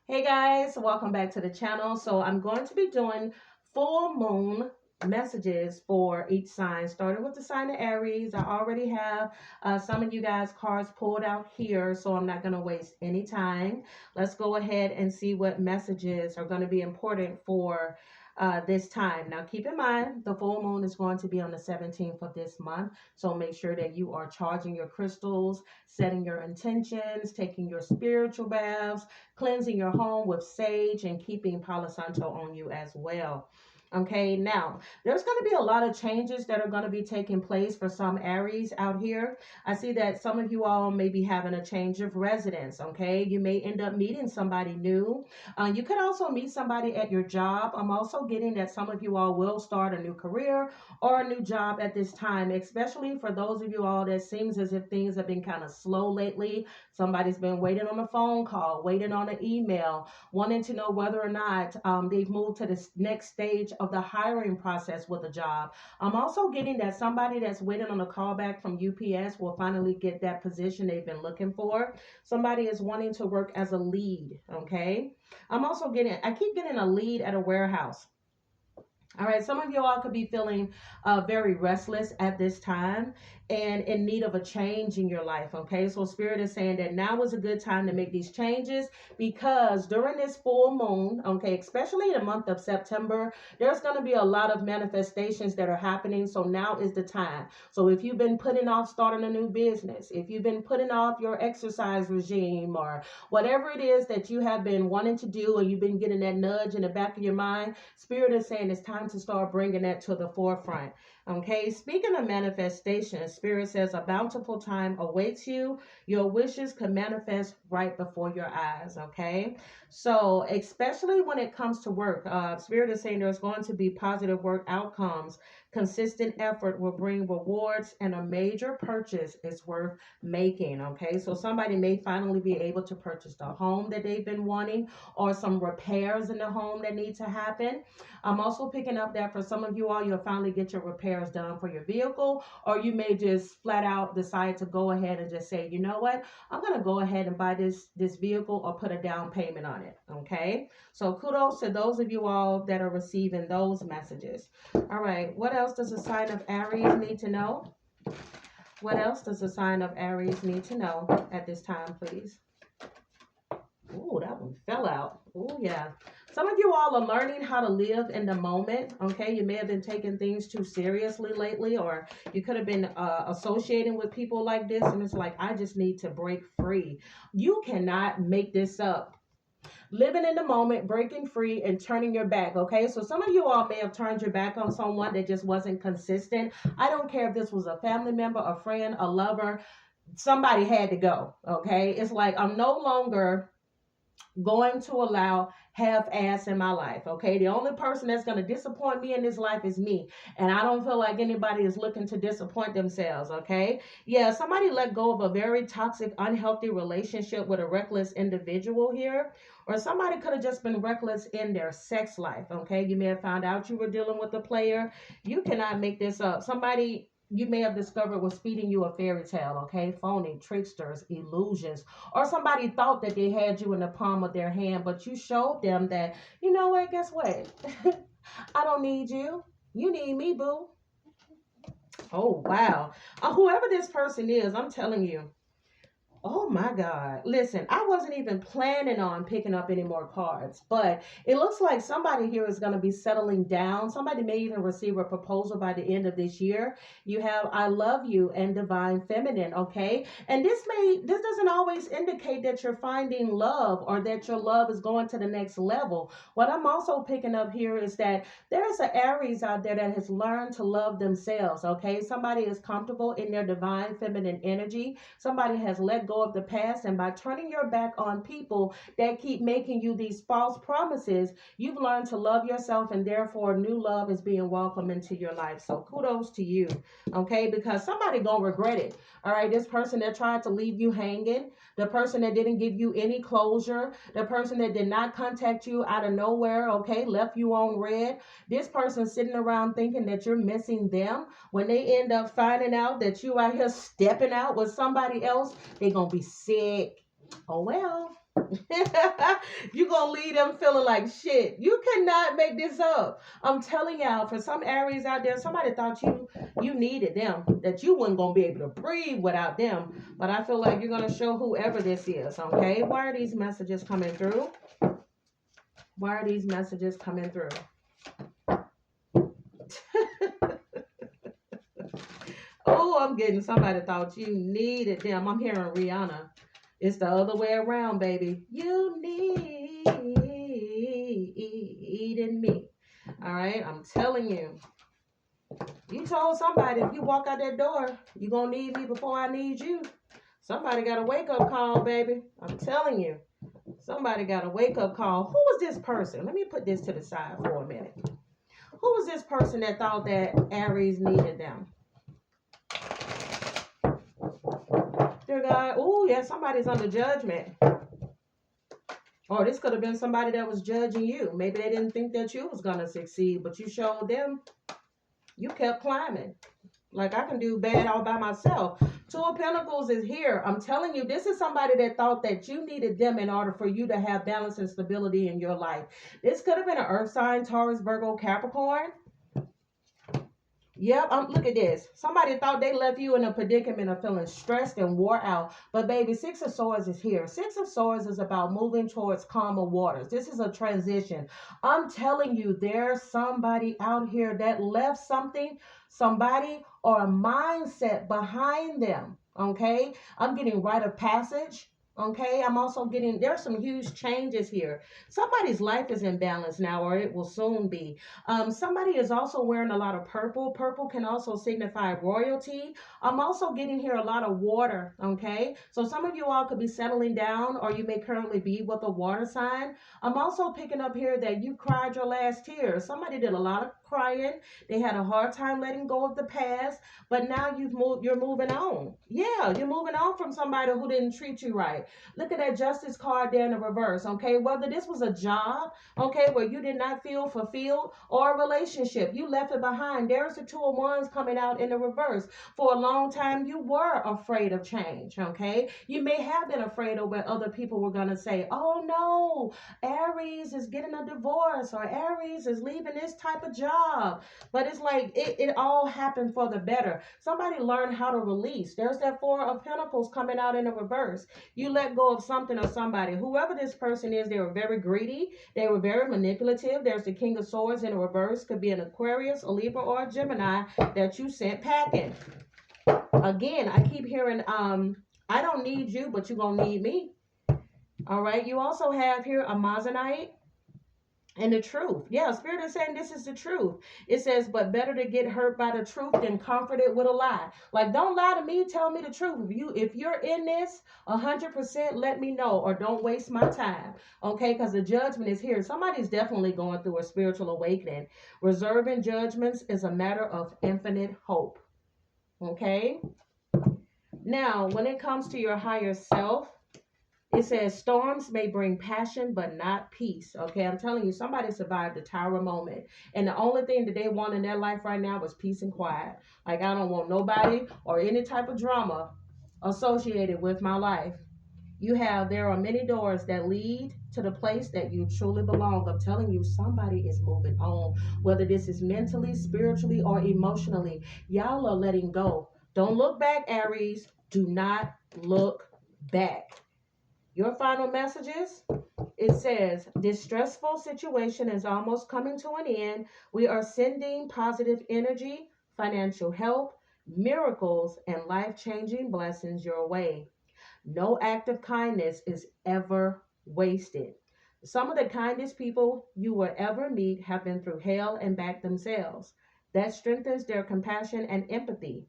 Hey guys, welcome back to the channel. So I'm going to be doing full moon messages for each sign, starting with the sign of Aries. I already have some of you guys cards pulled out here, so I'm not going to waste any time. Let's go ahead and see what messages are going to be important for this time. Now keep in mind the full moon is going to be on the 17th of this month, so make sure that you are charging your crystals, setting your intentions, taking your spiritual baths, cleansing your home with sage, and keeping Palo Santo on you as well. Okay, now there's going to be a lot of changes that are going to be taking place for some Aries out here. I see that some of you all may be having a change of residence. Okay, you may end up meeting somebody new. You could also meet somebody at your job. I'm also getting that some of you all will start a new career or a new job at this time, especially for those of you all that seems as if things have been kind of slow lately. Somebody's been waiting on a phone call, waiting on an email, wanting to know whether or not they've moved to the next stage of the hiring process with a job. I'm also getting that somebody that's waiting on a call back from UPS will finally get that position they've been looking for. Somebody is wanting to work as a lead, okay? I keep getting a lead at a warehouse. All right, some of you all could be feeling very restless at this time and in need of a change in your life. Okay, so Spirit is saying that now is a good time to make these changes because during this full moon, okay, especially in the month of September, there's going to be a lot of manifestations that are happening. So now is the time. So if you've been putting off starting a new business, if you've been putting off your exercise regime or whatever it is that you have been wanting to do and you've been getting that nudge in the back of your mind, Spirit is saying it's time to start bringing that to the forefront. Okay, speaking of manifestation, Spirit says a bountiful time awaits you. Your wishes can manifest right before your eyes. Okay, so especially when it comes to work, Spirit is saying there's going to be positive work outcomes. Consistent effort will bring rewards, and a major purchase is worth making. Okay, so somebody may finally be able to purchase the home that they've been wanting, or some repairs in the home that need to happen. I'm also picking up that for some of you all, you'll finally get your repairs done for your vehicle, or you may just flat out decide to go ahead and just say, you know what, I'm going to go ahead and buy this vehicle or put a down payment on it. Okay, so kudos to those of you all that are receiving those messages. All right, what else does a sign of Aries need to know? What else does a sign of Aries need to know at this time, please? Ooh, that one fell out. Oh, yeah. Some of you all are learning how to live in the moment. Okay, you may have been taking things too seriously lately, or you could have been associating with people like this, and it's like, I just need to break free. You cannot make this up. Living in the moment, breaking free, and turning your back. Okay, so some of you all may have turned your back on someone that just wasn't consistent. I don't care if this was a family member, a friend, a lover. Somebody had to go. Okay, it's like I'm no longer going to allow half-ass in my life. Okay, the only person that's going to disappoint me in this life is me, and I don't feel like anybody is looking to disappoint themselves. Okay, yeah, somebody let go of a very toxic, unhealthy relationship with a reckless individual here, or somebody could have just been reckless in their sex life. Okay, you may have found out you were dealing with a player. You cannot make this up. Somebody you may have discovered was feeding you a fairy tale. Okay, phony, tricksters, illusions, or somebody thought that they had you in the palm of their hand, but you showed them that, you know what, guess what? I don't need you. You need me, boo. Oh, wow. Whoever this person is, I'm telling you, oh my God. Listen, I wasn't even planning on picking up any more cards, but it looks like somebody here is going to be settling down. Somebody may even receive a proposal by the end of this year. You have I love you and divine feminine, okay? And this doesn't always indicate that you're finding love or that your love is going to the next level. What I'm also picking up here is that there's an Aries out there that has learned to love themselves, okay? Somebody is comfortable in their divine feminine energy. Somebody has let go of the past, and by turning your back on people that keep making you these false promises, you've learned to love yourself, and therefore new love is being welcomed into your life. So kudos to you, okay? Because somebody gonna regret it. All right, this person that tried to leave you hanging, the person that didn't give you any closure, the person that did not contact you out of nowhere, okay, left you on red, this person sitting around thinking that you're missing them. When they end up finding out that you out here stepping out with somebody else, they're gonna be sick. Oh well. You're going to leave them feeling like shit. You cannot make this up. I'm telling y'all, for some Aries out there, somebody thought you needed them, that you wasn't going to be able to breathe without them. But I feel like you're going to show whoever this is, okay? Why are these messages coming through? Why are these messages coming through? Oh, I'm getting somebody thought you needed them. I'm hearing Rihanna. It's the other way around, baby. You needed me. All right, I'm telling you. You told somebody if you walk out that door, you're going to need me before I need you. Somebody got a wake-up call, baby. I'm telling you. Somebody got a wake-up call. Who was this person? Let me put this to the side for a minute. Who was this person that thought that Aries needed them? Dear God, oh, yeah, somebody's under judgment. Or this could have been somebody that was judging you. Maybe they didn't think that you was going to succeed, but you showed them. You kept climbing. Like, I can do bad all by myself. Two of Pentacles is here. I'm telling you, this is somebody that thought that you needed them in order for you to have balance and stability in your life. This could have been an earth sign, Taurus, Virgo, Capricorn. Yep, look at this. Somebody thought they left you in a predicament of feeling stressed and wore out. But baby, Six of Swords is here. Six of Swords is about moving towards calmer waters. This is a transition. I'm telling you, there's somebody out here that left something, somebody or a mindset behind them. Okay? I'm getting rite of passage. Okay, I'm also getting, there's some huge changes here. Somebody's life is in balance now, or it will soon be. Somebody is also wearing a lot of purple. Purple can also signify royalty. I'm also getting here a lot of water, okay? So some of you all could be settling down, or you may currently be with a water sign. I'm also picking up here that you cried your last tears. Somebody did a lot of crying. They had a hard time letting go of the past, but now you're moving on. Yeah, you're moving on from somebody who didn't treat you right. Look at that Justice card there in the reverse, okay? Whether this was a job, okay, where you did not feel fulfilled, or a relationship, you left it behind. There's the Two of Wands coming out in the reverse. For a long time, you were afraid of change, okay? You may have been afraid of what other people were going to say. Oh, no, Aries is getting a divorce, or Aries is leaving this type of job. But it's like it all happened for the better. Somebody learned how to release. There's that Four of Pentacles coming out in the reverse. You let go of something or somebody. Whoever this person is, they were very greedy. They were very manipulative. There's the King of Swords in the reverse. Could be an Aquarius, a Libra, or a Gemini that you sent packing. Again, I keep hearing, I don't need you, but you're going to need me. All right. You also have here a Amazonite. And the truth. Yeah, Spirit is saying this is the truth. It says, but better to get hurt by the truth than comforted with a lie. Like, don't lie to me. Tell me the truth. If you're in this 100%, let me know, or don't waste my time. Okay, because the judgment is here. Somebody's definitely going through a spiritual awakening. Reserving judgments is a matter of infinite hope. Okay. Now, when it comes to your higher self, it says storms may bring passion, but not peace. Okay, I'm telling you, somebody survived the Tower moment. And the only thing that they want in their life right now is peace and quiet. Like, I don't want nobody or any type of drama associated with my life. There are many doors that lead to the place that you truly belong. I'm telling you, somebody is moving on. Whether this is mentally, spiritually, or emotionally, y'all are letting go. Don't look back, Aries. Do not look back. Your final messages, it says, this stressful situation is almost coming to an end. We are sending positive energy, financial help, miracles, and life-changing blessings your way. No act of kindness is ever wasted. Some of the kindest people you will ever meet have been through hell and back themselves. That strengthens their compassion and empathy.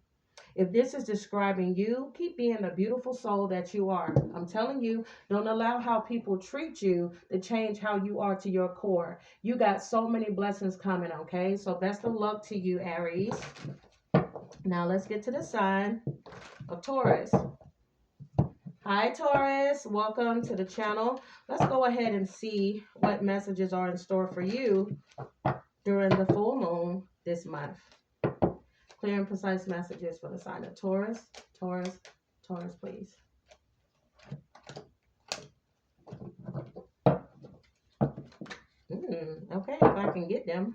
If this is describing you, keep being the beautiful soul that you are. I'm telling you, don't allow how people treat you to change how you are to your core. You got so many blessings coming, okay? So best of luck to you, Aries. Now let's get to the sign of Taurus. Hi, Taurus. Welcome to the channel. Let's go ahead and see what messages are in store for you during the full moon this month. Clear and precise messages for the sign of Taurus. Taurus, Taurus, please. can get them.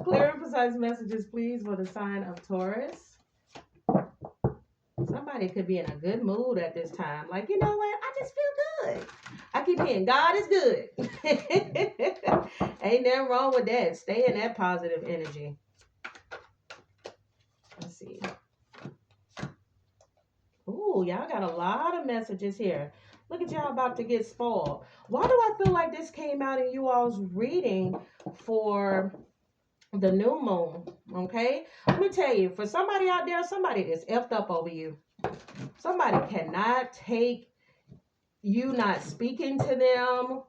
Clear and precise messages, please, for the sign of Taurus. Somebody could be in a good mood at this time. Like, you know what? I just feel good. I keep hearing God is good. Ain't nothing wrong with that. Stay in that positive energy. Let's see. Ooh, y'all got a lot of messages here. Look at y'all about to get spoiled. Why do I feel like this came out in you all's reading for the new moon? Okay? Let me tell you, for somebody out there, somebody is effed up over you. Somebody cannot take you not speaking to them,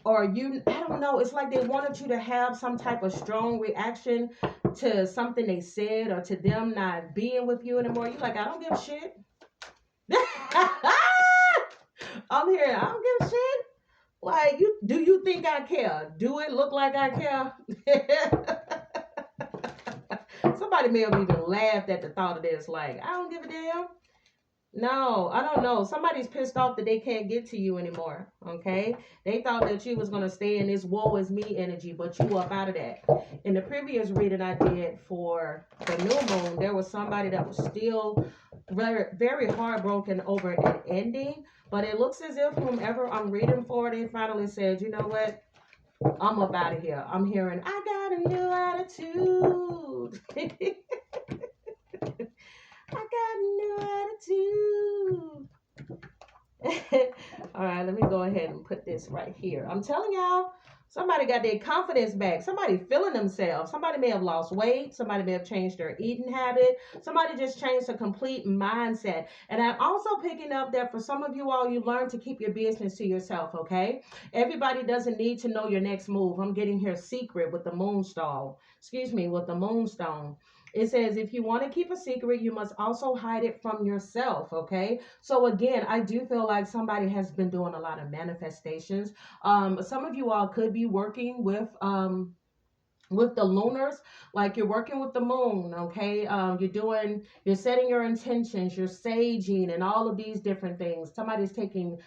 or you, I don't know, it's like they wanted you to have some type of strong reaction to something they said, or to them not being with you anymore. You're like, I don't give a shit. I'm here, I don't give a shit. Like, do you think I care? Do it look like I care? Somebody may have even laughed at the thought of this. Like, I don't give a damn. No, I don't know. Somebody's pissed off that they can't get to you anymore. Okay? They thought that you was going to stay in this woe is me energy, but you up out of that. In the previous reading I did for the new moon, there was somebody that was still very, very heartbroken over an ending. But it looks as if whomever I'm reading for, they finally said, you know what? I'm up out of here. I'm hearing, I got a new attitude. I got a new attitude. All right, let me go ahead and put this right here. I'm telling y'all, somebody got their confidence back. Somebody feeling themselves. Somebody may have lost weight. Somebody may have changed their eating habit. Somebody just changed a complete mindset. And I'm also picking up that for some of you all, you learn to keep your business to yourself, okay? Everybody doesn't need to know your next move. I'm getting here secret with the moonstone. With the moonstone. It says, if you want to keep a secret, you must also hide it from yourself, okay? So again, I do feel like somebody has been doing a lot of manifestations. Some of you all could be working with the lunars, like you're working with the moon, okay? You're setting your intentions, you're saging and all of these different things. Somebody's taking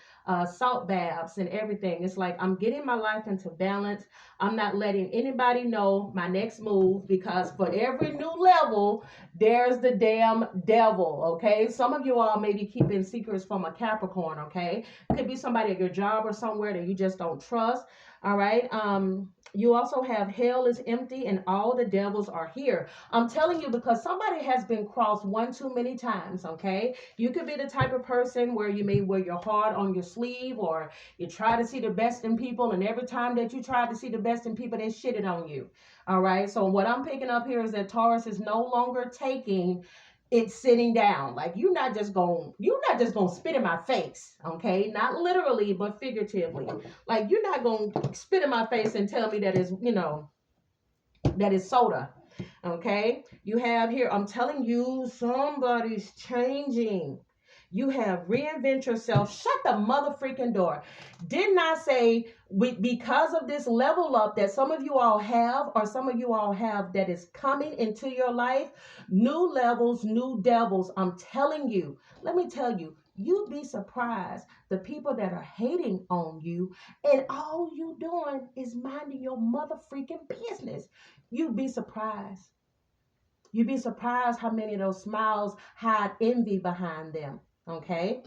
salt baths and everything. It's like, I'm getting my life into balance. I'm not letting anybody know my next move, because for every new level, there's the damn devil, okay? Some of you all may be keeping secrets from a Capricorn, okay? It could be somebody at your job or somewhere that you just don't trust, all right? You also have hell is empty and all the devils are here. I'm telling you, because somebody has been crossed one too many times, okay? You could be the type of person where you may wear your heart on your sleeve, or you try to see the best in people, and every time that you try to see the best in people, they shitted on you, all right? So what I'm picking up here is that Taurus is no longer taking it sitting down. Like, you're not just gonna spit in my face, okay? Not literally, but figuratively. Like, you're not gonna spit in my face and tell me that is, that is soda, okay? You have here, I'm telling you, somebody's changing. You have reinvent yourself. Shut the mother freaking door. Didn't I say because of this level up that some of you all have, or some of you all have that is coming into your life, new levels, new devils, I'm telling you, let me tell you, you'd be surprised the people that are hating on you, and all you doing is minding your mother freaking business. You'd be surprised. You'd be surprised how many of those smiles hide envy behind them. Okay?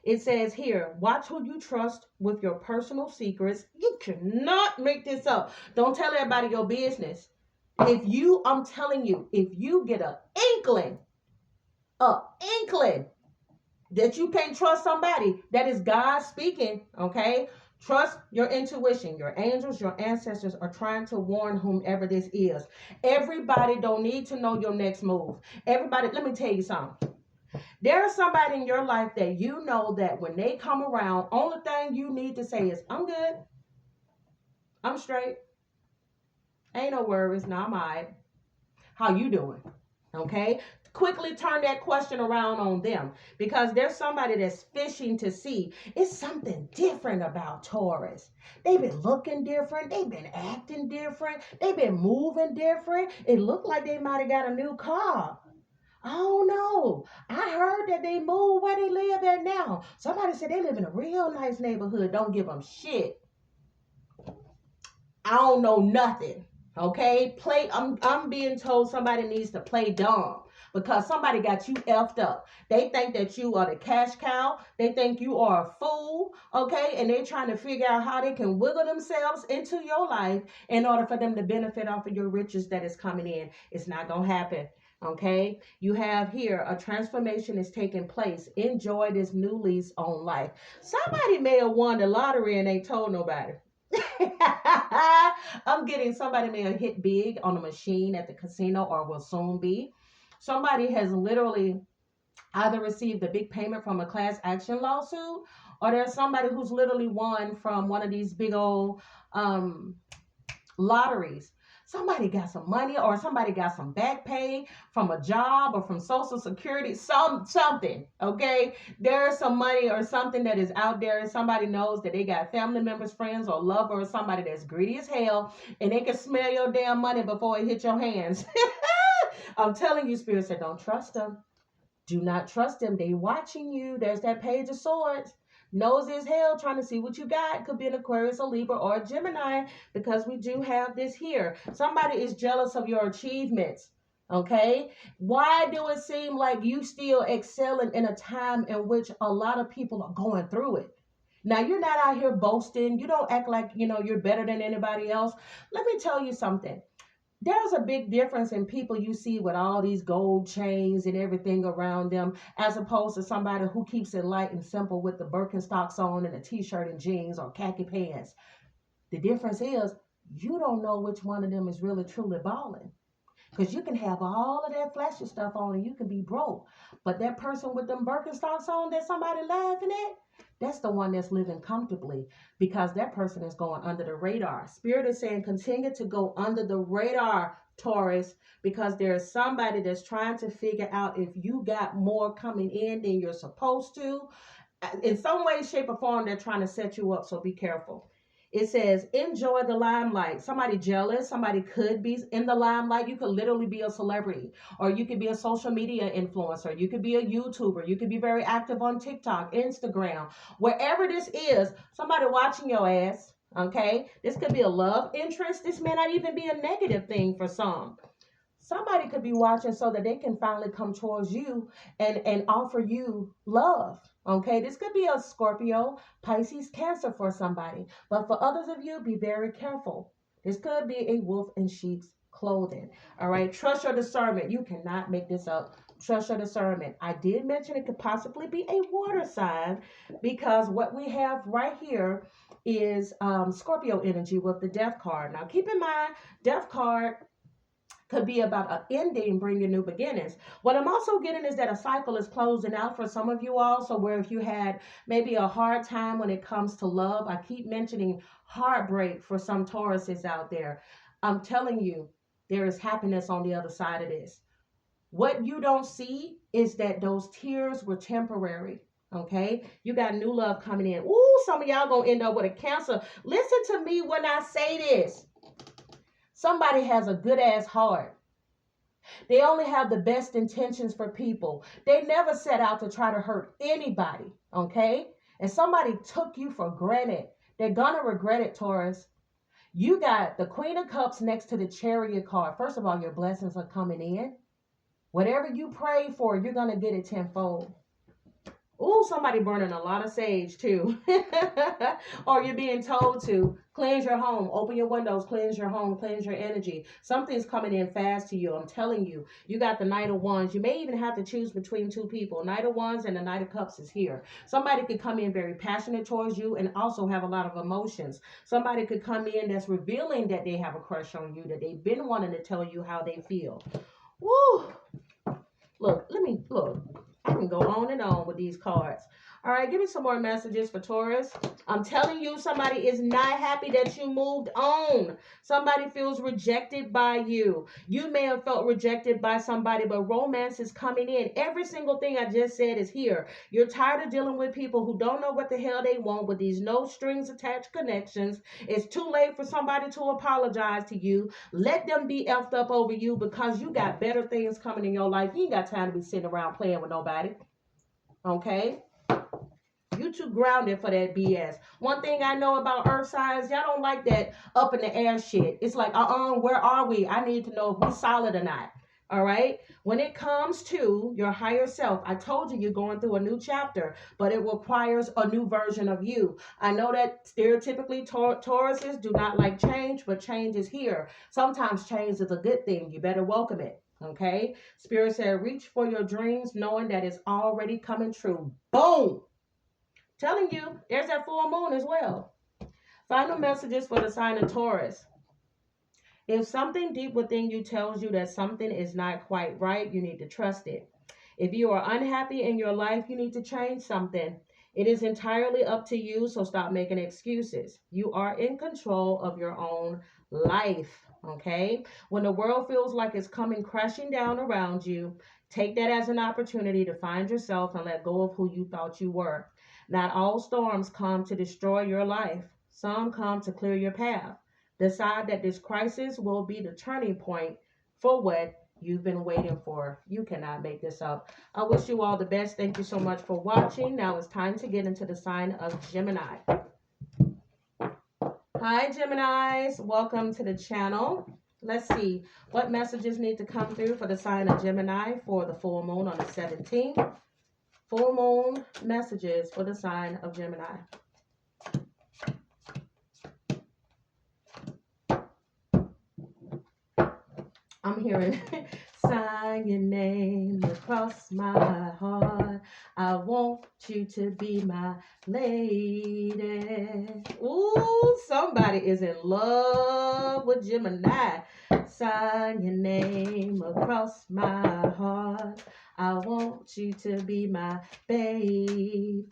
It says here, watch who you trust with your personal secrets. You cannot make this up. Don't tell everybody your business. I'm telling you, if you get an inkling that you can't trust somebody, that is God speaking, okay? Trust your intuition. Your angels, your ancestors are trying to warn whomever this is. Everybody don't need to know your next move. Everybody, let me tell you something. There is somebody in your life that you know that when they come around, only thing you need to say is, I'm good. I'm straight. Ain't no worries. No, I'm all right. How you doing? Okay? Quickly turn that question around on them, because there's somebody that's fishing to see, it's something different about Taurus. They've been looking different. They've been acting different. They've been moving different. It looked like they might have got a new car. Oh no, I heard that they moved where they live at now. Somebody said they live in a real nice neighborhood. Don't give them shit. I don't know nothing. Okay, I'm being told somebody needs to play dumb because somebody got you effed up. They think that you are the cash cow. They think you are a fool. Okay, and they're trying to figure out how they can wiggle themselves into your life in order for them to benefit off of your riches that is coming in. It's not gonna happen. Okay, you have here a transformation is taking place. Enjoy this new lease on life. Somebody may have won the lottery and they told nobody. I'm getting somebody may have hit big on a machine at the casino or will soon be. Somebody has literally either received a big payment from a class action lawsuit, or there's somebody who's literally won from one of these big old lotteries. Somebody got some money, or somebody got some back pay from a job or from Social Security, something. Okay, there's some money or something that is out there, and somebody knows that they got family members, friends, or lover, or somebody that's greedy as hell, and they can smell your damn money before it hits your hands. I'm telling you, Spirit said, don't trust them. Do not trust them. They watching you. There's that Page of Swords. Nosy as hell, trying to see what you got. Could be an Aquarius, a Libra, or a Gemini, because we do have this here. Somebody is jealous of your achievements. Okay, why do it seem like you still excelling in a time in which a lot of people are going through it? Now, you're not out here boasting. You don't act like you're better than anybody else. Let me tell you something. There's a big difference in people you see with all these gold chains and everything around them, as opposed to somebody who keeps it light and simple with the Birkenstocks on and a t-shirt and jeans or khaki pants. The difference is you don't know which one of them is really truly balling. Because you can have all of that flashy stuff on and you can be broke. But that person with them Birkenstocks on that somebody laughing at, that's the one that's living comfortably, because that person is going under the radar. Spirit is saying continue to go under the radar, Taurus, because there's somebody that's trying to figure out if you got more coming in than you're supposed to. In some way, shape, or form, they're trying to set you up, so be careful. It says, enjoy the limelight. Somebody jealous, somebody could be in the limelight. You could literally be a celebrity, or you could be a social media influencer. You could be a YouTuber. You could be very active on TikTok, Instagram, wherever this is, somebody watching your ass. Okay. This could be a love interest. This may not even be a negative thing for some. Somebody could be watching so that they can finally come towards you and offer you love. Okay, this could be a Scorpio, Pisces, Cancer for somebody. But for others of you, be very careful. This could be a wolf in sheep's clothing. All right, trust your discernment. You cannot make this up. Trust your discernment. I did mention it could possibly be a water sign, because what we have right here is Scorpio energy with the Death card. Now, keep in mind, Death card could be about an ending, bringing new beginnings. What I'm also getting is that a cycle is closing out for some of you all. So where if you had maybe a hard time when it comes to love, I keep mentioning heartbreak for some Tauruses out there. I'm telling you, there is happiness on the other side of this. What you don't see is that those tears were temporary. Okay, you got new love coming in. Ooh, some of y'all gonna end up with a Cancer. Listen to me when I say this. Somebody has a good ass heart. They only have the best intentions for people. They never set out to try to hurt anybody, okay? And somebody took you for granted. They're gonna regret it, Taurus. You got the Queen of Cups next to the Chariot card. First of all, your blessings are coming in. Whatever you pray for, you're gonna get it tenfold. Ooh, somebody burning a lot of sage too. Or you're being told to cleanse your home, open your windows, cleanse your home, cleanse your energy. Something's coming in fast to you. I'm telling you. You got the Knight of Wands. You may even have to choose between two people. Knight of Wands and the Knight of Cups is here. Somebody could come in very passionate towards you and also have a lot of emotions. Somebody could come in that's revealing that they have a crush on you, that they've been wanting to tell you how they feel. Woo! Look. I can go on and on with these cards. All right, give me some more messages for Taurus. I'm telling you, somebody is not happy that you moved on. Somebody feels rejected by you. You may have felt rejected by somebody, but romance is coming in. Every single thing I just said is here. You're tired of dealing with people who don't know what the hell they want with these no strings attached connections. It's too late for somebody to apologize to you. Let them be effed up over you, because you got better things coming in your life. You ain't got time to be sitting around playing with nobody. Okay? You too grounded for that BS. One thing I know about earth signs, y'all don't like that up in the air shit. It's like, where are we? I need to know if we're solid or not. All right. When it comes to your higher self, I told you you're going through a new chapter, but it requires a new version of you. I know that stereotypically Tauruses do not like change, but change is here. Sometimes change is a good thing. You better welcome it. Okay. Spirit said, reach for your dreams, knowing that it's already coming true. Boom. Telling you, there's that full moon as well. Final messages for the sign of Taurus. If something deep within you tells you that something is not quite right, you need to trust it. If you are unhappy in your life, you need to change something. It is entirely up to you, so stop making excuses. You are in control of your own life, okay? When the world feels like it's coming crashing down around you, take that as an opportunity to find yourself and let go of who you thought you were. Not all storms come to destroy your life. Some come to clear your path. Decide that this crisis will be the turning point for what you've been waiting for. You cannot make this up. I wish you all the best. Thank you so much for watching. Now it's time to get into the sign of Gemini. Hi, Geminis. Welcome to the channel. Let's see what messages need to come through for the sign of Gemini for the full moon on the 17th. Full moon messages for the sign of Gemini. I'm hearing, sign your name across my heart. I want you to be my lady. Ooh, somebody is in love with Gemini. Sign your name across my heart. I want you to be my baby.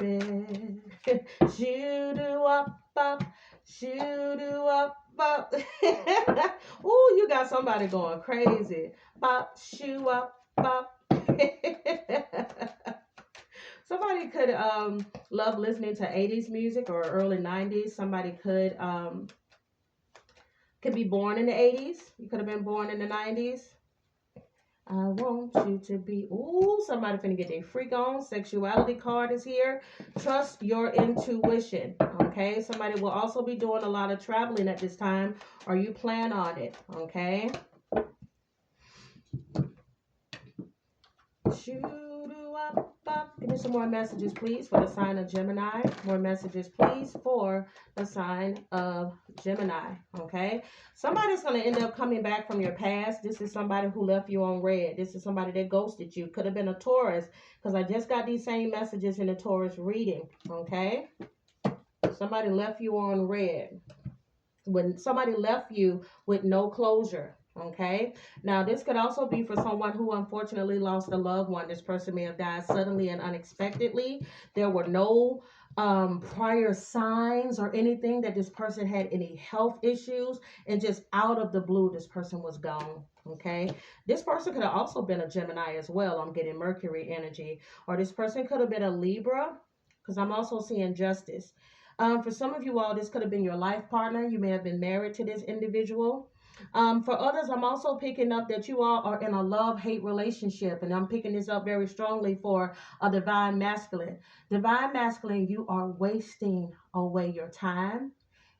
Shoo-doo-up-up, shoo-doo-up. Bop. Ooh, you got somebody going crazy. Bop, shoo up, bop. Somebody could love listening to 80s music or early 90s. Somebody could be born in the 80s. You could have been born in the 90s. I want you to be, ooh, somebody finna get their freak on. Sexuality card is here. Trust your intuition, okay? Somebody will also be doing a lot of traveling at this time, or you plan on it, okay? Give me some more messages, please, for the sign of Gemini. More messages, please, for the sign of Gemini, okay? Somebody's going to end up coming back from your past. This is somebody who left you on red. This is somebody that ghosted you. Could have been a Taurus, because I just got these same messages in the Taurus reading, okay? Somebody left you on red. When somebody left you with no closure. Okay. Now, this could also be for someone who unfortunately lost a loved one. This person may have died suddenly and unexpectedly. There were no prior signs or anything that this person had any health issues, and just out of the blue, this person was gone. Okay. This person could have also been a Gemini as well. I'm getting Mercury energy. Or this person could have been a Libra, because I'm also seeing justice. For some of you all, this could have been your life partner. You may have been married to this individual. For others, I'm also picking up that you all are in a love-hate relationship, and I'm picking this up very strongly for a divine masculine. Divine masculine, you are wasting away your time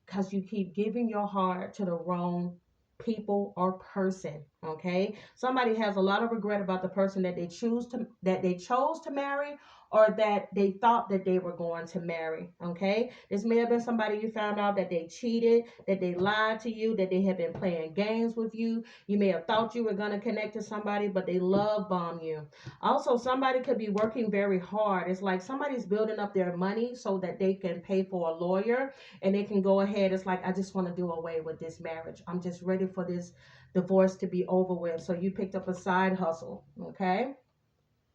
because you keep giving your heart to the wrong people or person. Okay, somebody has a lot of regret about the person that they chose to marry, or that they thought that they were going to marry. Okay, this may have been somebody you found out that they cheated, that they lied to you, that they have been playing games with you. You may have thought you were going to connect to somebody, but they love bomb you. Also, somebody could be working very hard. It's like somebody's building up their money so that they can pay for a lawyer, and they can go ahead. It's like, I just want to do away with this marriage. I'm just ready for this divorce to be over with. So you picked up a side hustle. Okay.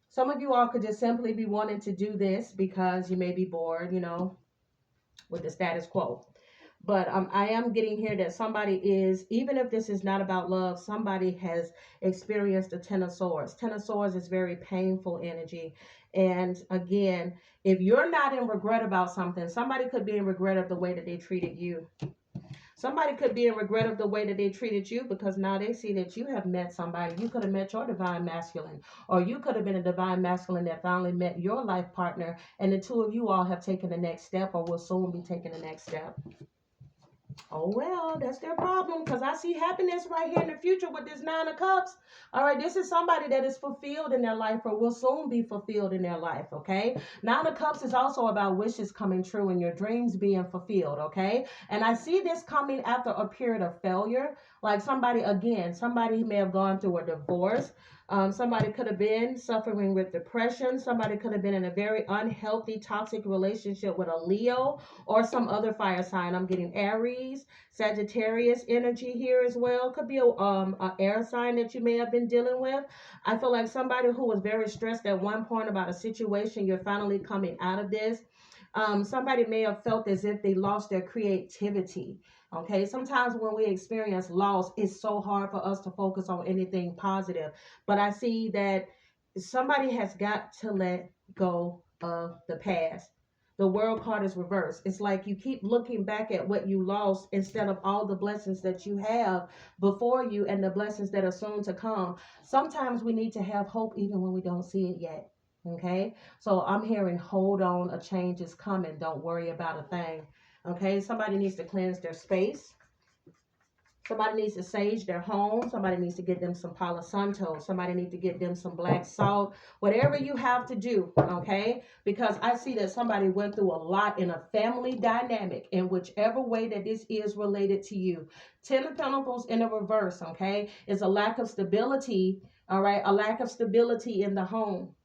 Some of you all could just simply be wanting to do this because you may be bored, with the status quo. But I am getting here that somebody is, even if this is not about love, somebody has experienced a Ten of Swords. Ten of Swords is very painful energy. And again, if you're not in regret about something, somebody could be in regret of the way that they treated you. Somebody could be in regret of the way that they treated you because now they see that you have met somebody. You could have met your divine masculine, or you could have been a divine masculine that finally met your life partner, and the two of you all have taken the next step or will soon be taking the next step. Oh, well, that's their problem because I see happiness right here in the future with this Nine of Cups. All right, this is somebody that is fulfilled in their life or will soon be fulfilled in their life, okay? Nine of Cups is also about wishes coming true and your dreams being fulfilled, okay? And I see this coming after a period of failure. Like somebody may have gone through a divorce. Somebody could have been suffering with depression. Somebody could have been in a very unhealthy, toxic relationship with a Leo or some other fire sign. I'm getting Aries, Sagittarius energy here as well. Could be a air sign that you may have been dealing with. I feel like somebody who was very stressed at one point about a situation, you're finally coming out of this. Somebody may have felt as if they lost their creativity. Okay, sometimes when we experience loss, it's so hard for us to focus on anything positive. But I see that somebody has got to let go of the past. The world card is reversed. It's like you keep looking back at what you lost instead of all the blessings that you have before you and the blessings that are soon to come. Sometimes we need to have hope even when we don't see it yet. Okay, so I'm hearing hold on, a change is coming. Don't worry about a thing. Okay, somebody needs to cleanse their space. Somebody needs to sage their home. Somebody needs to get them some Palo Santo. Somebody needs to get them some black salt. Whatever you have to do, okay? Because I see that somebody went through a lot in a family dynamic in whichever way that this is related to you. Ten of Pentacles in the reverse, okay? Is a lack of stability, all right? A lack of stability in the home.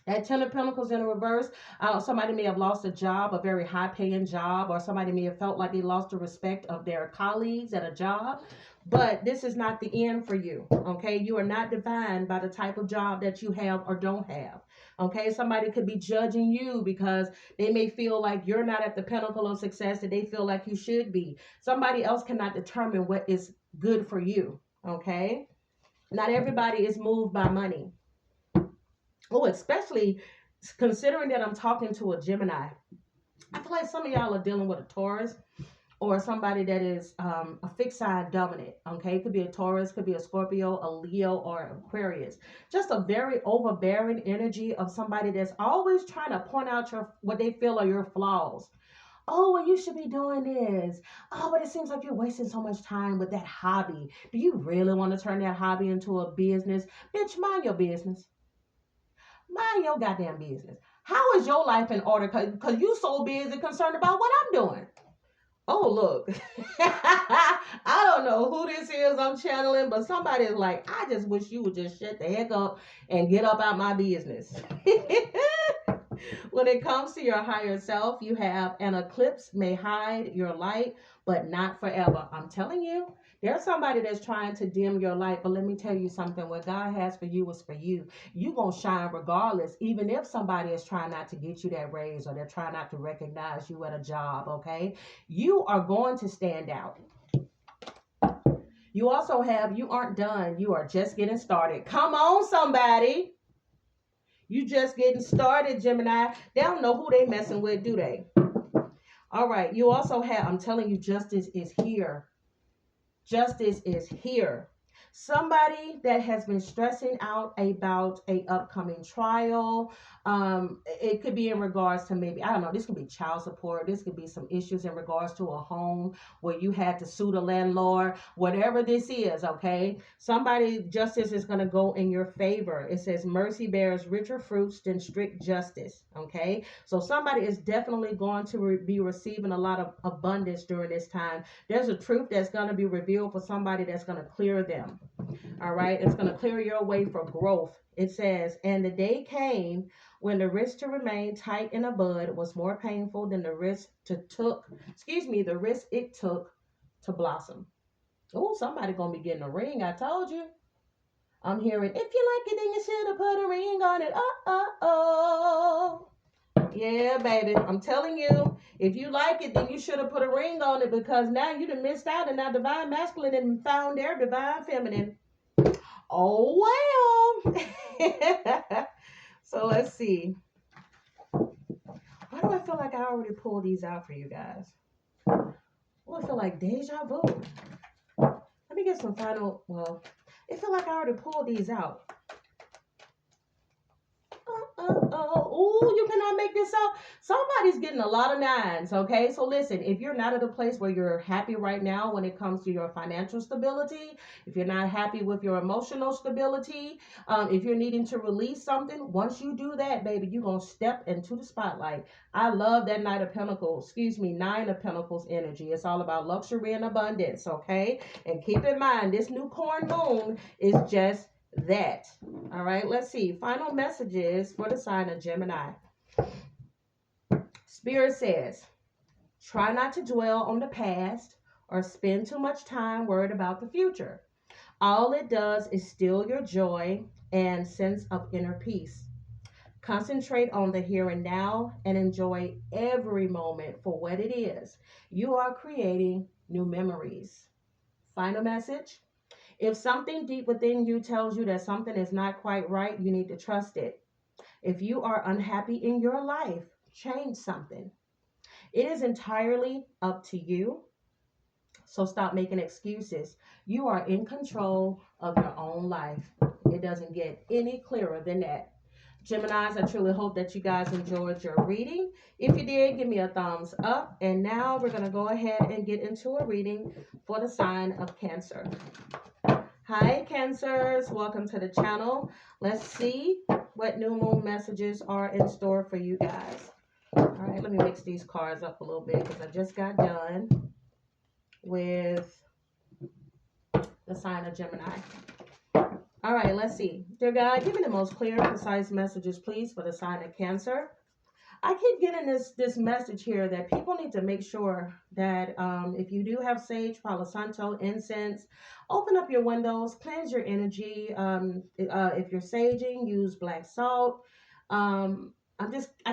That Ten of Pentacles in the reverse, somebody may have lost a job, a very high-paying job, or somebody may have felt like they lost the respect of their colleagues at a job. But this is not the end for you, okay? You are not defined by the type of job that you have or don't have, okay? Somebody could be judging you because they may feel like you're not at the pinnacle of success that they feel like you should be. Somebody else cannot determine what is good for you, okay? Not everybody is moved by money. Oh, especially considering that I'm talking to a Gemini. I feel like some of y'all are dealing with a Taurus or somebody that is a fixed sign dominant. Okay, it could be a Taurus, could be a Scorpio, a Leo, or Aquarius. Just a very overbearing energy of somebody that's always trying to point out what they feel are your flaws. Oh, well, you should be doing this. Oh, but it seems like you're wasting so much time with that hobby. Do you really want to turn that hobby into a business? Bitch, mind your business. Mind your goddamn business. How is your life in order? Because you so busy concerned about what I'm doing. Oh, look. I don't know who this is I'm channeling, but somebody is like, I just wish you would just shut the heck up and get up out my business. When it comes to your higher self, you have an eclipse may hide your light, but not forever. I'm telling you, there's somebody that's trying to dim your light, but let me tell you something. What God has for you is for you. You're going to shine regardless, even if somebody is trying not to get you that raise or they're trying not to recognize you at a job, okay? You are going to stand out. You also have, you aren't done. You are just getting started. Come on, somebody. You just getting started, Gemini. They don't know who they messing with, do they? All right. You also have, I'm telling you, justice is here. Justice is here. Somebody that has been stressing out about a upcoming trial. It could be in regards to maybe, I don't know, this could be child support. This could be some issues in regards to a home where you had to sue the landlord. Whatever this is, okay? Somebody, justice is going to go in your favor. It says mercy bears richer fruits than strict justice, okay? So somebody is definitely going to be receiving a lot of abundance during this time. There's a truth that's going to be revealed for somebody that's going to clear them. All right, it's going to clear your way for growth. It says, and the day came when the risk to remain tight in a bud was more painful than the risk it took to blossom. Oh, somebody going to be getting a ring. I told you. I'm hearing, if you like it, then you should have put a ring on it. Oh. Yeah, baby. I'm telling you, if you like it, then you should have put a ring on it because now you done missed out and now divine masculine and found their divine feminine. Oh, well. So let's see. Why do I feel like I already pulled these out for you guys? Oh, I feel like deja vu. Let me get some final, well, it feel like I already pulled these out. Oh, you cannot make this up. Somebody's getting a lot of nines, okay? So listen, if you're not at a place where you're happy right now when it comes to your financial stability, if you're not happy with your emotional stability, if you're needing to release something, once you do that, baby, you're going to step into the spotlight. I love that Nine of Pentacles energy. It's all about luxury and abundance, okay? And keep in mind, this new corn moon is just that. All right, let's see. Final messages for the sign of Gemini. Spirit says, try not to dwell on the past or spend too much time worried about the future. All it does is steal your joy and sense of inner peace. Concentrate on the here and now and enjoy every moment for what it is. You are creating new memories. Final message. If something deep within you tells you that something is not quite right, you need to trust it. If you are unhappy in your life, change something. It is entirely up to you. So stop making excuses. You are in control of your own life. It doesn't get any clearer than that. Geminis, I truly hope that you guys enjoyed your reading. If you did, give me a thumbs up. And now we're going to go ahead and get into a reading for the sign of Cancer. Hi, Cancers. Welcome to the channel. Let's see what new moon messages are in store for you guys. All right, let me mix these cards up a little bit because I just got done with the sign of Gemini. All right, let's see. Dear God, give me the most clear and concise messages, please, for the sign of Cancer. I keep getting this message here that people need to make sure that if you do have sage, Palo Santo, incense, open up your windows, cleanse your energy. If you're saging, use black salt. I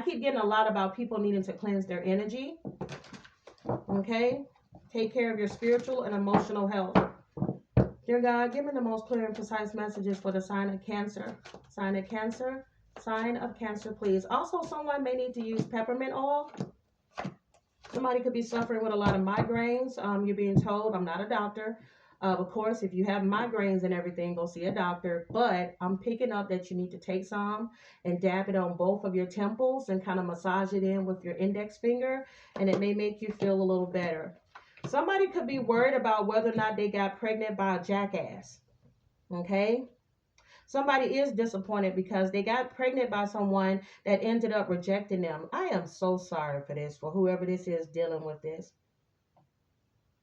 keep getting a lot about people needing to cleanse their energy. Okay, take care of your spiritual and emotional health. Dear God, give me the most clear and precise messages for the sign of Cancer. Sign of Cancer. Sign of Cancer, please. Also, someone may need to use peppermint oil. Somebody could be suffering with a lot of migraines. You're being told, I'm not a doctor. Of course, if you have migraines and everything, go see a doctor. But I'm picking up that you need to take some and dab it on both of your temples and kind of massage it in with your index finger. And it may make you feel a little better. Somebody could be worried about whether or not they got pregnant by a jackass. Okay? Somebody is disappointed because they got pregnant by someone that ended up rejecting them. I am so sorry for this, for whoever this is dealing with this.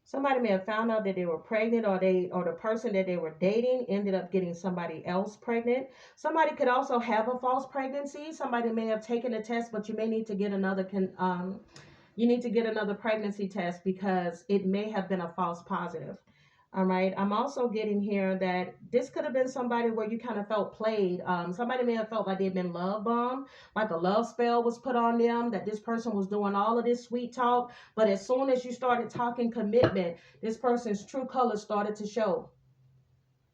Somebody may have found out that they were pregnant, or the person that they were dating ended up getting somebody else pregnant. Somebody could also have a false pregnancy. Somebody may have taken a test, but you may need to get another pregnancy test because it may have been a false positive. All right. I'm also getting here that this could have been somebody where you kind of felt played. Somebody may have felt like they'd been love bombed, like a love spell was put on them, that this person was doing all of this sweet talk. But as soon as you started talking commitment, this person's true colors started to show.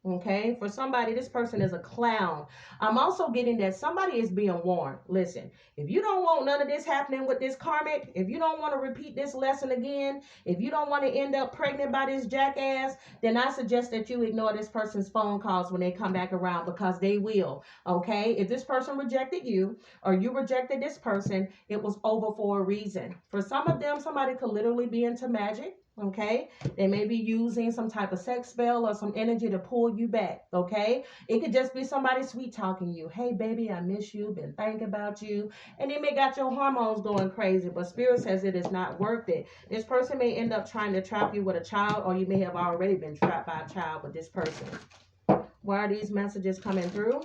Okay, for somebody, this person is a clown. I'm also getting that somebody is being warned. Listen, if you don't want none of this happening with this karmic, if you don't want to repeat this lesson again, if you don't want to end up pregnant by this jackass, then I suggest that you ignore this person's phone calls when they come back around, because they will. Okay, if this person rejected you or you rejected this person, it was over for a reason. For some of them, somebody could literally be into magic. Okay, they may be using some type of sex spell or some energy to pull you back. Okay, it could just be somebody sweet talking you. Hey baby, I miss you, been thinking about you, and they may got your hormones going crazy, but Spirit says it is not worth it. This person may end up trying to trap you with a child, or you may have already been trapped by a child with this person. Why are these messages coming through?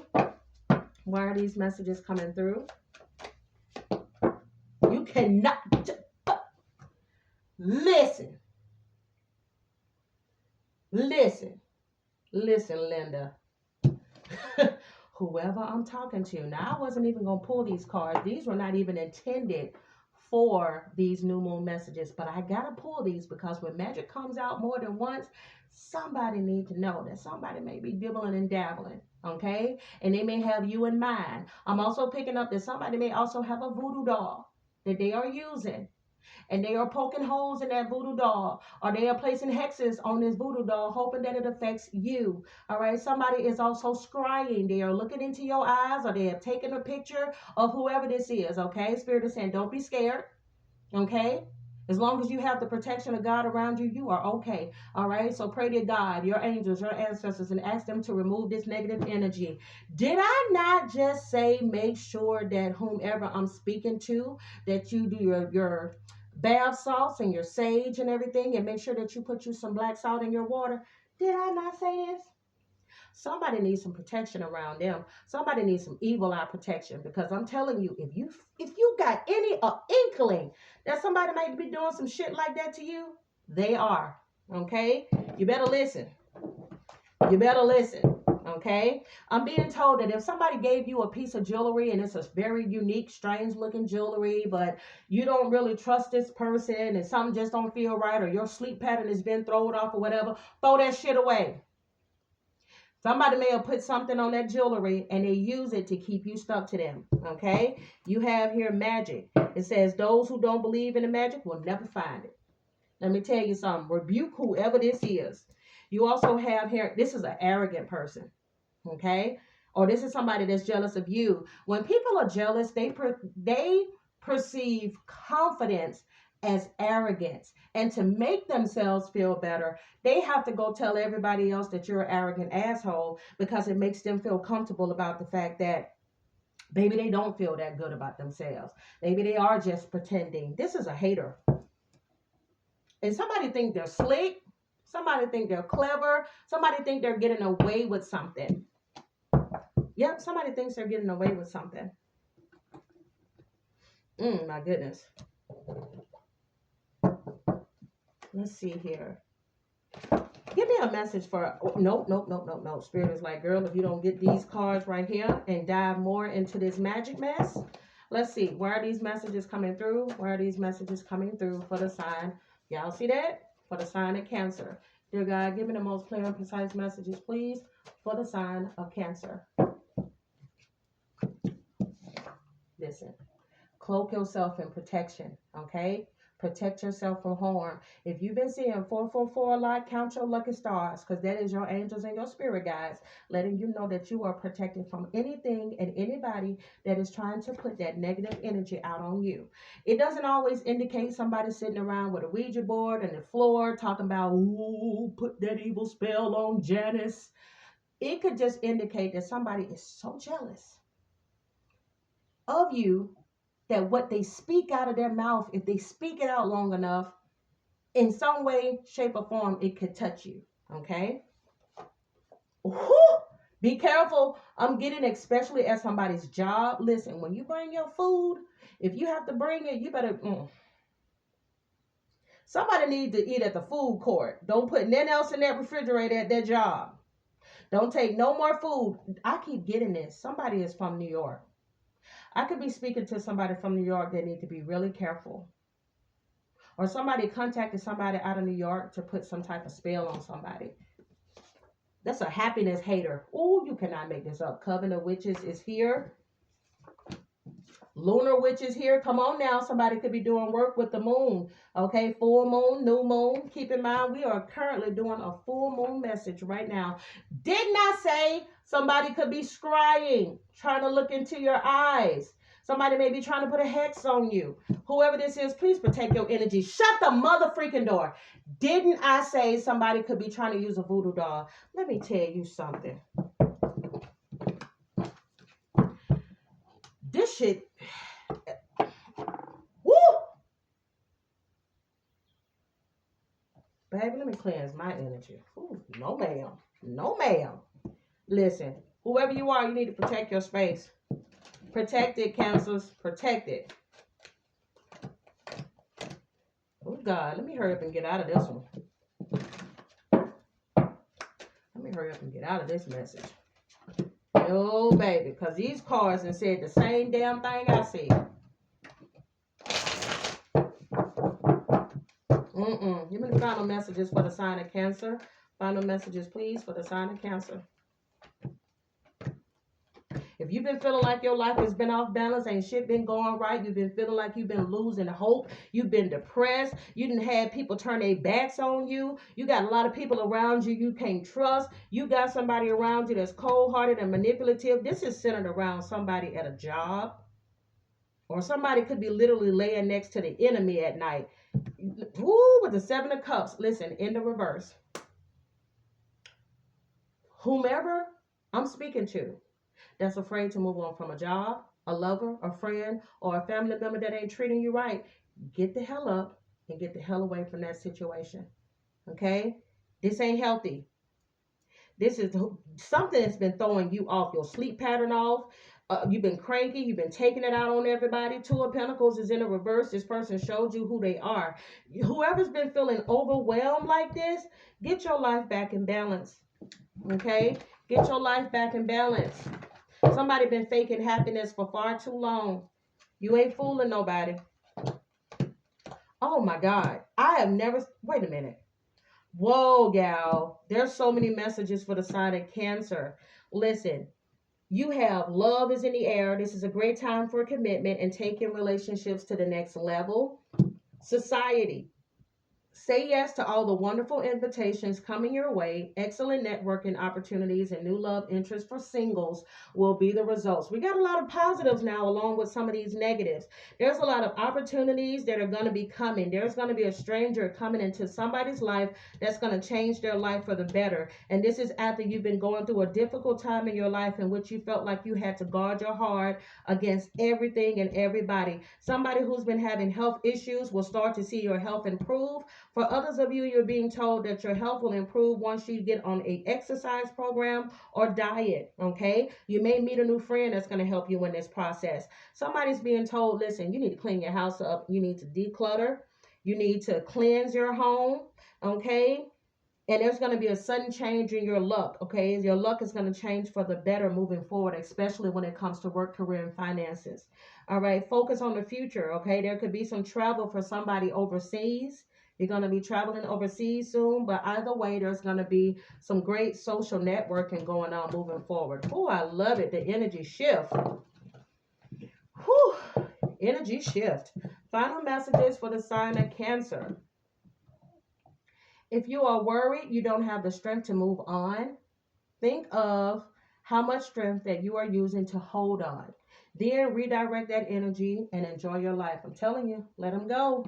Why are these messages coming through? You cannot listen. Listen, Linda. Whoever I'm talking to. Now, I wasn't even going to pull these cards. These were not even intended for these new moon messages. But I got to pull these because when magic comes out more than once, somebody needs to know that somebody may be dibbling and dabbling. Okay? And they may have you in mind. I'm also picking up that somebody may also have a voodoo doll that they are using. And they are poking holes in that voodoo doll, or they are placing hexes on this voodoo doll, hoping that it affects you. All right. Somebody is also scrying. They are looking into your eyes, or they have taken a picture of whoever this is. Okay. Spirit is saying, don't be scared. Okay. As long as you have the protection of God around you, you are okay. All right. So pray to God, your angels, your ancestors, and ask them to remove this negative energy. Did I not just say make sure that whomever I'm speaking to, that you do your bath salts and your sage and everything, and make sure that you put you some black salt in your water? Did I not say this? Somebody needs some protection around them. Somebody needs some evil eye protection, because I'm telling you, if you got any inkling that somebody might be doing some shit like that to you, they are. Okay? You better listen. You better listen. Okay? I'm being told that if somebody gave you a piece of jewelry and it's a very unique, strange looking jewelry, but you don't really trust this person and something just don't feel right, or your sleep pattern has been thrown off or whatever, throw that shit away. Somebody may have put something on that jewelry and they use it to keep you stuck to them. Okay? You have here magic. It says those who don't believe in the magic will never find it. Let me tell you something. Rebuke whoever this is. You also have here, this is an arrogant person. Okay? Or this is somebody that's jealous of you. When people are jealous, they perceive confidence as arrogance. And to make themselves feel better, they have to go tell everybody else that you're an arrogant asshole, because it makes them feel comfortable about the fact that maybe they don't feel that good about themselves. Maybe they are just pretending. This is a hater. And somebody think they're slick. Somebody think they're clever. Somebody think they're getting away with something. Yep, somebody thinks they're getting away with something. My goodness. Let's see here. Give me a message for, no. Spirit is like, girl, if you don't get these cards right here and dive more into this magic mess. Let's see. Where are these messages coming through? Where are these messages coming through for the sign? Y'all see that? For the sign of Cancer. Dear God, give me the most clear and precise messages, please, for the sign of Cancer. Listen. Cloak yourself in protection, okay? Protect yourself from harm. If you've been seeing 444 a lot, count your lucky stars, because that is your angels and your spirit guides letting you know that you are protected from anything and anybody that is trying to put that negative energy out on you. It doesn't always indicate somebody sitting around with a Ouija board on the floor talking about, ooh, put that evil spell on Janice. It could just indicate that somebody is so jealous of you that what they speak out of their mouth, if they speak it out long enough, in some way, shape, or form, it could touch you. Okay? Whew! Be careful. I'm getting, especially at somebody's job. Listen, when you bring your food, if you have to bring it, you better. Somebody needs to eat at the food court. Don't put nothing else in that refrigerator at their job. Don't take no more food. I keep getting this. Somebody is from New York. I could be speaking to somebody from New York that need to be really careful. Or somebody contacted somebody out of New York to put some type of spell on somebody. That's a happiness hater. Oh, you cannot make this up. Coven of Witches is here. Lunar Witch is here. Come on now. Somebody could be doing work with the moon. Okay, full moon, new moon. Keep in mind, we are currently doing a full moon message right now. Didn't I say somebody could be scrying, trying to look into your eyes? Somebody may be trying to put a hex on you. Whoever this is, please protect your energy. Shut the mother freaking door. Didn't I say somebody could be trying to use a voodoo doll? Let me tell you something. This shit. Woo! Baby, let me cleanse my energy. Ooh, no, ma'am. No, ma'am. Listen, whoever you are, you need to protect your space. Protect it, Cancers. Protect it. Oh, God. Let me hurry up and get out of this one. Let me hurry up and get out of this message. Oh, baby. Because these cards have said the same damn thing I said. Give me the final messages for the sign of Cancer. Final messages, please, for the sign of Cancer. If you've been feeling like your life has been off balance, ain't shit been going right, you've been feeling like you've been losing hope, you've been depressed, you didn't have people turn their backs on you, you got a lot of people around you you can't trust, you got somebody around you that's cold-hearted and manipulative. This is centered around somebody at a job, or somebody could be literally laying next to the enemy at night. Woo, with the Seven of Cups. Listen, in the reverse. Whomever I'm speaking to that's afraid to move on from a job, a lover, a friend, or a family member that ain't treating you right, get the hell up and get the hell away from that situation. Okay? This ain't healthy. This is something that's been throwing you off, your sleep pattern off. You've been cranky. You've been taking it out on everybody. Two of Pentacles is in the reverse. This person showed you who they are. Whoever's been feeling overwhelmed like this, get your life back in balance. Okay? Get your life back in balance. Somebody been faking happiness for far too long. You ain't fooling nobody. Oh my God. I have never... Wait a minute. Whoa, gal. There's so many messages for the sign of Cancer. Listen. You have love is in the air. This is a great time for commitment and taking relationships to the next level. Society. Say yes to all the wonderful invitations coming your way. Excellent networking opportunities and new love interests for singles will be the results. We got a lot of positives now along with some of these negatives. There's a lot of opportunities that are going to be coming. There's going to be a stranger coming into somebody's life that's going to change their life for the better. And this is after you've been going through a difficult time in your life in which you felt like you had to guard your heart against everything and everybody. Somebody who's been having health issues will start to see your health improve. For others of you, you're being told that your health will improve once you get on a exercise program or diet, okay? You may meet a new friend that's going to help you in this process. Somebody's being told, listen, you need to clean your house up. You need to declutter. You need to cleanse your home, okay? And there's going to be a sudden change in your luck, okay? Your luck is going to change for the better moving forward, especially when it comes to work, career, and finances. All right, focus on the future, okay? There could be some travel for somebody overseas. You're going to be traveling overseas soon, but either way, there's going to be some great social networking going on moving forward. Oh, I love it. The energy shift. Whew. Energy shift. Final messages for the sign of Cancer. If you are worried you don't have the strength to move on, think of how much strength that you are using to hold on. Then redirect that energy and enjoy your life. I'm telling you, let them go.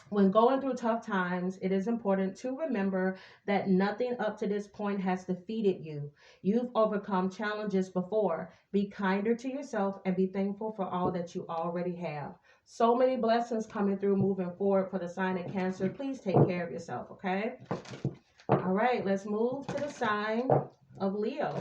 When going through tough times, it is important to remember that nothing up to this point has defeated you. You've overcome challenges before. Be kinder to yourself and be thankful for all that you already have. So many blessings coming through moving forward for the sign of Cancer. Please take care of yourself, okay? All right, let's move to the sign of Leo.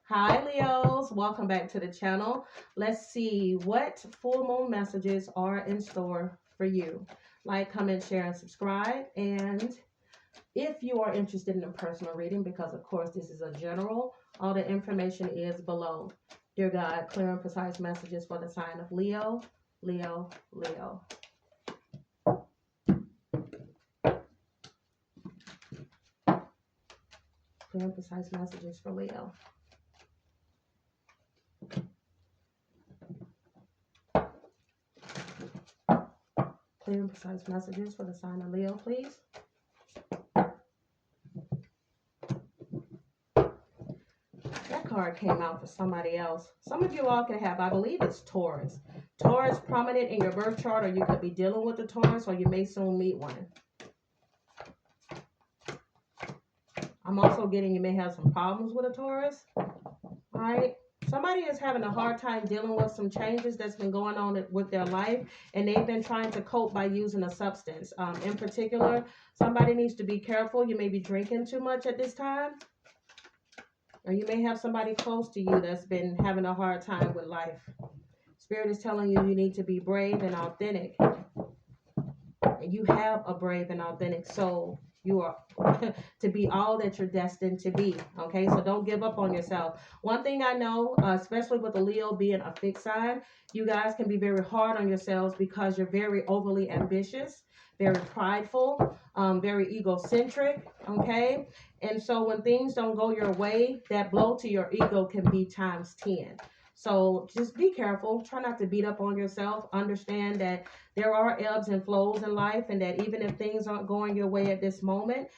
Hi, Leos. Welcome back to the channel. Let's see what full moon messages are in store for you. Like, comment, share, and subscribe. And if you are interested in a personal reading, because of course this is a general, all the information is below. Dear God, clear and precise messages for the sign of Leo, Leo, Leo. Clear and precise messages for Leo. Clear and precise messages for the sign of Leo, please. That card came out for somebody else. Some of you all can have, I believe it's Taurus. Taurus prominent in your birth chart, or you could be dealing with a Taurus, or you may soon meet one. I'm also getting you may have some problems with a Taurus. All right. Somebody is having a hard time dealing with some changes that's been going on with their life, and they've been trying to cope by using a substance. In particular, somebody needs to be careful. You may be drinking too much at this time, or you may have somebody close to you that's been having a hard time with life. Spirit is telling you you need to be brave and authentic, and you have a brave and authentic soul. You are to be all that you're destined to be. Okay, so don't give up on yourself. One thing I know, especially with a Leo being a fixed sign, you guys can be very hard on yourselves because you're very overly ambitious, very prideful, very egocentric. Okay, and so when things don't go your way, that blow to your ego can be times 10. So just be careful. Try not to beat up on yourself. Understand that there are ebbs and flows in life, and that even if things aren't going your way at this moment,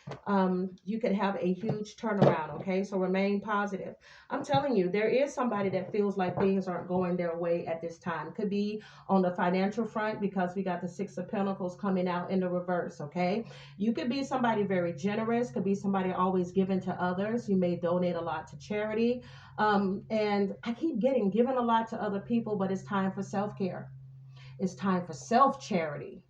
you could have a huge turnaround. Okay, so remain positive. I'm telling you, there is somebody that feels like things aren't going their way at this time. Could be on the financial front because we got the Six of Pentacles coming out in the reverse. Okay, you could be somebody very generous, could be somebody always giving to others. You may donate a lot to charity. And I keep getting given a lot to other people, but it's time for self-care. It's time for self-charity.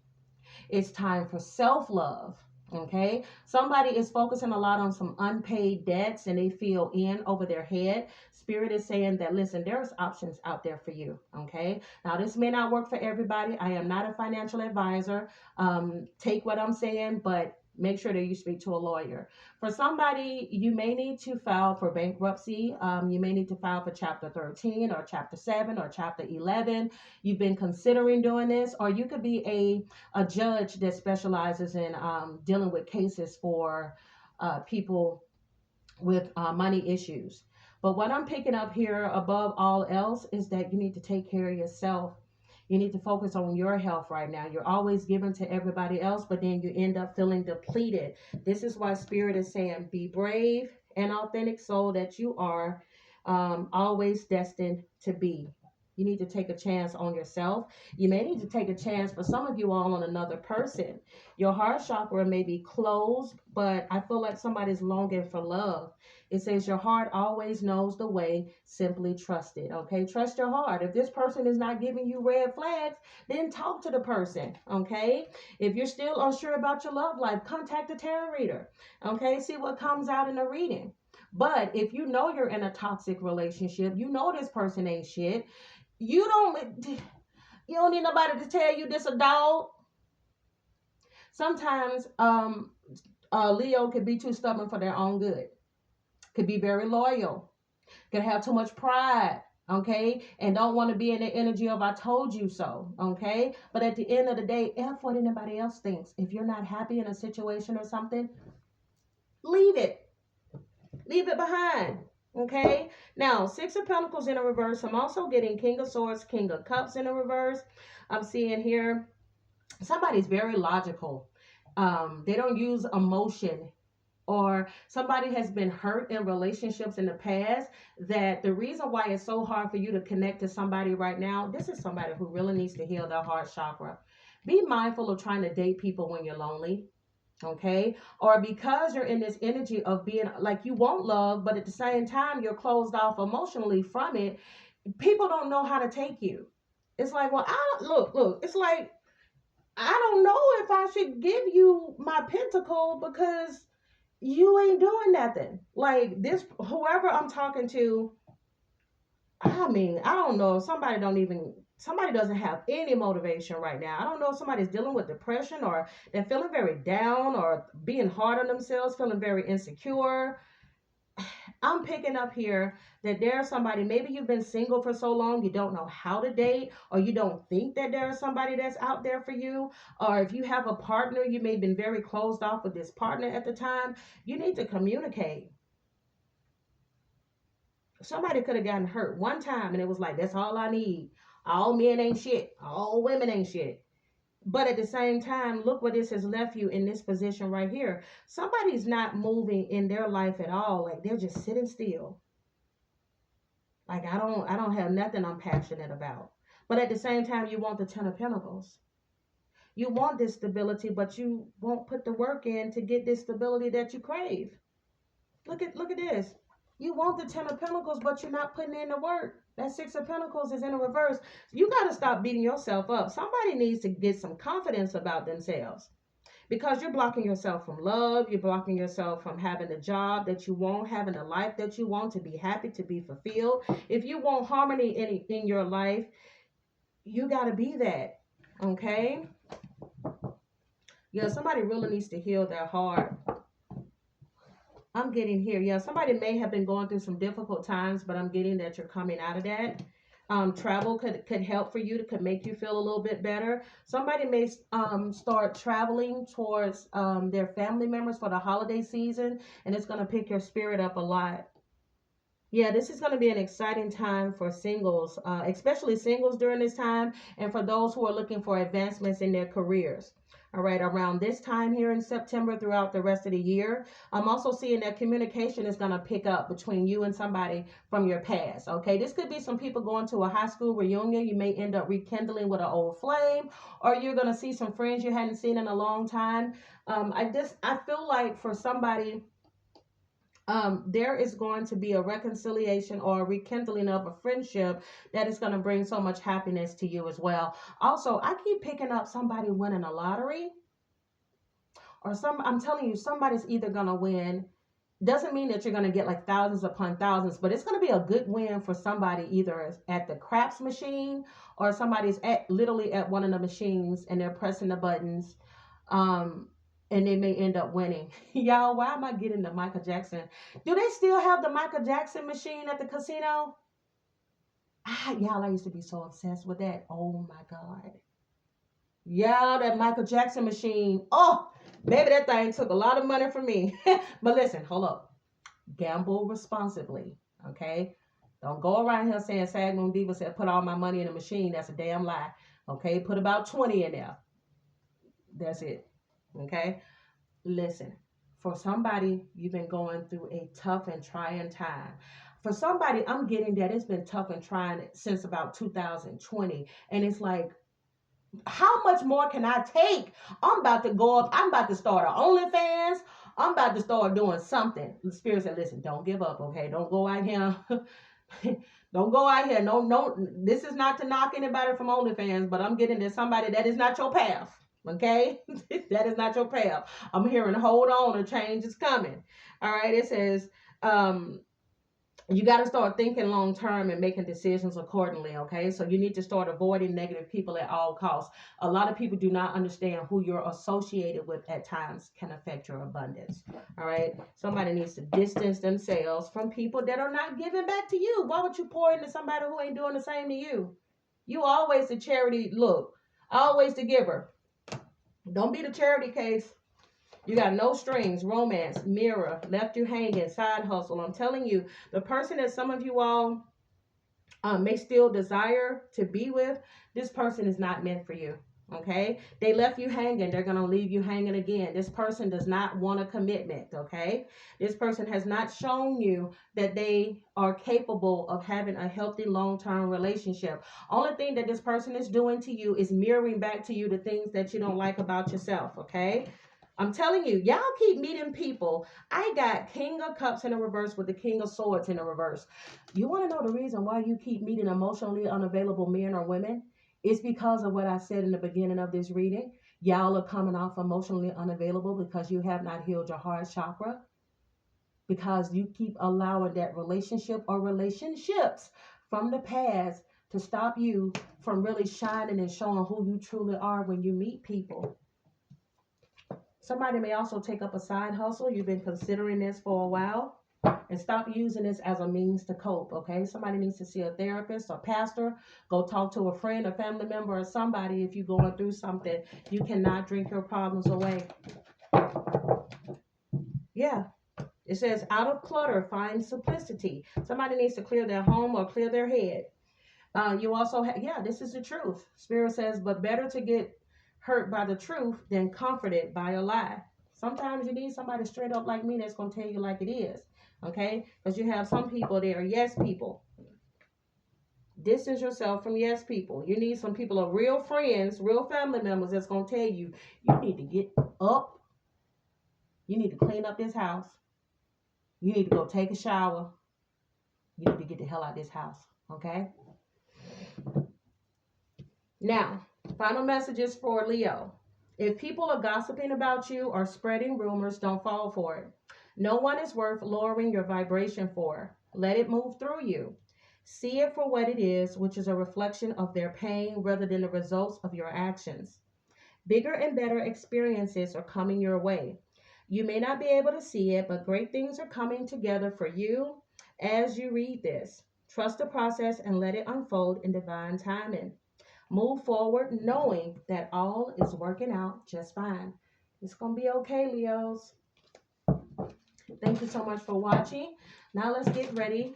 It's time for self-love. Okay. Somebody is focusing a lot on some unpaid debts and they feel in over their head. Spirit is saying that, listen, there's options out there for you. Okay. Now, this may not work for everybody. I am not a financial advisor. Take what I'm saying, but make sure that you speak to a lawyer. For somebody, you may need to file for bankruptcy. You may need to file for Chapter 13 or Chapter 7 or Chapter 11. You've been considering doing this, or you could be a judge that specializes in dealing with cases for people with money issues. But what I'm picking up here above all else is that you need to take care of yourself. You need to focus on your health right now. You're always giving to everybody else, but then you end up feeling depleted. This is why Spirit is saying, be brave and authentic soul that you are, always destined to be. You need to take a chance on yourself. You may need to take a chance for some of you all on another person. Your heart chakra may be closed, but I feel like somebody's longing for love. It says your heart always knows the way. Simply trust it. Okay, trust your heart. If this person is not giving you red flags, then talk to the person. Okay, if you're still unsure about your love life, contact a tarot reader. Okay, see what comes out in the reading. But if you know you're in a toxic relationship, you know this person ain't shit. You don't need nobody to tell you this a dog. Sometimes Leo could be too stubborn for their own good. Could be very loyal. Could have too much pride. Okay, and don't want to be in the energy of I told you so. Okay, but at the end of the day, F what anybody else thinks. If you're not happy in a situation or something, leave it. Leave it behind. Okay, now Six of Pentacles in a reverse. I'm also getting King of Swords, King of Cups in a reverse. I'm seeing here somebody's very logical. They don't use emotion, or somebody has been hurt in relationships in the past, that the reason why it's so hard for you to connect to somebody right now, this is somebody who really needs to heal their heart chakra. Be mindful of trying to date people when you're lonely. Okay, or because you're in this energy of being like you want love, but at the same time you're closed off emotionally from it. People don't know how to take you. It's like, well, I don't look. It's like, I don't know if I should give you my pentacle because you ain't doing nothing. Like this, whoever I'm talking to, I mean, I don't know. Somebody doesn't have any motivation right now. I don't know if somebody's dealing with depression, or they're feeling very down, or being hard on themselves, feeling very insecure. I'm picking up here that there's somebody, maybe you've been single for so long, you don't know how to date, or you don't think that there's somebody that's out there for you. Or if you have a partner, you may have been very closed off with this partner at the time. You need to communicate. Somebody could have gotten hurt one time and it was like, that's all I need. All men ain't shit. All women ain't shit. But at the same time, look where this has left you in this position right here. Somebody's not moving in their life at all. Like they're just sitting still. Like I don't have nothing I'm passionate about. But at the same time, you want the Ten of Pentacles. You want this stability, but you won't put the work in to get this stability that you crave. Look at this. You want the Ten of Pentacles, but you're not putting in the work. That Six of Pentacles is in a reverse. You got to stop beating yourself up. Somebody needs to get some confidence about themselves, because you're blocking yourself from love. You're blocking yourself from having the job that you want, having the life that you want, to be happy, to be fulfilled. If you want harmony in your life, you got to be that. Okay? Yeah, somebody really needs to heal their heart. I'm getting here. Yeah, somebody may have been going through some difficult times, but I'm getting that you're coming out of that. Travel could help for you, could make you feel a little bit better. Somebody may start traveling towards their family members for the holiday season, and it's going to pick your spirit up a lot. Yeah, this is going to be an exciting time for singles, especially singles during this time, and for those who are looking for advancements in their careers. All right, around this time here in September throughout the rest of the year, I'm also seeing that communication is going to pick up between you and somebody from your past. Okay, this could be some people going to a high school reunion. You may end up rekindling with an old flame, or you're going to see some friends you hadn't seen in a long time. I feel like for somebody, there is going to be a reconciliation or a rekindling of a friendship that is going to bring so much happiness to you as well. Also, I keep picking up somebody winning a lottery, or I'm telling you, somebody's either going to win. Doesn't mean that you're going to get like thousands upon thousands, but it's going to be a good win for somebody either at the craps machine, or somebody's literally at one of the machines and they're pressing the buttons. And they may end up winning. Y'all, why am I getting the Michael Jackson? Do they still have the Michael Jackson machine at the casino? Y'all, I used to be so obsessed with that. Oh my God. Yeah, that Michael Jackson machine. Oh, baby, that thing took a lot of money from me. But listen, hold up. Gamble responsibly, okay? Don't go around here saying sagmoondiva said put all my money in the machine. That's a damn lie. Okay, put about 20 in there. That's it. Okay, listen, for somebody, you've been going through a tough and trying time. For somebody, I'm getting that it's been tough and trying since about 2020. And it's like, how much more can I take? I'm about to go up. I'm about to start an OnlyFans. I'm about to start doing something. The Spirit said, listen, don't give up, okay? Don't go out here. Don't go out here. No, this is not to knock anybody from OnlyFans, but I'm getting to somebody that is not your path. Okay, that is not your path. I'm hearing, hold on, a change is coming. All right, it says, you got to start thinking long term and making decisions accordingly. Okay, so you need to start avoiding negative people at all costs. A lot of people do not understand who you're associated with at times can affect your abundance. All right, somebody needs to distance themselves from people that are not giving back to you. Why would you pour into somebody who ain't doing the same to you? You always the charity, look, always the giver. Don't be the charity case. You got no strings, romance, mirror, left you hanging, side hustle. I'm telling you, the person that some of you all may still desire to be with, this person is not meant for you. Okay, they left you hanging, they're going to leave you hanging again. This person does not want a commitment. Okay, this person has not shown you that they are capable of having a healthy long-term relationship. Only thing that this person is doing to you is mirroring back to you the things that you don't like about yourself. Okay, I'm telling you, y'all keep meeting people. I got King of Cups in the reverse with the King of Swords in the reverse. You want to know the reason why you keep meeting emotionally unavailable men or women? It's because of what I said in the beginning of this reading. Y'all are coming off emotionally unavailable because you have not healed your heart chakra. Because you keep allowing that relationship or relationships from the past to stop you from really shining and showing who you truly are when you meet people. Somebody may also take up a side hustle. You've been considering this for a while. And stop using this as a means to cope, okay? Somebody needs to see a therapist or pastor. Go talk to a friend, a family member, or somebody if you're going through something. You cannot drink your problems away. Yeah. It says, out of clutter, find simplicity. Somebody needs to clear their home or clear their head. You also have, yeah, this is the truth. Spirit says, but better to get hurt by the truth than comforted by a lie. Sometimes you need somebody straight up like me that's going to tell you like it is. Okay? Because you have some people that are yes people. Distance yourself from yes people. You need some people of real friends, real family members that's going to tell you, you need to get up. You need to clean up this house. You need to go take a shower. You need to get the hell out of this house. Okay? Now, final messages for Leo. If people are gossiping about you or spreading rumors, don't fall for it. No one is worth lowering your vibration for. Let it move through you. See it for what it is, which is a reflection of their pain rather than the results of your actions. Bigger and better experiences are coming your way. You may not be able to see it, but great things are coming together for you as you read this. Trust the process and let it unfold in divine timing. Move forward knowing that all is working out just fine. It's going to be okay, Leos. Thank you so much for watching. Now let's get ready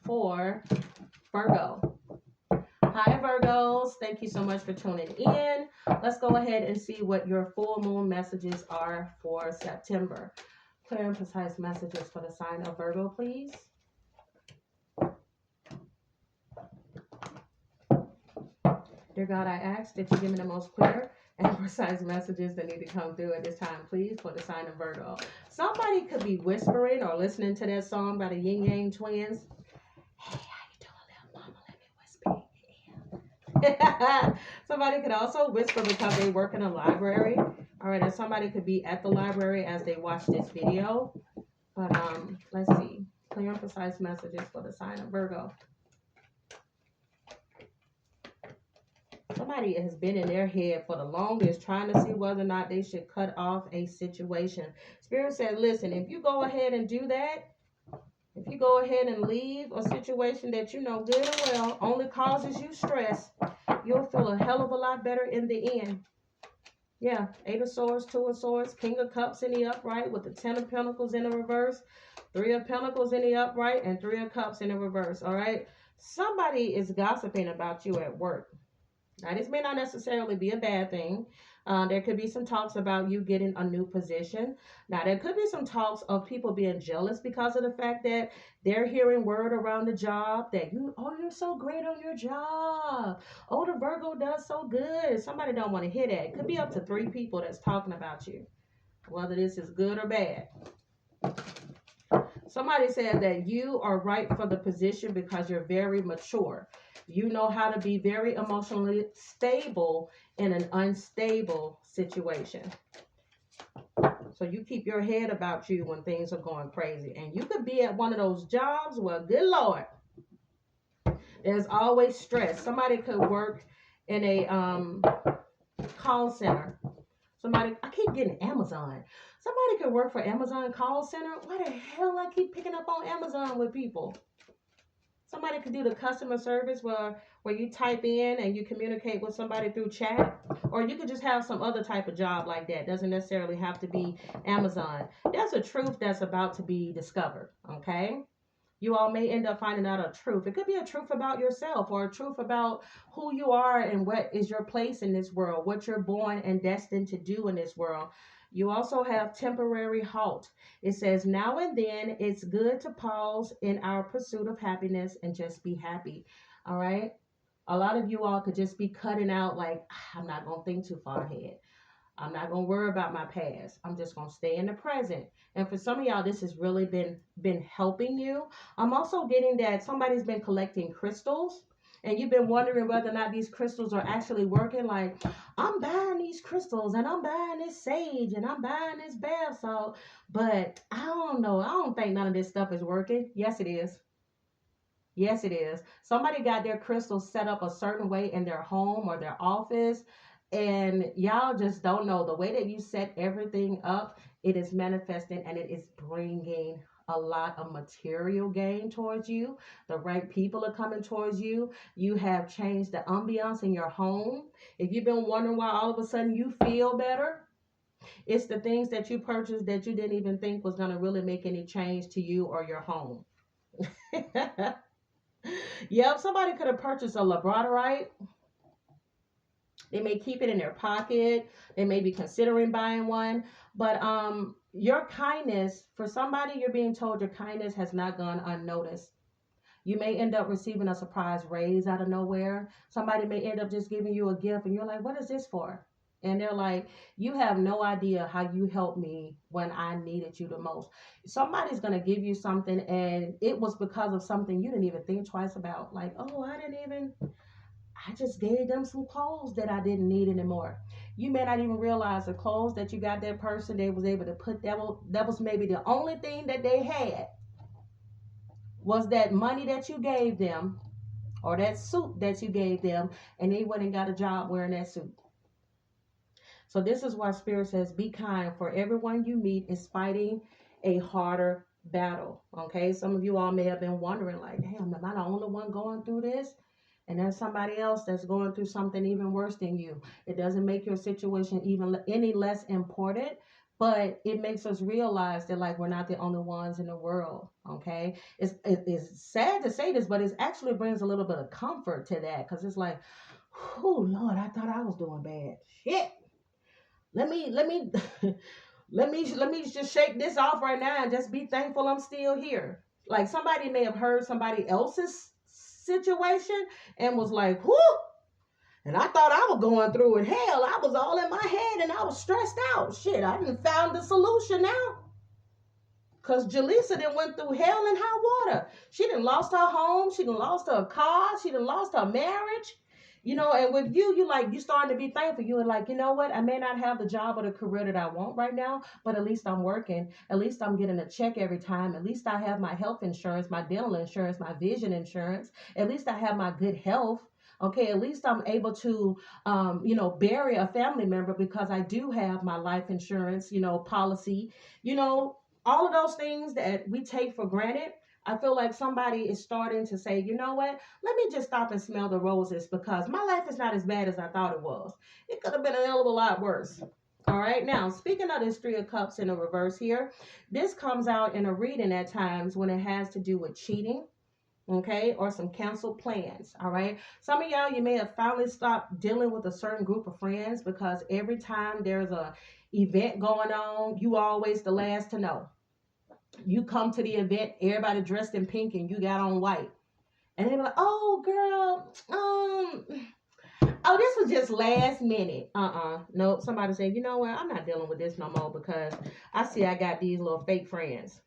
for Virgo. Hi, Virgos. Thank you so much for tuning in. Let's go ahead and see what your full moon messages are for September. Clear and precise messages for the sign of Virgo, please. Dear God, I ask that you give me the most clear and precise messages that need to come through at this time, please, for the sign of Virgo. Somebody could be whispering or listening to that song by the Yin Yang Twins. Hey, how you doing, little mama? Let me whisper in your ear. Somebody could also whisper because they work in a library. All right, and somebody could be at the library as they watch this video. But let's see. Clear and precise messages for the sign of Virgo. Somebody has been in their head for the longest trying to see whether or not they should cut off a situation. Spirit said, listen, if you go ahead and do that, if you go ahead and leave a situation that you know good and well only causes you stress, you'll feel a hell of a lot better in the end. Yeah, 8 of Swords, 2 of Swords, King of Cups in the upright with the 10 of Pentacles in the reverse, 3 of Pentacles in the upright, and 3 of Cups in the reverse, all right? Somebody is gossiping about you at work. Now, this may not necessarily be a bad thing. There could be some talks about you getting a new position. Now, there could be some talks of people being jealous because of the fact that they're hearing word around the job that you're so great on your job. Oh, the Virgo does so good. Somebody don't want to hear that. It could be up to 3 people that's talking about you, whether this is good or bad. Somebody said that you are right for the position because you're very mature. You know how to be very emotionally stable in an unstable situation. So you keep your head about you when things are going crazy. And you could be at one of those jobs where, good Lord, there's always stress. Somebody could work in a call center. I keep getting Amazon. Somebody could work for Amazon call center. Why the hell I keep picking up on Amazon with people? Somebody could do the customer service where you type in and you communicate with somebody through chat. Or you could just have some other type of job like that. Doesn't necessarily have to be Amazon. There's a truth that's about to be discovered, okay? You all may end up finding out a truth. It could be a truth about yourself or a truth about who you are and what is your place in this world, what you're born and destined to do in this world. You also have temporary halt. It says, now and then it's good to pause in our pursuit of happiness and just be happy. All right. A lot of you all could just be cutting out like, I'm not going to think too far ahead. I'm not going to worry about my past. I'm just going to stay in the present. And for some of y'all, this has really been helping you. I'm also getting that somebody's been collecting crystals. And you've been wondering whether or not these crystals are actually working. Like, I'm buying these crystals and I'm buying this sage and I'm buying this bath salt. But I don't know. I don't think none of this stuff is working. Yes, it is. Yes, it is. Somebody got their crystals set up a certain way in their home or their office. And y'all just don't know. The way that you set everything up, it is manifesting and it is bringing a lot of material gain towards you. The right people are coming towards you. You have changed the ambiance in your home. If you've been wondering why all of a sudden you feel better, it's the things that you purchased that you didn't even think was going to really make any change to you or your home. Yep, somebody could have purchased a labradorite. They may keep it in their pocket. They may be considering buying one. But your kindness, for somebody you're being told your kindness has not gone unnoticed. You may end up receiving a surprise raise out of nowhere. Somebody may end up just giving you a gift and you're like, what is this for? And they're like, you have no idea how you helped me when I needed you the most. Somebody's going to give you something and it was because of something you didn't even think twice about. Like, oh, I just gave them some clothes that I didn't need anymore. You may not even realize the clothes that you got that person, they was able to put, that was maybe the only thing that they had was that money that you gave them or that suit that you gave them, and they went and got a job wearing that suit. So this is why Spirit says, be kind, for everyone you meet is fighting a harder battle. Okay, some of you all may have been wondering, like, damn, am I the only one going through this? And there's somebody else that's going through something even worse than you. It doesn't make your situation even any less important, but it makes us realize that, like, we're not the only ones in the world. Okay, it's sad to say this, but it actually brings a little bit of comfort to that, because it's like, oh Lord, I thought I was doing bad. Shit. Let me let me just shake this off right now and just be thankful I'm still here. Like, somebody may have heard somebody else's situation and was like, whoo, and I thought I was going through it. Hell, I was all in my head and I was stressed out. Shit, I done found the solution now. Because Jaleesa done went through hell and high water. She done lost her home. She done lost her car. She done lost her marriage. You know, and with you, you starting to be thankful. You're like, you know what? I may not have the job or the career that I want right now, but at least I'm working. At least I'm getting a check every time. At least I have my health insurance, my dental insurance, my vision insurance. At least I have my good health. Okay, at least I'm able to, bury a family member because I do have my life insurance, policy. All of those things that we take for granted. I feel like somebody is starting to say, you know what? Let me just stop and smell the roses, because my life is not as bad as I thought it was. It could have been a hell of a lot worse. All right. Now, speaking of this Three of Cups in the reverse here, this comes out in a reading at times when it has to do with cheating. Okay, or some canceled plans. All right, some of y'all, you may have finally stopped dealing with a certain group of friends, because every time there's a event going on, you always the last to know. You come to the event, everybody dressed in pink and you got on white. And they be like, oh girl, oh, this was just last minute. Nope. Somebody said, you know what? I'm not dealing with this no more, because I see I got these little fake friends.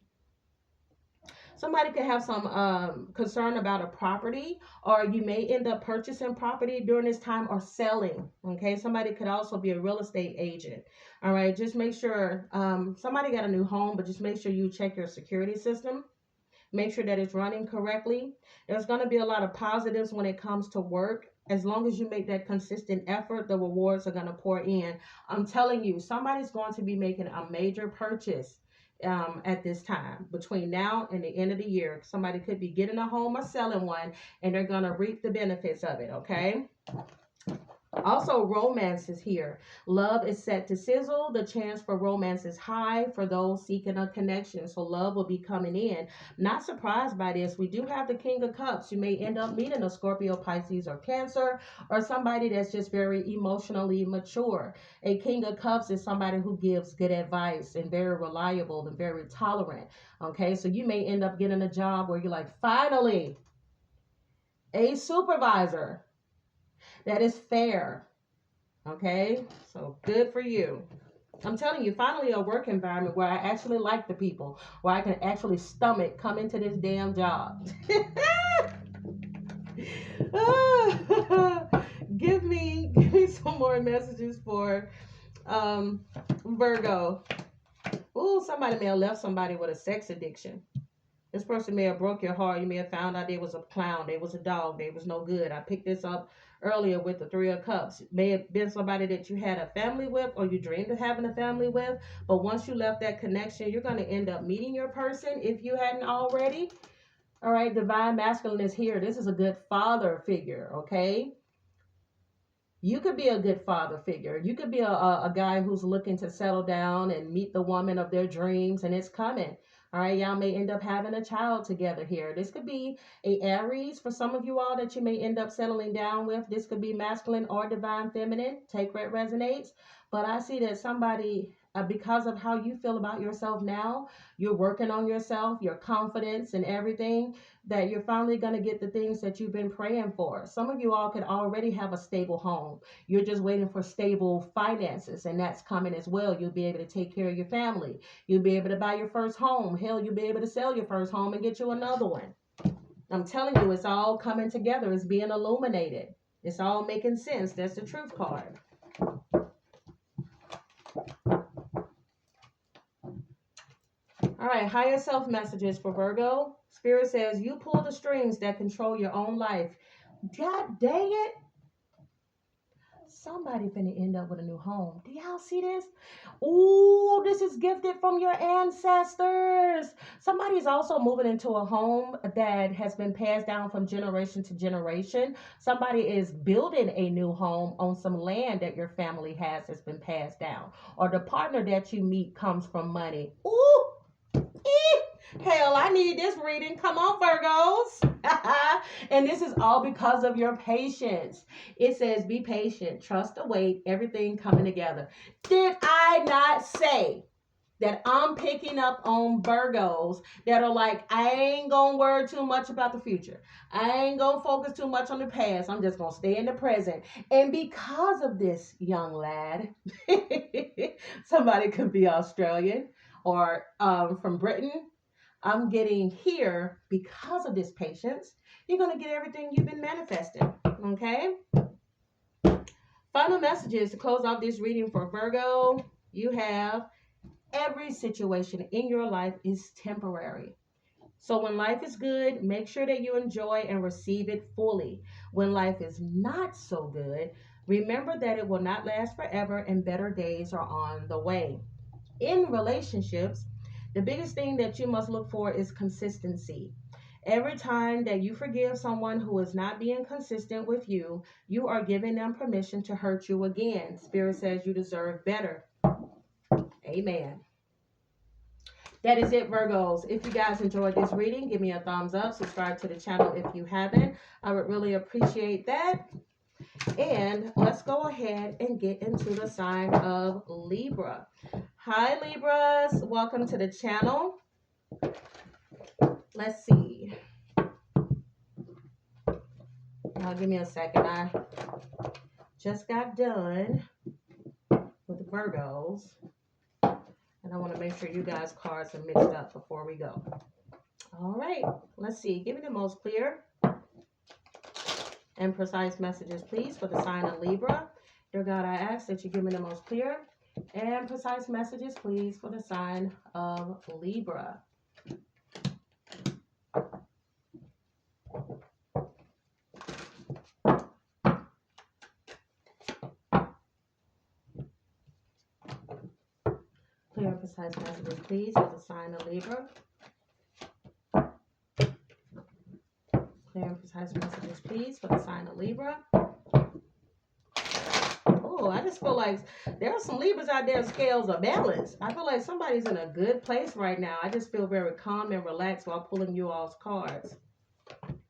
Somebody could have some concern about a property, or you may end up purchasing property during this time, or selling. Okay, somebody could also be a real estate agent. All right, just make sure somebody got a new home, but just make sure you check your security system. Make sure that it's running correctly. There's going to be a lot of positives when it comes to work. As long as you make that consistent effort, the rewards are going to pour in. I'm telling you, somebody's going to be making a major purchase at this time between now and the end of the year. Somebody could be getting a home or selling one, and they're going to reap the benefits of it. Okay. Also, romance is here. Love is set to sizzle. The chance for romance is high for those seeking a connection. So love will be coming in. Not surprised by this. We do have the King of Cups. You may end up meeting a Scorpio, Pisces, or Cancer, or somebody that's just very emotionally mature. A King of Cups is somebody who gives good advice and very reliable and very tolerant. Okay, so you may end up getting a job where you're like, finally, a supervisor that is fair. Okay, so good for you. I'm telling you, finally a work environment where I actually like the people, where I can actually stomach coming to this damn job. Give me some more messages for Virgo. Ooh, somebody may have left somebody with a sex addiction. This person may have broke your heart. You may have found out they was a clown, they was a dog, they was no good. I picked this up earlier with the Three of Cups. It may have been somebody that you had a family with, or you dreamed of having a family with, but once you left that connection, you're going to end up meeting your person if you hadn't already. All right, divine masculine is here. This is a good father figure. Okay, you could be a good father figure. You could be a guy who's looking to settle down and meet the woman of their dreams, and it's coming. All right, y'all may end up having a child together here. This could be a Aries for some of you all that you may end up settling down with. This could be masculine or divine feminine. Take what resonates. But I see that somebody, because of how you feel about yourself now, you're working on yourself, your confidence and everything, that you're finally going to get the things that you've been praying for. Some of you all could already have a stable home. You're just waiting for stable finances, and that's coming as well. You'll be able to take care of your family. You'll be able to buy your first home. Hell, you'll be able to sell your first home and get you another one. I'm telling you, it's all coming together. It's being illuminated. It's all making sense. That's the truth card. All right, higher self messages for Virgo. Spirit says, you pull the strings that control your own life. God dang it. Somebody finna end up with a new home. Do y'all see this? Ooh, this is gifted from your ancestors. Somebody's also moving into a home that has been passed down from generation to generation. Somebody is building a new home on some land that your family has that's been passed down. Or the partner that you meet comes from money. Ooh, hell, I need this reading. Come on, Virgos. And this is all because of your patience. It says, be patient, trust the wait, everything coming together. Did I not say that I'm picking up on Virgos that are like, I ain't gonna worry too much about the future. I ain't gonna focus too much on the past. I'm just gonna stay in the present. And because of this, young lad, somebody could be Australian or from Britain. I'm getting here because of this patience. You're going to get everything you've been manifesting. Okay? Final messages to close off this reading for Virgo. You have every situation in your life is temporary. So when life is good, make sure that you enjoy and receive it fully. When life is not so good, remember that it will not last forever and better days are on the way. In relationships, the biggest thing that you must look for is consistency. Every time that you forgive someone who is not being consistent with you, you are giving them permission to hurt you again. Spirit says you deserve better. Amen. That is it, Virgos. If you guys enjoyed this reading, give me a thumbs up. Subscribe to the channel if you haven't. I would really appreciate that. And let's go ahead and get into the sign of Libra. Hi, Libras. Welcome to the channel. Let's see. Now, give me a second. I just got done with the Virgos. And I want to make sure you guys' cards are mixed up before we go. All right. Let's see. Give me the most clear and precise messages, please, for the sign of Libra. Dear God, I ask that you give me the most clear and precise messages, please, for the sign of Libra. Clear and precise messages, please, for the sign of Libra. Clear and precise messages, please, for the sign of Libra. Oh, I just feel like there are some Libras out there, scales are balanced. I feel like somebody's in a good place right now. I just feel very calm and relaxed while pulling you all's cards.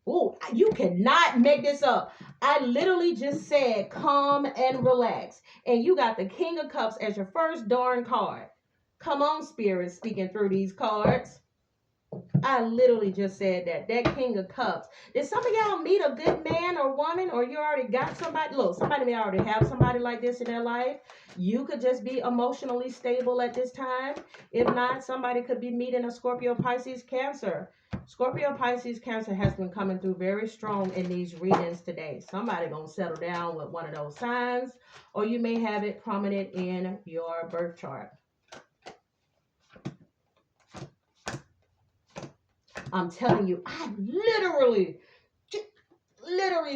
Oh, you cannot make this up. I literally just said calm and relax. And you got the King of Cups as your first darn card. Come on, Spirit, speaking through these cards. I literally just said that. That King of Cups. Did some of y'all meet a good man or woman, or you already got somebody? Look, somebody may already have somebody like this in their life. You could just be emotionally stable at this time. If not, somebody could be meeting a Scorpio, Pisces, Cancer. Scorpio, Pisces, Cancer has been coming through very strong in these readings today. Somebody gonna settle down with one of those signs, or you may have it prominent in your birth chart. I'm telling you, I literally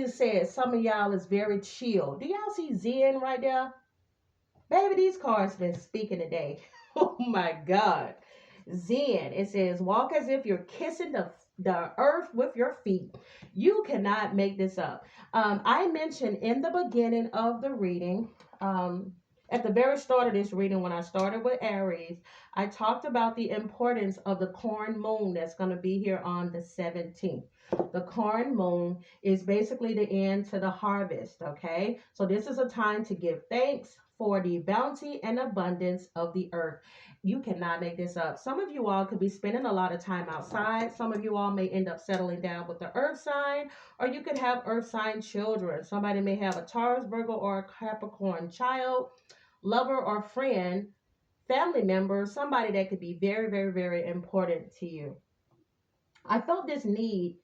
said some of y'all is very chill. Do y'all see Zen right there? Baby, these cards been speaking today. Oh my God. Zen. It says, walk as if you're kissing the earth with your feet. You cannot make this up. I mentioned in the beginning of the reading, at the very start of this reading, when I started with Aries, I talked about the importance of the corn moon that's going to be here on the 17th. The corn moon is basically the end to the harvest, okay? So this is a time to give thanks for the bounty and abundance of the earth. You cannot make this up. Some of you all could be spending a lot of time outside. Some of you all may end up settling down with the earth sign, or you could have earth sign children. Somebody may have a Taurus, Virgo, or a Capricorn child, lover or friend, family member, somebody that could be very, very, very important to you. I felt this need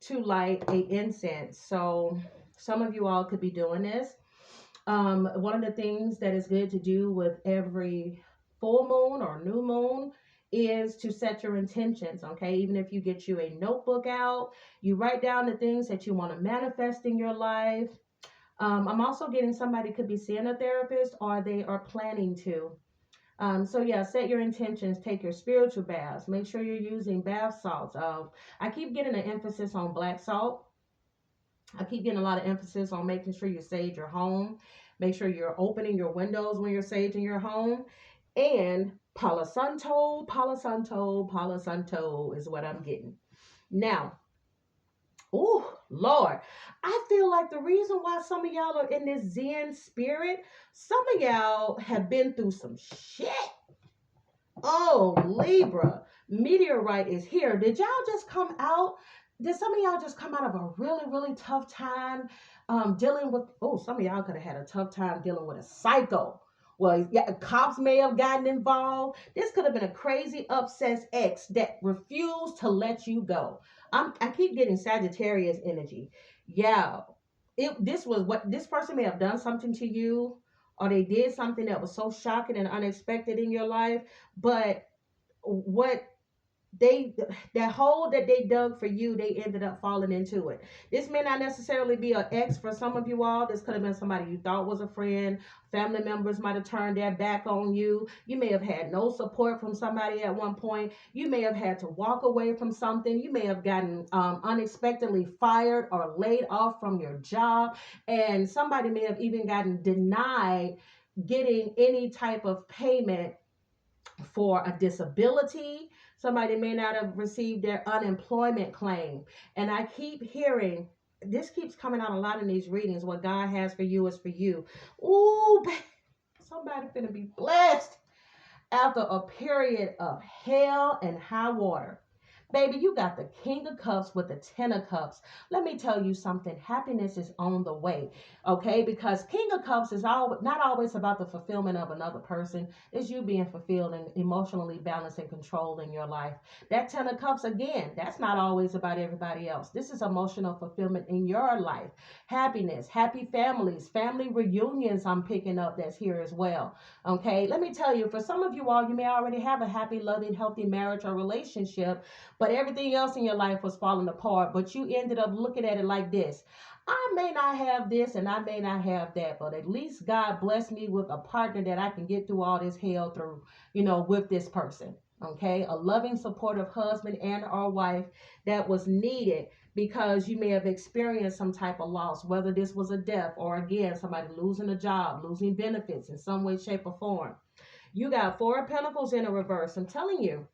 to light a incense. So some of you all could be doing this. One of the things that is good to do with every full moon or new moon is to set your intentions, okay? Even if you get you a notebook out, you write down the things that you want to manifest in your life. I'm also getting somebody could be seeing a therapist or they are planning to. So yeah, set your intentions, take your spiritual baths, make sure you're using bath salts. I keep getting an emphasis on black salt. I keep getting a lot of emphasis on making sure you sage your home. Make sure you're opening your windows when you're saging your home. And Palo Santo, Palo Santo, Palo Santo is what I'm getting. Now, oh, Lord, I feel like the reason why some of y'all are in this Zen spirit, some of y'all have been through some shit. Oh, Libra, meteorite is here. Did y'all just come out? Did some of y'all just come out of a really, really tough time dealing with? Oh, some of y'all could have had a tough time dealing with a psycho. Well, yeah, cops may have gotten involved. This could have been a crazy, obsessed ex that refused to let you go. I keep getting Sagittarius energy. Yeah, this was what this person may have done something to you, or they did something that was so shocking and unexpected in your life, but what they that hole that they dug for you, they ended up falling into it. This may not necessarily be an ex for some of you all. This could have been somebody you thought was a friend. Family members might have turned their back on you. You may have had no support from somebody at one point. You may have had to walk away from something. You may have gotten unexpectedly fired or laid off from your job, and somebody may have even gotten denied getting any type of payment for a disability. Somebody may not have received their unemployment claim. And I keep hearing, this keeps coming out a lot in these readings. What God has for you is for you. Ooh, somebody finna be blessed after a period of hell and high water. Baby, you got the King of Cups with the Ten of Cups. Let me tell you something. Happiness is on the way, okay? Because King of Cups is not always about the fulfillment of another person. It's you being fulfilled and emotionally balanced and controlled in your life. That Ten of Cups, again, that's not always about everybody else. This is emotional fulfillment in your life. Happiness, happy families, family reunions I'm picking up that's here as well, okay? Let me tell you, for some of you all, you may already have a happy, loving, healthy marriage or relationship, but everything else in your life was falling apart. But you ended up looking at it like this: I may not have this and I may not have that, but at least God blessed me with a partner that I can get through all this hell through, with this person. Okay, a loving, supportive husband and or wife that was needed because you may have experienced some type of loss, whether this was a death or again somebody losing a job, losing benefits in some way, shape, or form. You got Four of Pentacles in a reverse. I'm telling you,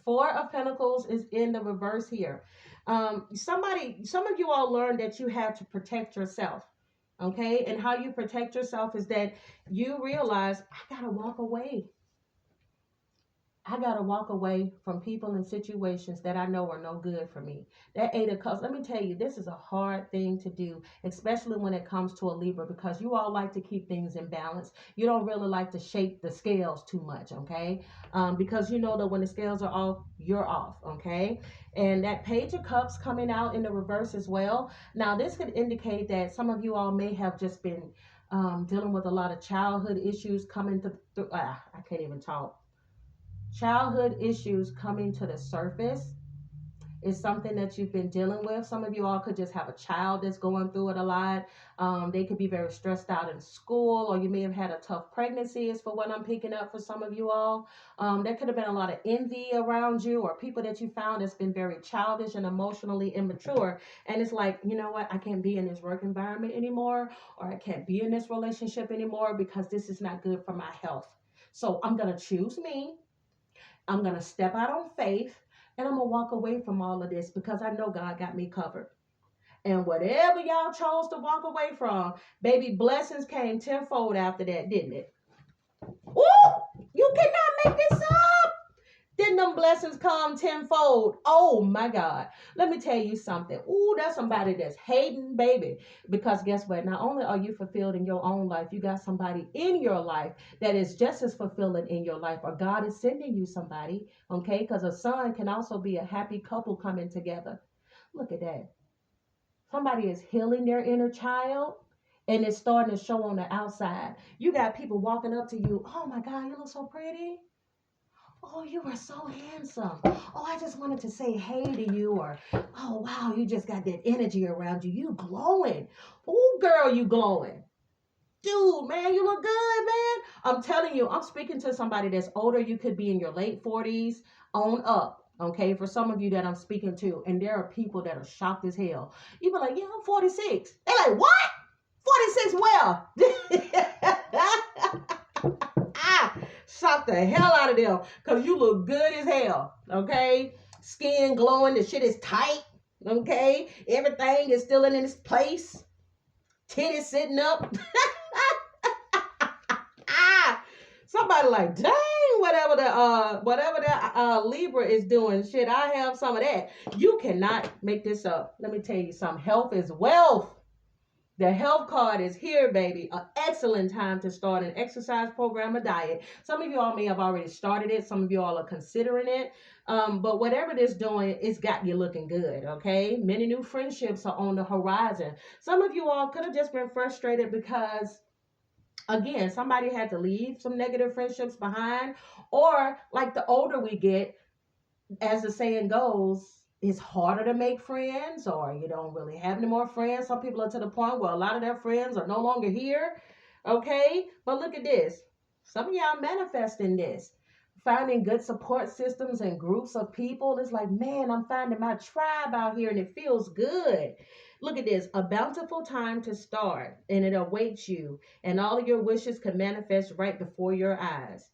Four of Pentacles is in the reverse here. Some of you all learned that you have to protect yourself. Okay. And how you protect yourself is that you realize, I got to walk away. I got to walk away from people and situations that I know are no good for me. That Eight of Cups, let me tell you, this is a hard thing to do, especially when it comes to a Libra, because you all like to keep things in balance. You don't really like to shake the scales too much, okay? Because you know that when the scales are off, you're off, okay? And that Page of Cups coming out in the reverse as well. Now, this could indicate that some of you all may have just been dealing with a lot of childhood issues coming through. I can't even talk. Childhood issues coming to the surface is something that you've been dealing with. Some of you all could just have a child that's going through it a lot. They could be very stressed out in school, or you may have had a tough pregnancy, is for what I'm picking up for some of you all. There could have been a lot of envy around you, or people that you found that's been very childish and emotionally immature. And it's like, you know what? I can't be in this work environment anymore, or I can't be in this relationship anymore because this is not good for my health. So I'm going to choose me. I'm going to step out on faith, and I'm going to walk away from all of this because I know God got me covered. And whatever y'all chose to walk away from, baby, blessings came tenfold after that, didn't it? Ooh, you cannot make this up. Didn't them blessings come tenfold? Oh my God. Let me tell you something. Ooh, that's somebody that's hating, baby. Because guess what? Not only are you fulfilled in your own life, you got somebody in your life that is just as fulfilling in your life, or God is sending you somebody, okay? Because a son can also be a happy couple coming together. Look at that. Somebody is healing their inner child, and it's starting to show on the outside. You got people walking up to you. Oh my God, you look so pretty. Oh, you are so handsome. Oh, I just wanted to say hey to you. Or, oh, wow, you just got that energy around you. You glowing. Oh, girl, you glowing. Dude, man, you look good, man. I'm telling you, I'm speaking to somebody that's older. You could be in your late 40s on up. Okay, for some of you that I'm speaking to, and there are people that are shocked as hell. You be like, yeah, I'm 46. They're like, what? 46 well. Ah, shock the hell out of them because you look good as hell. Okay, skin glowing, the shit is tight. Okay, everything is still in its place. Titties sitting up. Ah, somebody like, dang, whatever that Libra is doing, shit, I have some of that. You cannot make this up. Let me tell you something. Health is wealth. The health card is here, baby. An excellent time to start an exercise program, a diet. Some of you all may have already started it. Some of you all are considering it. But whatever this doing, it's got you looking good, okay? Many new friendships are on the horizon. Some of you all could have just been frustrated because, again, somebody had to leave some negative friendships behind. Or, like, the older we get, as the saying goes, it's harder to make friends, or you don't really have any more friends. Some people are to the point where a lot of their friends are no longer here. Okay, but look at this. Some of y'all manifesting this, finding good support systems and groups of people. It's like, man, I'm finding my tribe out here and it feels good. Look at this, a bountiful time to start, and it awaits you, and all of your wishes can manifest right before your eyes.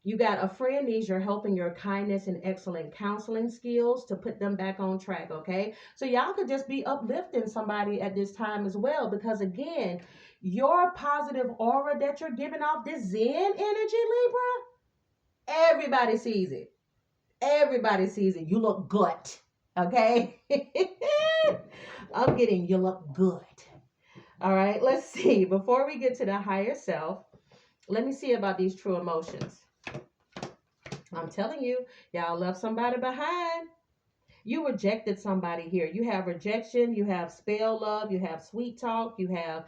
You got a friend needs your help and your kindness and excellent counseling skills to put them back on track, okay? So y'all could just be uplifting somebody at this time as well, because again, your positive aura that you're giving off, this Zen energy, Libra, everybody sees it. Everybody sees it. You look good, okay? I'm getting you look good. All right, let's see. Before we get to the higher self, let me see about these true emotions. I'm telling you, y'all left somebody behind. You rejected somebody here. You have rejection, you have spell love, you have sweet talk, you have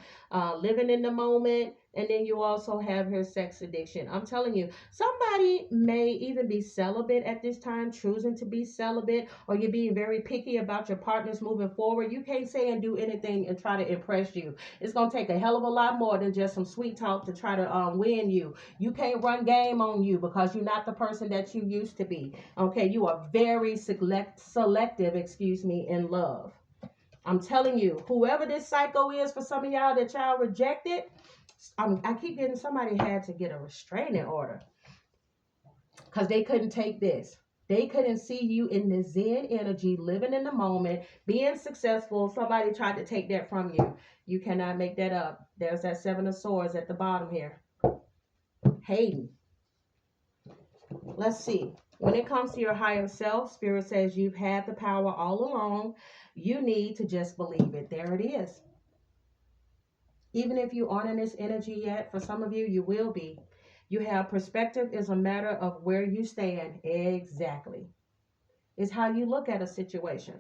living in the moment, and then you also have her sex addiction. I'm telling you, somebody may even be celibate at this time, choosing to be celibate, or you're being very picky about your partners moving forward. You can't say and do anything and try to impress you. It's going to take a hell of a lot more than just some sweet talk to try to win you. You can't run game on you because you're not the person that you used to be. Okay, you are very selective, in love. I'm telling you, whoever this psycho is for some of y'all that y'all rejected, I keep getting somebody had to get a restraining order because they couldn't take this. They couldn't see you in the Zen energy, living in the moment, being successful. Somebody tried to take that from you. You cannot make that up. There's that Seven of Swords at the bottom here. Hating. Let's see. When it comes to your higher self, Spirit says you've had the power all along. You need to just believe it. There it is. Even if you aren't in this energy yet, for some of you, you will be. You have perspective is a matter of where you stand. Exactly. It's how you look at a situation.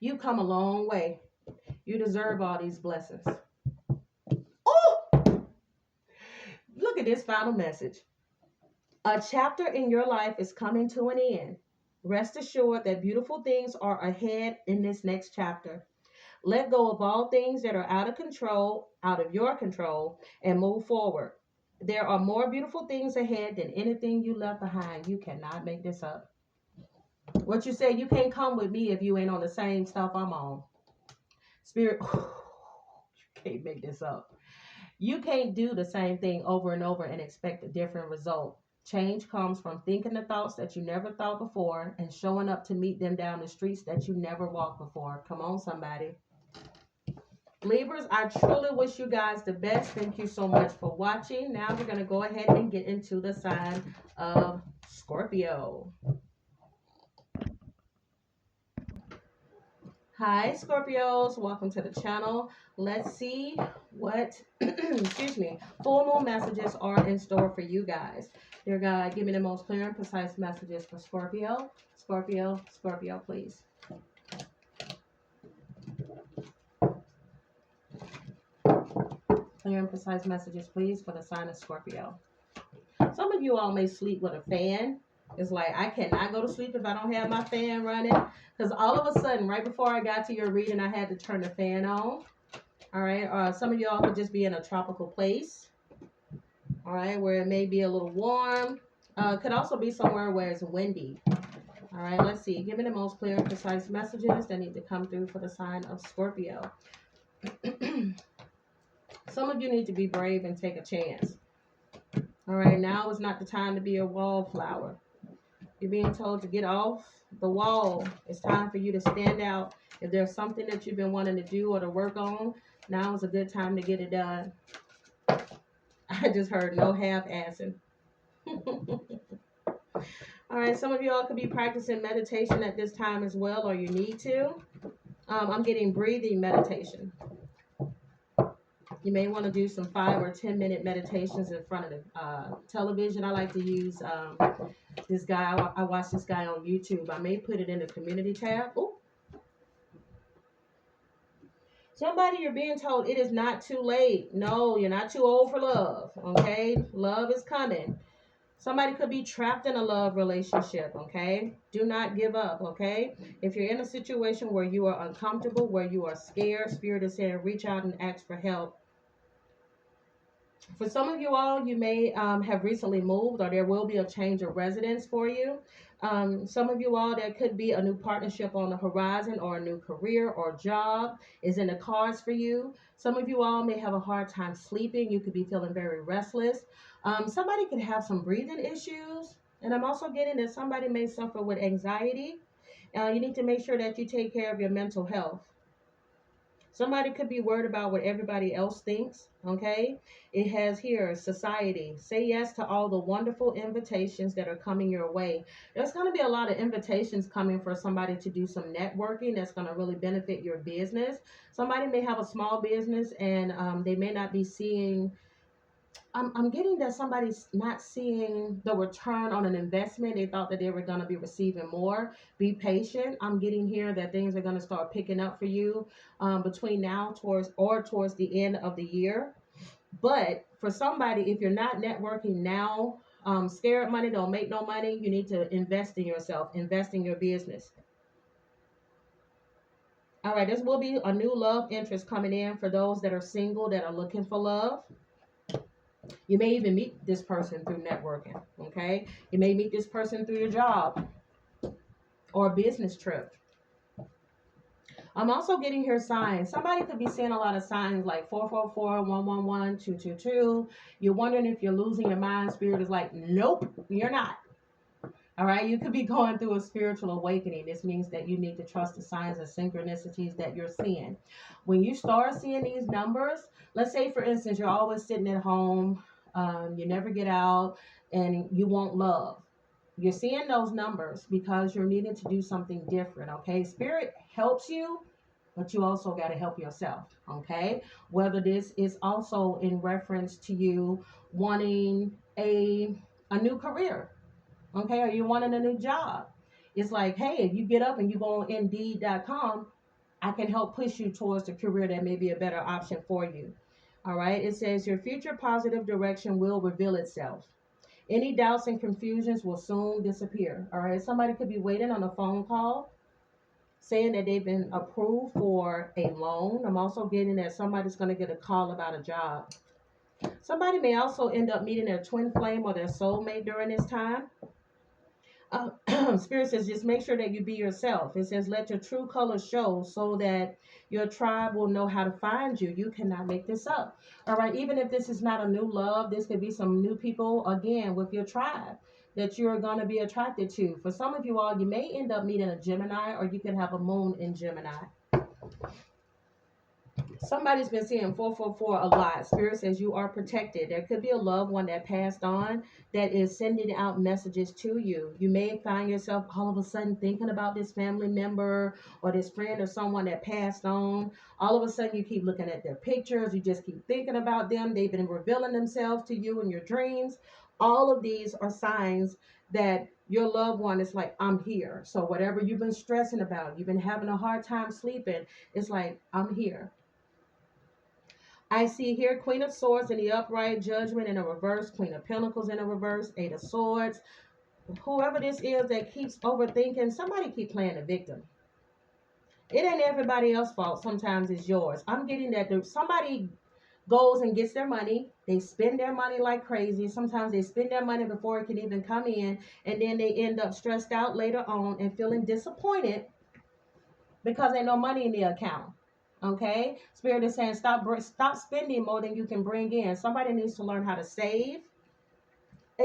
You've come a long way. You deserve all these blessings. Oh, look at this final message. A chapter in your life is coming to an end. Rest assured that beautiful things are ahead in this next chapter. Let go of all things that are out of your control, and move forward. There are more beautiful things ahead than anything you left behind. You cannot make this up. What you say, you can't come with me if you ain't on the same stuff I'm on. Spirit, you can't make this up. You can't do the same thing over and over and expect a different result. Change comes from thinking the thoughts that you never thought before and showing up to meet them down the streets that you never walked before. Come on, somebody. Libras, I truly wish you guys the best. Thank you so much for watching. Now we're going to go ahead and get into the sign of Scorpio. Hi, Scorpios. Welcome to the channel. Let's see what, excuse me, full moon messages are in store for you guys. Dear God, give me the most clear and precise messages for Scorpio. Scorpio, Scorpio, please. Clear and precise messages, please, for the sign of Scorpio. Some of you all may sleep with a fan. It's like, I cannot go to sleep if I don't have my fan running. Because all of a sudden, right before I got to your reading, I had to turn the fan on. All right. Some of y'all could just be in a tropical place. All right. Where it may be a little warm. Could also be somewhere where it's windy. All right. Let's see. Give me the most clear and precise messages that need to come through for the sign of Scorpio. Some of you need to be brave and take a chance. All right. Now is not the time to be a wallflower. You're being told to get off the wall. It's time for you to stand out. If there's something that you've been wanting to do or to work on, now is a good time to get it done. I just heard no half-assing. All right, some of y'all could be practicing meditation at this time as well, or you need to. I'm getting breathing meditation. You may want to do some 5 or 10 minute meditations in front of the television. I like to use this guy. I watch this guy on YouTube. I may put it in the community tab. Ooh. Somebody, you're being told it is not too late. No, you're not too old for love. Okay? Love is coming. Somebody could be trapped in a love relationship. Okay? Do not give up. Okay? If you're in a situation where you are uncomfortable, where you are scared, Spirit is saying reach out and ask for help. For some of you all, you may have recently moved, or there will be a change of residence for you. Some of you all, there could be a new partnership on the horizon, or a new career or job is in the cards for you. Some of you all may have a hard time sleeping. You could be feeling very restless. Somebody could have some breathing issues. And I'm also getting that somebody may suffer with anxiety. You need to make sure that you take care of your mental health. Somebody could be worried about what everybody else thinks, okay? It has here, society. Say yes to all the wonderful invitations that are coming your way. There's going to be a lot of invitations coming for somebody to do some networking that's going to really benefit your business. Somebody may have a small business and they may not be seeing... I'm getting that somebody's not seeing the return on an investment. They thought that they were going to be receiving more. Be patient. I'm getting here that things are going to start picking up for you between now towards the end of the year. But for somebody, if you're not networking now, scared money don't make no money. You need to invest in yourself, invest in your business. All right, this will be a new love interest coming in for those that are single, that are looking for love. You may even meet this person through networking, okay? You may meet this person through your job or a business trip. I'm also getting here signs. Somebody could be seeing a lot of signs like 444, 111, 222. You're wondering if you're losing your mind. Spirit is like, nope, you're not. All right, you could be going through a spiritual awakening. This means that you need to trust the signs and synchronicities that you're seeing. When you start seeing these numbers, let's say, for instance, you're always sitting at home, you never get out, and you want love. You're seeing those numbers because you're needing to do something different, okay? Spirit helps you, but you also got to help yourself, okay? Whether this is also in reference to you wanting a new career, okay, or you wanting a new job. It's like, hey, if you get up and you go on Indeed.com, I can help push you towards a career that may be a better option for you. All right. It says your future positive direction will reveal itself. Any doubts and confusions will soon disappear. All right. Somebody could be waiting on a phone call saying that they've been approved for a loan. I'm also getting that somebody's going to get a call about a job. Somebody may also end up meeting their twin flame or their soulmate during this time. Spirit says just make sure that you be yourself. It says let your true colors show so that your tribe will know how to find you. You cannot make this up. All right, even if this is not a new love, this could be some new people again with your tribe that you're going to be attracted to. For some of you all, you may end up meeting a Gemini, or you could have a moon in Gemini. Somebody's been seeing 444 a lot. Spirit says you are protected. There could be a loved one that passed on that is sending out messages to you. You may find yourself all of a sudden thinking about this family member or this friend or someone that passed on. All of a sudden you keep looking at their pictures. You just keep thinking about them. They've been revealing themselves to you in your dreams. All of these are signs that your loved one is like, I'm here. So whatever you've been stressing about, you've been having a hard time sleeping, it's like, I'm here. I see here Queen of Swords in the upright, Judgment in a reverse, Queen of Pentacles in a reverse, Eight of Swords. Whoever this is that keeps overthinking, somebody keep playing the victim. It ain't everybody else's fault. Sometimes it's yours. I'm getting that somebody goes and gets their money. They spend their money like crazy. Sometimes they spend their money before it can even come in. And then they end up stressed out later on and feeling disappointed because there's no money in the account. Okay? Spirit is saying stop spending more than you can bring in. Somebody needs to learn how to save.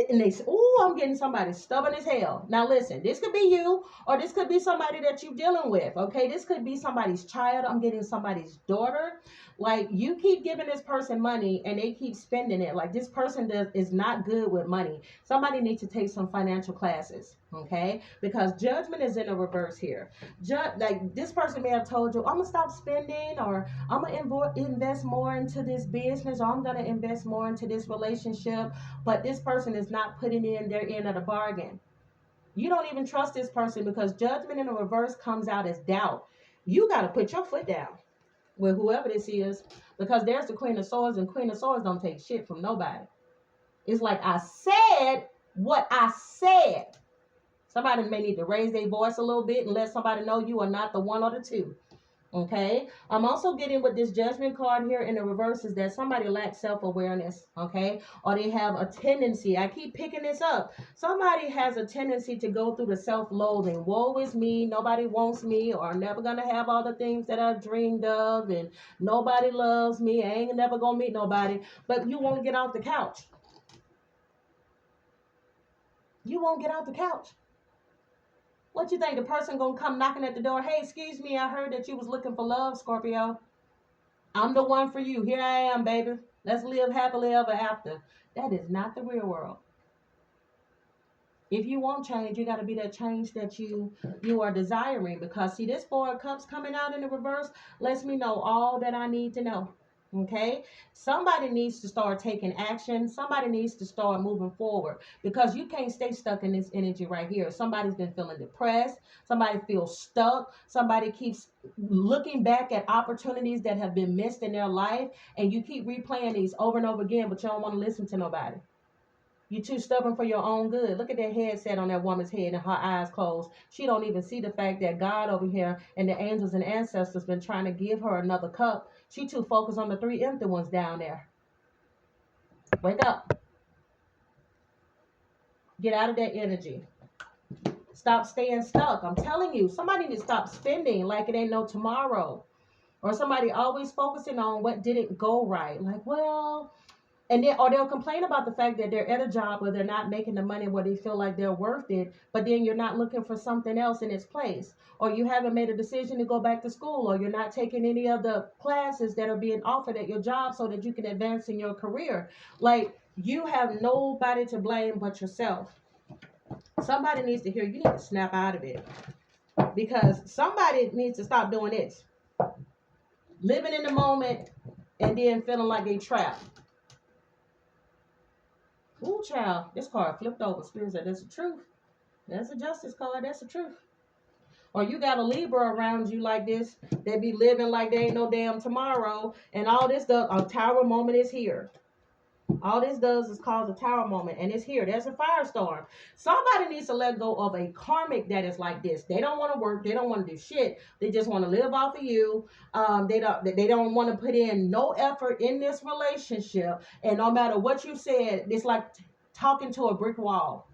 And they say, oh, I'm getting somebody stubborn as hell. Now listen, this could be you, or this could be somebody that you're dealing with. Okay, this could be somebody's child. I'm getting somebody's daughter. Like, you keep giving this person money and they keep spending it. Like, this person is not good with money. Somebody needs to take some financial classes. Okay, because Judgment is in a reverse here. Like, this person may have told you, I'm gonna stop spending, or I'm gonna invest more into this business, or I'm gonna invest more into this relationship. But this person is not putting in their end of the bargain. You don't even trust this person, because Judgment in the reverse comes out as doubt. You got to put your foot down with whoever this is, because there's the Queen of Swords, and Queen of Swords don't take shit from nobody. It's like, I said what I said. Somebody may need to raise their voice a little bit and let somebody know you are not the one or the two. Okay, I'm also getting with this Judgment card here in the reverse is that somebody lacks self-awareness. Okay, or they have a tendency, I keep picking this up, somebody has a tendency to go through the self-loathing. Woe is me, nobody wants me, or I'm never gonna have all the things that I dreamed of, and nobody loves me, I ain't never gonna meet nobody. But you won't get off the couch. You won't get off the couch. What you think, the person gonna come knocking at the door? Hey, excuse me, I heard that you was looking for love, Scorpio. I'm the one for you. Here I am, baby. Let's live happily ever after. That is not the real world. If you want change, you got to be that change that you are desiring. Because see, this Four of Cups coming out in the reverse lets me know all that I need to know. Okay, somebody needs to start taking action. Somebody needs to start moving forward, because you can't stay stuck in this energy right here. Somebody's been feeling depressed. Somebody feels stuck. Somebody keeps looking back at opportunities that have been missed in their life, and you keep replaying these over and over again, but you don't want to listen to nobody. You're too stubborn for your own good. Look at that headset on that woman's head and her eyes closed. She don't even see the fact that God over here and the angels and ancestors been trying to give her another cup. She too focused on the three empty ones down there. Wake up. Get out of that energy. Stop staying stuck. I'm telling you, somebody needs to stop spending like it ain't no tomorrow. Or somebody always focusing on what didn't go right. Like, well, and then, or they'll complain about the fact that they're at a job where they're not making the money where they feel like they're worth it, but then you're not looking for something else in its place. Or you haven't made a decision to go back to school, or you're not taking any of the classes that are being offered at your job so that you can advance in your career. Like, you have nobody to blame but yourself. Somebody needs to hear you need to snap out of it, because somebody needs to stop doing this. Living in the moment and then feeling like they trapped. Ooh, child, this card flipped over. Spirit said, that's the truth. That's a justice card. That's the truth. Or you got a Libra around you like this. They be living like there ain't no damn tomorrow. And all this does, a tower moment is here. All this does is cause a tower moment, and it's here. There's a firestorm. Somebody needs to let go of a karmic that is like this. They don't want to work. They don't want to do shit. They just want to live off of you. They don't want to put in no effort in this relationship. And no matter what you said, it's like talking to a brick wall.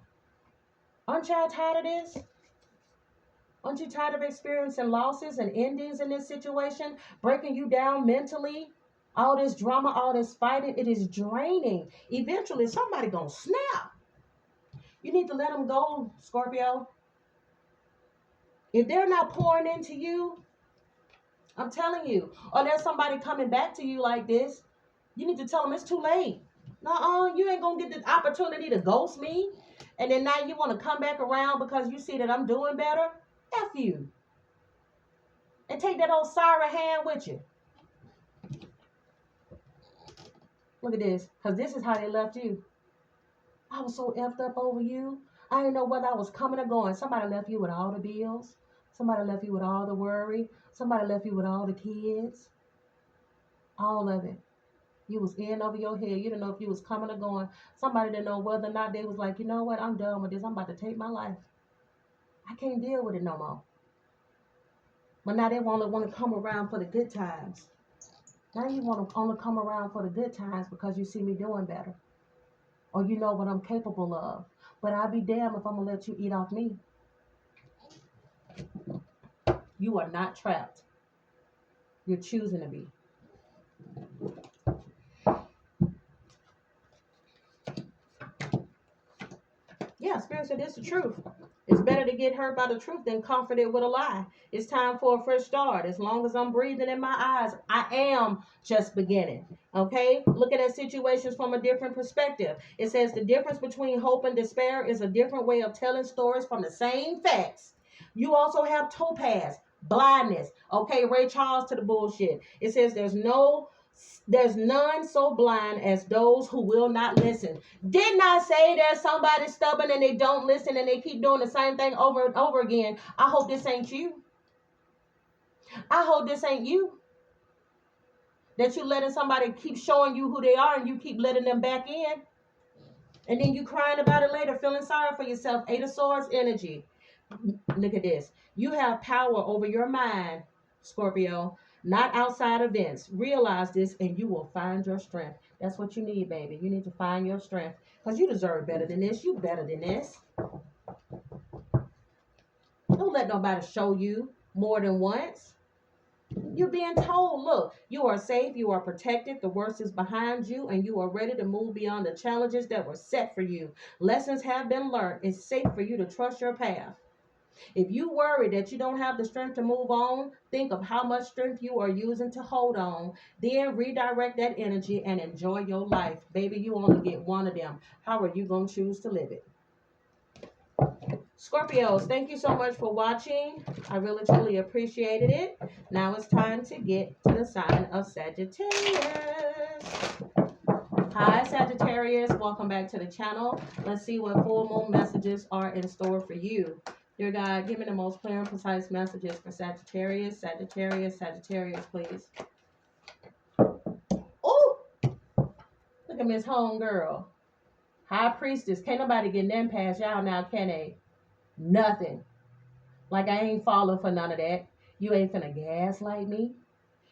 Aren't y'all tired of this? Aren't you tired of experiencing losses and endings in this situation, breaking you down mentally? All this drama, all this fighting, it is draining. Eventually, somebody gonna snap. You need to let them go, Scorpio. If they're not pouring into you, I'm telling you, or there's somebody coming back to you like this, you need to tell them it's too late. No, you ain't gonna get the opportunity to ghost me, and then now you want to come back around because you see that I'm doing better. F you. And take that old sorry hand with you. Look at this, because this is how they left you. I was so effed up over you. I didn't know whether I was coming or going. Somebody left you with all the bills. Somebody left you with all the worry. Somebody left you with all the kids. All of it. You was in over your head. You didn't know if you was coming or going. Somebody didn't know whether or not they was like, you know what, I'm done with this. I'm about to take my life. I can't deal with it no more. But now they want to come around for the good times. Now you want to only come around for the good times because you see me doing better. Or you know what I'm capable of. But I'll be damned if I'm going to let you eat off me. You are not trapped. You're choosing to be. Yeah, Spirit said it's the truth. It's better to get hurt by the truth than comforted with a lie. It's time for a fresh start. As long as I'm breathing in my eyes, I am just beginning. Okay? Looking at situations from a different perspective. It says the difference between hope and despair is a different way of telling stories from the same facts. You also have topaz, blindness. Okay, Ray Charles to the bullshit. It says there's none so blind as those who will not listen. Didn't I say there's somebody stubborn and they don't listen and they keep doing the same thing over and over again? I hope this ain't you. I hope this ain't you. That you letting somebody keep showing you who they are and you keep letting them back in. And then you crying about it later, feeling sorry for yourself. Eight of Swords energy. Look at this. You have power over your mind, Scorpio, not outside events. Realize this and you will find your strength. That's what you need, baby. You need to find your strength because you deserve better than this. You better than this. Don't let nobody show you more than once. You're being told, look, you are safe, you are protected, the worst is behind you, and you are ready to move beyond the challenges that were set for you. Lessons have been learned. It's safe for you to trust your path. If you worry that you don't have the strength to move on, think of how much strength you are using to hold on. Then redirect that energy and enjoy your life. Baby, you only get one of them. How are you going to choose to live it? Scorpios, thank you so much for watching. I really, truly appreciated it. Now it's time to get to the sign of Sagittarius. Hi, Sagittarius. Welcome back to the channel. Let's see what full moon messages are in store for you. Dear God, give me the most clear and precise messages for Sagittarius. Sagittarius, Sagittarius, please. Oh, look at Miss Homegirl. High Priestess. Can't nobody get them past y'all now, can they? Nothing. Like I ain't falling for none of that. You ain't finna gaslight me.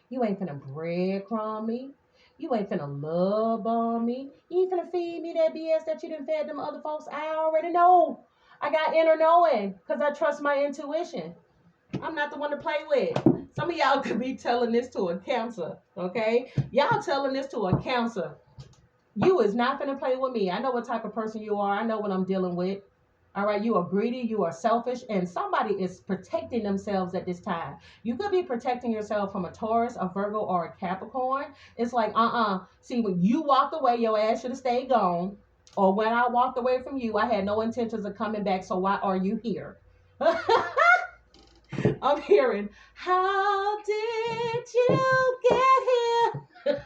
You ain't finna breadcrumb me. You ain't finna love bomb me. You ain't finna feed me that BS that you done fed them other folks. I already know. I got inner knowing because I trust my intuition. I'm not the one to play with. Some of y'all could be telling this to a Cancer, okay? Y'all telling this to a Cancer. You is not finna play with me. I know what type of person you are. I know what I'm dealing with. All right, you are greedy, you are selfish, and somebody is protecting themselves at this time. You could be protecting yourself from a Taurus, a Virgo, or a Capricorn. It's like, See, when you walked away, your ass should have stayed gone. Or when I walked away from you, I had no intentions of coming back, so why are you here? I'm hearing, how did you get here?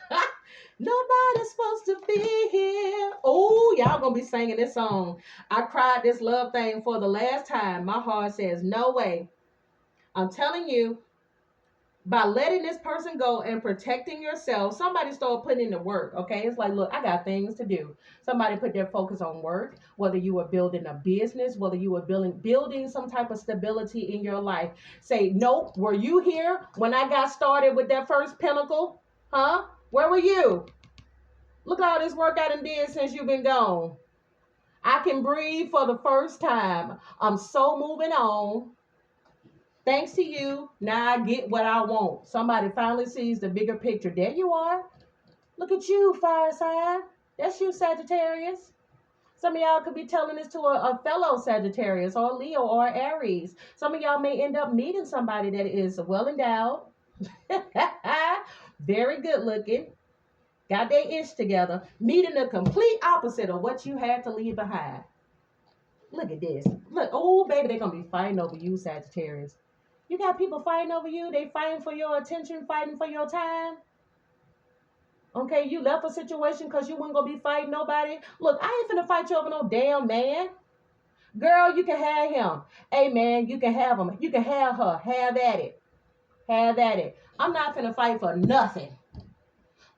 Nobody's supposed to be here. Oh, y'all gonna be singing this song. I cried this love thing for the last time. My heart says, no way. I'm telling you, by letting this person go and protecting yourself, somebody start putting in the work, okay? It's like, look, I got things to do. Somebody put their focus on work, whether you were building a business, whether you were building some type of stability in your life. Say, nope, were you here when I got started with that first pinnacle? Huh? Where were you? Look at all this work I done did since you've been gone. I can breathe for the first time. I'm so moving on. Thanks to you, now I get what I want. Somebody finally sees the bigger picture. There you are. Look at you, fire sign. That's you, Sagittarius. Some of y'all could be telling this to a fellow Sagittarius or a Leo or an Aries. Some of y'all may end up meeting somebody that is well endowed, very good looking, got their ish together, meeting the complete opposite of what you had to leave behind. Look at this. Look, oh, baby, they're going to be fighting over you, Sagittarius. You got people fighting over you. They fighting for your attention, fighting for your time. Okay, you left a situation because you weren't going to be fighting nobody. Look, I ain't finna fight you over no damn man. Girl, you can have him. Hey, man, you can have him. You can have her. Have at it. Have at it. I'm not finna fight for nothing.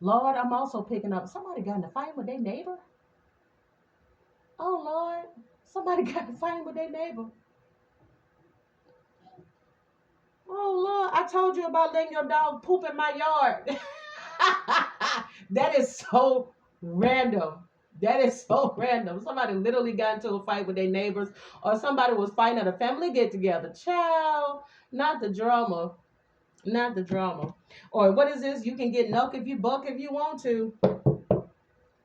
Lord, I'm also picking up somebody got in a fight with their neighbor. Oh, Lord, somebody got in a fight with their neighbor. Oh, Lord, I told you about letting your dog poop in my yard. That is so random. That is so random. Somebody literally got into a fight with their neighbors, or somebody was fighting at a family get together. Child, not the drama. Not the drama. Or what is this? You can get nuck if you buck if you want to.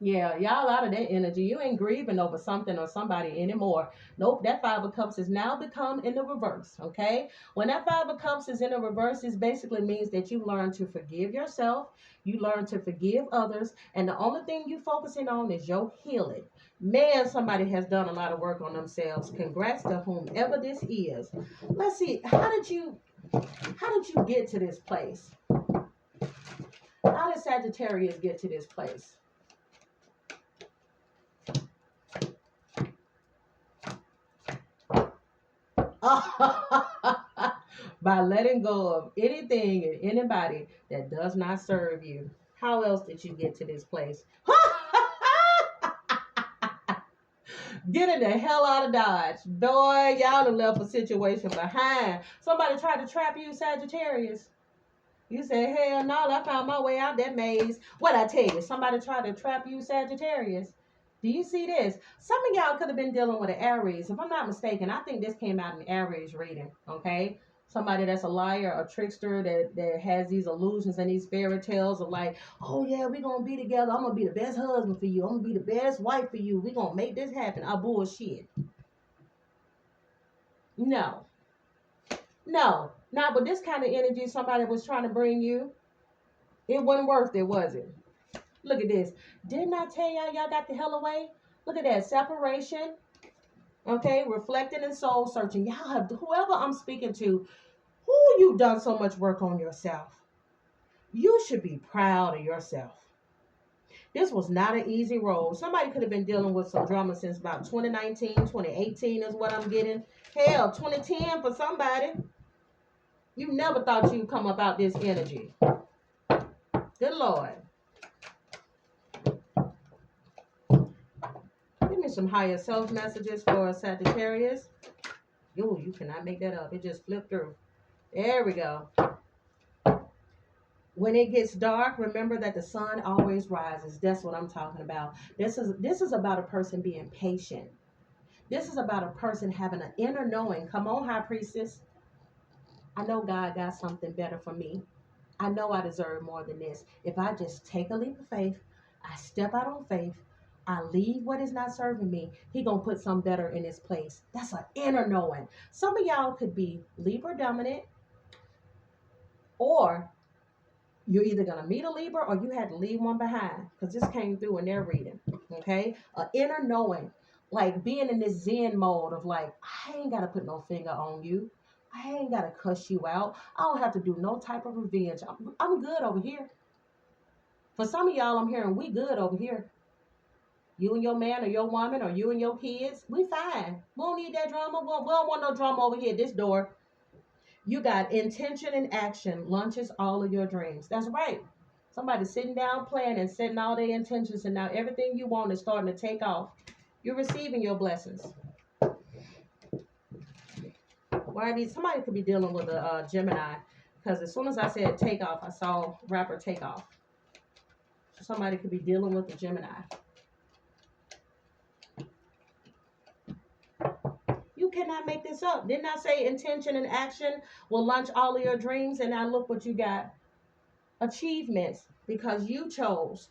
Yeah, y'all out of that energy. You ain't grieving over something or somebody anymore. Nope, that Five of Cups has now become in the reverse, okay? When that Five of Cups is in the reverse, it basically means that you learn to forgive yourself, you learn to forgive others, and the only thing you focusing on is your healing. Man, somebody has done a lot of work on themselves. Congrats to whomever this is. Let's see, how did you get to this place? How did Sagittarius get to this place? By letting go of anything and anybody that does not serve you. How else did you get to this place? Getting the hell out of Dodge. Boy, y'all done left a situation behind. Somebody tried to trap you, Sagittarius. You said, hell no, I found my way out that maze. What I tell you, somebody tried to trap you, Sagittarius. Do you see this? Some of y'all could have been dealing with an Aries. If I'm not mistaken, I think this came out in Aries reading, okay? Somebody that's a liar, a trickster that has these illusions and these fairy tales of like, oh yeah, we're going to be together. I'm going to be the best husband for you. I'm going to be the best wife for you. We're going to make this happen. I bullshit. No. No. Not with this kind of energy somebody was trying to bring you. It wasn't worth it, was it? Look at this. Didn't I tell y'all got the hell away? Look at that. Separation. Okay. Reflecting and soul searching. Y'all have, whoever I'm speaking to, who you've done so much work on yourself. You should be proud of yourself. This was not an easy road. Somebody could have been dealing with some drama since about 2019, 2018 is what I'm getting. Hell, 2010 for somebody. You never thought you'd come up out this energy. Good Lord. Give me some higher self messages for Sagittarius. Yo, you cannot make that up. It just flipped through. There we go. When it gets dark, remember that the sun always rises. That's what I'm talking about. This is about a person being patient. This is about a person having an inner knowing. Come on, High Priestess. I know God got something better for me. I know I deserve more than this. If I just take a leap of faith, I step out on faith, I leave what is not serving me, He gonna put something better in His place. That's an inner knowing. Some of y'all could be Libra dominant, or you're either going to meet a Libra or you had to leave one behind, because this came through in their reading. Okay. An inner knowing, like being in this Zen mode of like, I ain't got to put no finger on you. I ain't got to cuss you out. I don't have to do no type of revenge. I'm good over here. For some of y'all, I'm hearing we good over here. You and your man or your woman or you and your kids, we fine. We don't need that drama. We don't want no drama over here at this door. You got intention and action launches all of your dreams. That's right. Somebody sitting down, planning, setting all their intentions, and now everything you want is starting to take off. You're receiving your blessings. Why these? Somebody could be dealing with a Gemini, because as soon as I said takeoff, I saw rapper Takeoff. Somebody could be dealing with a Gemini. You cannot make this up. Didn't I say intention and action will launch all of your dreams? And now look what you got. Achievements, because you chose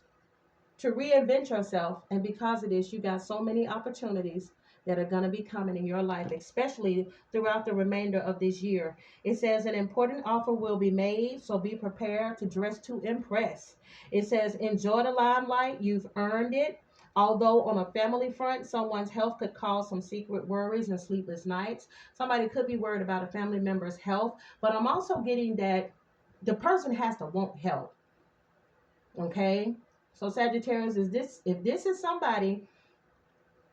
to reinvent yourself. And because of this, you got so many opportunities that are going to be coming in your life, especially throughout the remainder of this year. It says an important offer will be made, so be prepared to dress to impress. It says enjoy the limelight. You've earned it. Although on a family front, someone's health could cause some secret worries and sleepless nights. Somebody could be worried about a family member's health, but I'm also getting that the person has to want help. Okay? So Sagittarius, if this is somebody,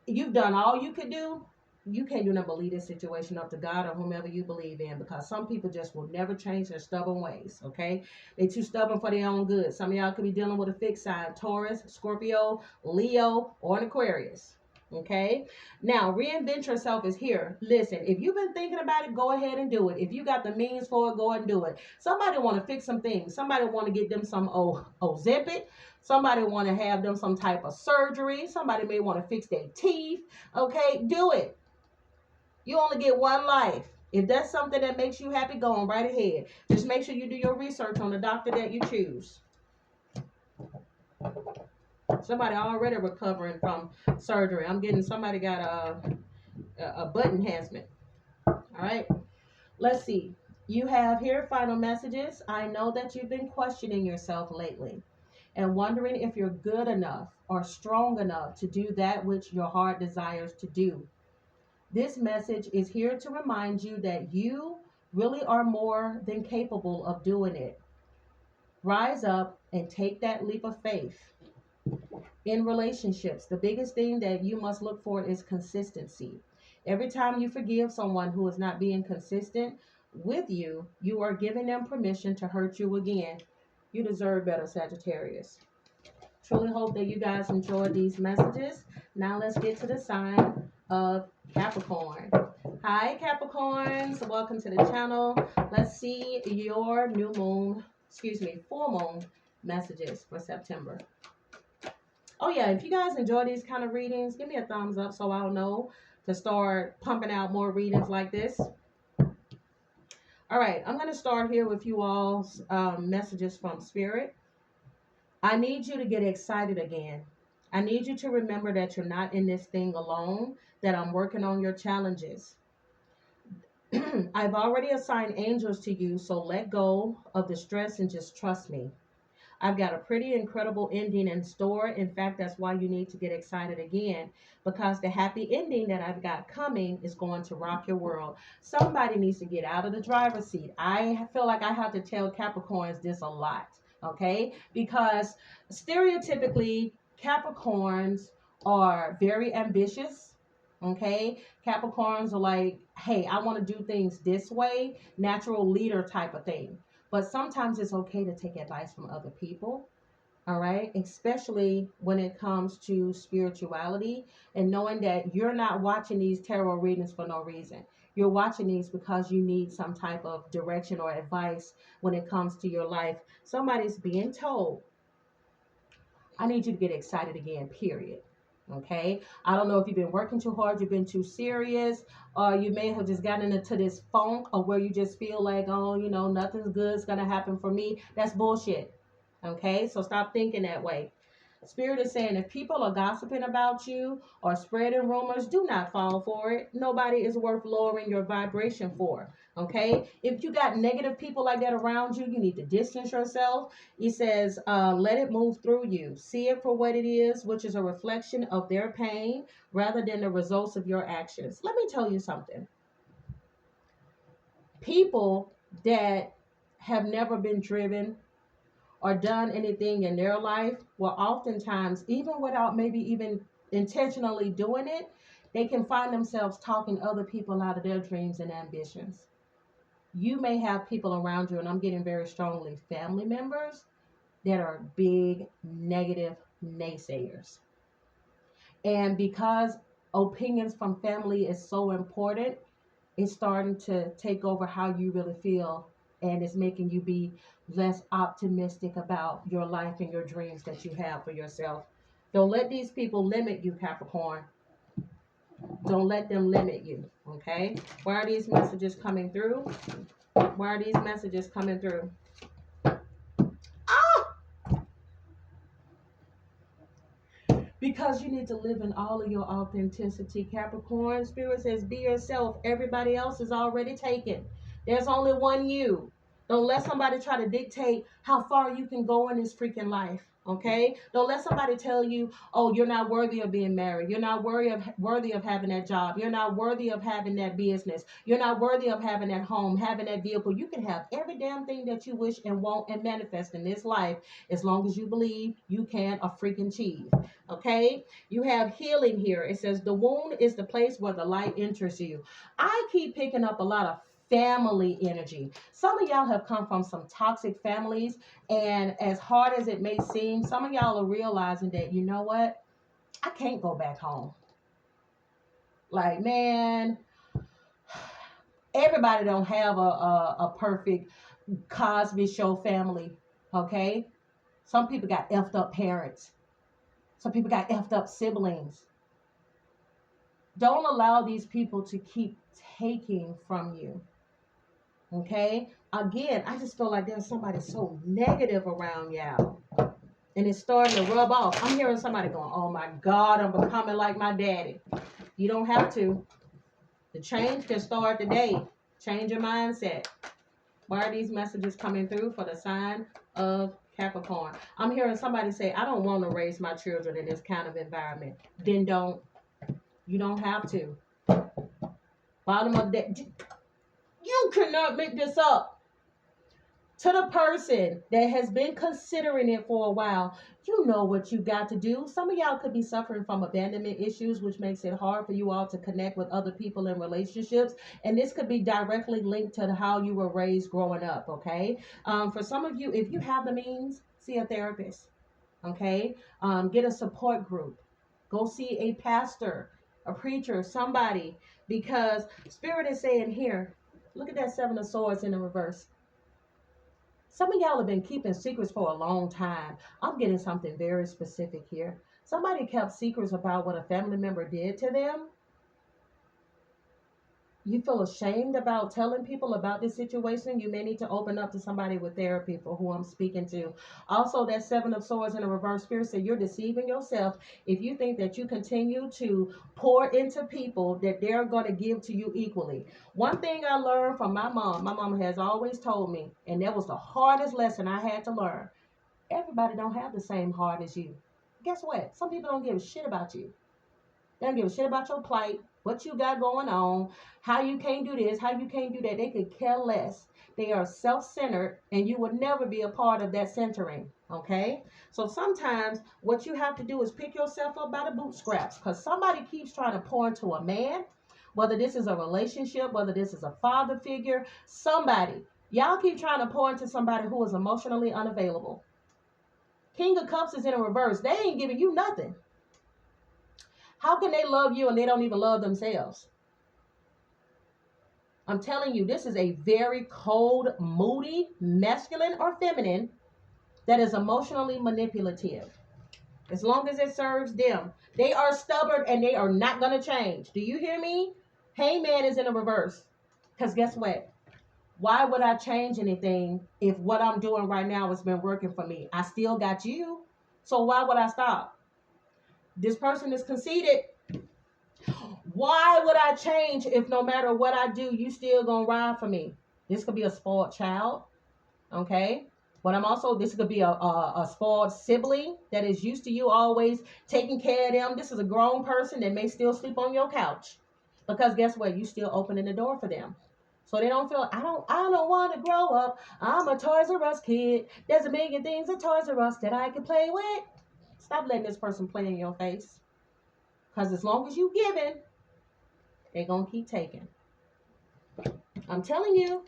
you've done all you could do, you can't do nothing but leave this situation up to God or whomever you believe in, because some people just will never change their stubborn ways, okay? They too stubborn for their own good. Some of y'all could be dealing with a fixed sign, Taurus, Scorpio, Leo, or an Aquarius, okay? Now, reinvent yourself is here. Listen, if you've been thinking about it, go ahead and do it. If you got the means for it, go ahead and do it. Somebody want to fix some things. Somebody want to get them some Ozempic. Somebody want to have them some type of surgery. Somebody may want to fix their teeth. Okay, do it. You only get one life. If that's something that makes you happy, go on right ahead. Just make sure you do your research on the doctor that you choose. Somebody already recovering from surgery. I'm getting somebody got a butt enhancement. All right. Let's see. You have here final messages. I know that you've been questioning yourself lately and wondering if you're good enough or strong enough to do that which your heart desires to do. This message is here to remind you that you really are more than capable of doing it. Rise up and take that leap of faith. In relationships, the biggest thing that you must look for is consistency. Every time you forgive someone who is not being consistent with you, you are giving them permission to hurt you again. You deserve better, Sagittarius. Truly hope that you guys enjoyed these messages. Now let's get to the sign of Capricorn. Hi, Capricorns. Welcome to the channel. Let's see your full moon messages for September. Oh, yeah, if you guys enjoy these kind of readings, give me a thumbs up so I'll know to start pumping out more readings like this. All right, I'm going to start here with you all's messages from Spirit. I need you to get excited again. I need you to remember that you're not in this thing alone, that I'm working on your challenges. I've already assigned angels to you, so let go of the stress and just trust me. I've got a pretty incredible ending in store. In fact, that's why you need to get excited again, because the happy ending that I've got coming is going to rock your world. Somebody needs to get out of the driver's seat. I feel like I have to tell Capricorns this a lot, okay? Because stereotypically, Capricorns are very ambitious, okay? Capricorns are like, hey, I want to do things this way, natural leader type of thing. But sometimes it's okay to take advice from other people, all right? Especially when it comes to spirituality and knowing that you're not watching these tarot readings for no reason. You're watching these because you need some type of direction or advice when it comes to your life. Somebody's being told, I need you to get excited again, period. Okay, I don't know if you've been working too hard, you've been too serious, or you may have just gotten into this funk of where you just feel like, oh, you know, nothing's good is going to happen for me. That's bullshit. Okay, so stop thinking that way. Spirit is saying if people are gossiping about you or spreading rumors, do not fall for it. Nobody is worth lowering your vibration for. Okay, if you got negative people like that around you, you need to distance yourself. He says, let it move through you. See it for what it is, which is a reflection of their pain rather than the results of your actions. Let me tell you something. People that have never been driven or done anything in their life will oftentimes, even without maybe even intentionally doing it, they can find themselves talking other people out of their dreams and ambitions. You may have people around you, and I'm getting very strongly family members that are big negative naysayers. And because opinions from family is so important, it's starting to take over how you really feel, and it's making you be less optimistic about your life and your dreams that you have for yourself. Don't let these people limit you, Capricorn. Don't let them limit you, okay? Why are these messages coming through? Why are these messages coming through? Because you need to live in all of your authenticity, Capricorn. Spirit says, be yourself. Everybody else is already taken. There's only one you. Don't let somebody try to dictate how far you can go in this freaking life. Okay, don't let somebody tell you, oh, you're not worthy of being married, you're not worthy of having that job, you're not worthy of having that business, you're not worthy of having that home, having that vehicle. You can have every damn thing that you wish and want and manifest in this life, as long as you believe you can a freaking achieve. Okay, you have healing here. It says the wound is the place where the light enters you. I keep picking up a lot of family energy. Some of y'all have come from some toxic families, and as hard as it may seem, some of y'all are realizing that, you know what, I can't go back home. Like, man, everybody don't have a perfect Cosby Show family. Okay, some people got effed up parents, some people got effed up siblings. Don't allow these people to keep taking from you. Okay, again, I just feel like there's somebody so negative around y'all, and it's starting to rub off. I'm hearing somebody going, oh my God, I'm becoming like my daddy. You don't have to. The change can start today. Change your mindset. Why are these messages coming through for the sign of Capricorn? I'm hearing somebody say, I don't want to raise my children in this kind of environment. Then don't. You don't have to. Bottom of that. You cannot make this up. To the person that has been considering it for a while, you know what you got to do. Some of y'all could be suffering from abandonment issues, which makes it hard for you all to connect with other people in relationships. And this could be directly linked to how you were raised growing up, okay? For some of you, if you have the means, see a therapist, okay? Get a support group. Go see a pastor, a preacher, somebody, because Spirit is saying here, look at that Seven of Swords in the reverse. Some of y'all have been keeping secrets for a long time. I'm getting something very specific here. Somebody kept secrets about what a family member did to them. You feel ashamed about telling people about this situation. You may need to open up to somebody with therapy, for who I'm speaking to. Also, that Seven of Swords in the reverse, Spirit said you're deceiving yourself if you think that you continue to pour into people that they're going to give to you equally. One thing I learned from my mom has always told me, and that was the hardest lesson I had to learn. Everybody don't have the same heart as you. Guess what? Some people don't give a shit about you. They don't give a shit about your plight, what you got going on, how you can't do this, how you can't do that. They could care less. They are self-centered, and you would never be a part of that centering, okay? So sometimes what you have to do is pick yourself up by the bootstraps, because somebody keeps trying to pour into a man, whether this is a relationship, whether this is a father figure, somebody. Y'all keep trying to pour into somebody who is emotionally unavailable. King of Cups is in a reverse. They ain't giving you nothing. How can they love you and they don't even love themselves? I'm telling you, this is a very cold, moody, masculine or feminine that is emotionally manipulative. As long as it serves them. They are stubborn and they are not going to change. Do you hear me? Hangman is in a reverse. Because guess what? Why would I change anything if what I'm doing right now has been working for me? I still got you. So why would I stop? This person is conceited. Why would I change if no matter what I do, you still gonna ride for me? This could be a spoiled child, okay? But this could be a spoiled sibling that is used to you always taking care of them. This is a grown person that may still sleep on your couch. Because guess what? You still opening the door for them. So they don't feel, I don't want to grow up. I'm a Toys R Us kid. There's a million things at Toys R Us that I can play with. Stop letting this person play in your face. Because as long as you giving, they're going to keep taking. I'm telling you,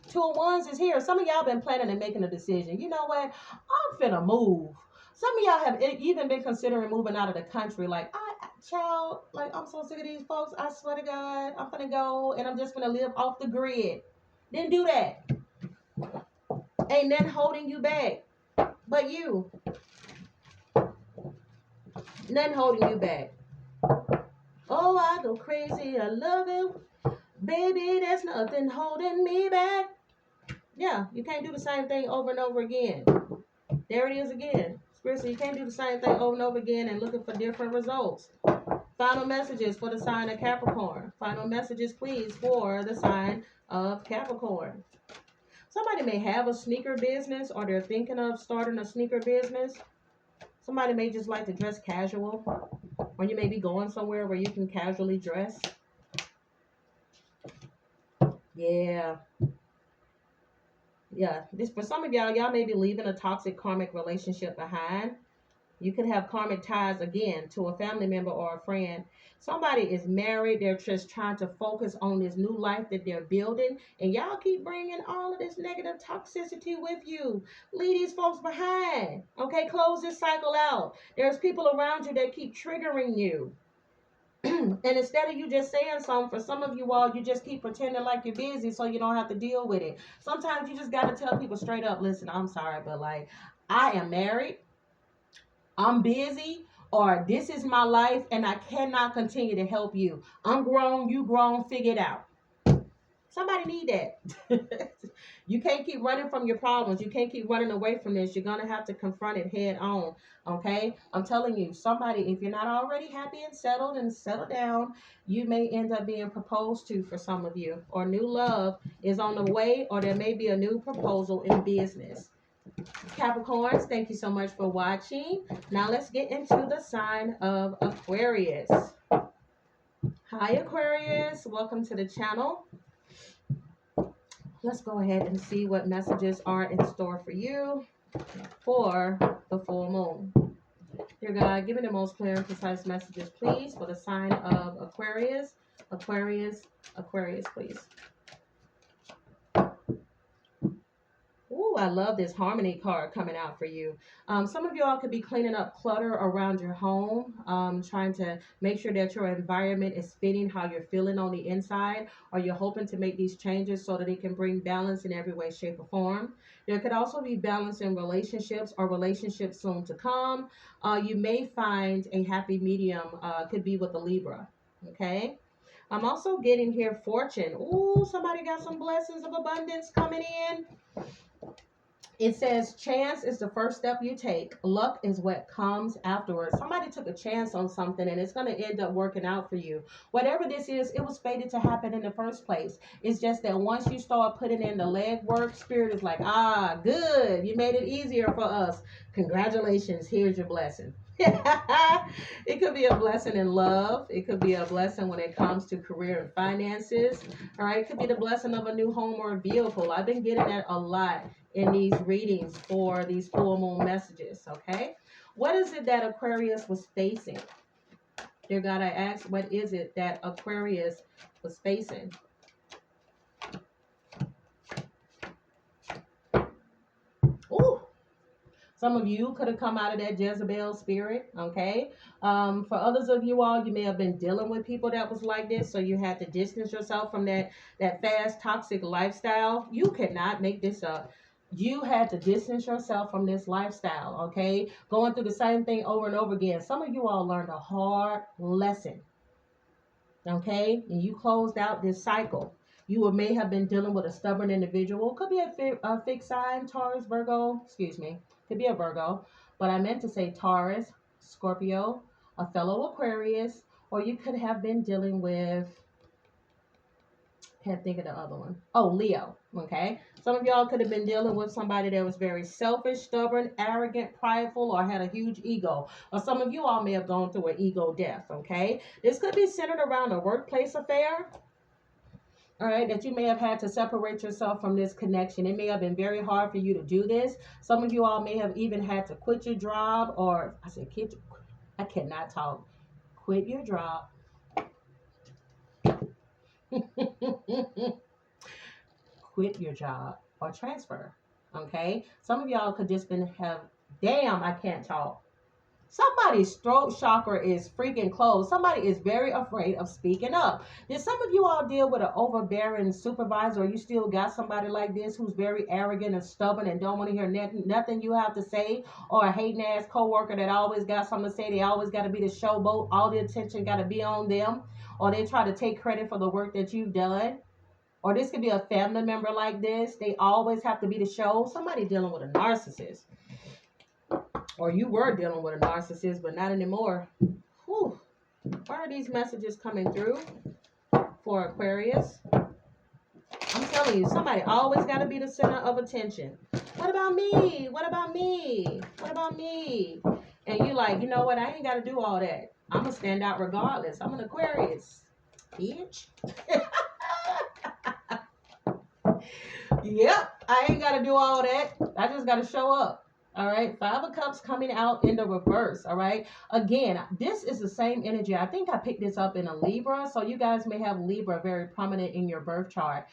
Two of Wands is here. Some of y'all been planning and making a decision. You know what? I'm finna move. Some of y'all have even been considering moving out of the country. Like, child, like, I'm so sick of these folks. I swear to God, I'm finna go and I'm just finna live off the grid. Then do that. Ain't nothing holding you back but you. Nothing holding you back. Oh, I go crazy. I love it. Baby, there's nothing holding me back. Yeah, you can't do the same thing over and over again. There it is again. Spirit, you can't do the same thing over and over again and looking for different results. Final messages for the sign of Capricorn. Final messages, please, for the sign of Capricorn. Somebody may have a sneaker business or they're thinking of starting a sneaker business. Somebody may just like to dress casual, or you may be going somewhere where you can casually dress. Yeah. Yeah. This, for some of y'all may be leaving a toxic karmic relationship behind. You could have karmic ties again to a family member or a friend. Somebody is married. They're just trying to focus on this new life that they're building. And y'all keep bringing all of this negative toxicity with you. Leave these folks behind. Okay, close this cycle out. There's people around you that keep triggering you. And instead of you just saying something, for some of you all, you just keep pretending like you're busy so you don't have to deal with it. Sometimes you just got to tell people straight up, listen, I'm sorry, but like, I am married. I'm busy, or this is my life and I cannot continue to help you. I'm grown, you grown, figure it out. Somebody need that. You can't keep running from your problems. You can't keep running away from this. You're going to have to confront it head on. Okay? I'm telling you, somebody, if you're not already happy and settled down, you may end up being proposed to for some of you. Or new love is on the way, or there may be a new proposal in business. Capricorns, thank you so much for watching. Now let's get into the sign of Aquarius. Hi Aquarius, welcome to the channel. Let's go ahead and see what messages are in store for you for the full moon. Dear God, give me the most clear and precise messages, please, for the sign of Aquarius. Aquarius, Aquarius, please. Ooh, I love this harmony card coming out for you. Some of y'all could be cleaning up clutter around your home, trying to make sure that your environment is fitting how you're feeling on the inside, or you're hoping to make these changes so that it can bring balance in every way, shape, or form. There could also be balance in relationships or relationships soon to come. You may find a happy medium, could be with a Libra, okay? I'm also getting here fortune. Ooh, somebody got some blessings of abundance coming in. It says chance is the first step you take. Luck is what comes afterwards. Somebody took a chance on something and it's going to end up working out for you. Whatever this is, it was fated to happen in the first place. It's just that once you start putting in the legwork, spirit is like, ah, good. You made it easier for us. Congratulations. Here's your blessing. It could be a blessing in love. It could be a blessing when it comes to career and finances. All right. It could be the blessing of a new home or a vehicle. I've been getting that a lot in these readings for these full moon messages. Okay. What is it that Aquarius was facing? Dear God, I asked, what is it that Aquarius was facing? Ooh. Some of you could have come out of that Jezebel spirit, okay? For others of you all, you may have been dealing with people that was like this, so you had to distance yourself from that fast, toxic lifestyle. You cannot make this up. You had to distance yourself from this lifestyle, okay? Going through the same thing over and over again. Some of you all learned a hard lesson, okay? And you closed out this cycle. You may have been dealing with a stubborn individual. Could be a fixed sign, Taurus, Virgo, excuse me. Could be a Virgo, but I meant to say Taurus, Scorpio, a fellow Aquarius, or you could have been dealing with, can't think of the other one. Oh, Leo, okay? Some of y'all could have been dealing with somebody that was very selfish, stubborn, arrogant, prideful, or had a huge ego. Or some of you all may have gone through an ego death, okay? This could be centered around a workplace affair. All right, that you may have had to separate yourself from this connection. It may have been very hard for you to do this. Some of you all may have even had to quit your job, or I cannot talk. Quit your job. Quit your job or transfer. Okay, some of y'all could just damn, I can't talk. Somebody's throat chakra is freaking closed. Somebody is very afraid of speaking up. Did some of you all deal with an overbearing supervisor, or you still got somebody like this who's very arrogant and stubborn and don't want to hear nothing you have to say, or a hating ass coworker that always got something to say? They always got to be the showboat. All the attention got to be on them, or they try to take credit for the work that you've done. Or this could be a family member like this. They always have to be the show. Somebody dealing with a narcissist. Or you were dealing with a narcissist, but not anymore. Whew. Why are these messages coming through for Aquarius? I'm telling you, somebody always got to be the center of attention. What about me? What about me? What about me? And you like, you know what? I ain't got to do all that. I'm going to stand out regardless. I'm an Aquarius. Bitch. Yep. I ain't got to do all that. I just got to show up. All right. 5 of Cups coming out in the reverse. All right. Again, this is the same energy. I think I picked this up in a Libra. So you guys may have Libra very prominent in your birth chart.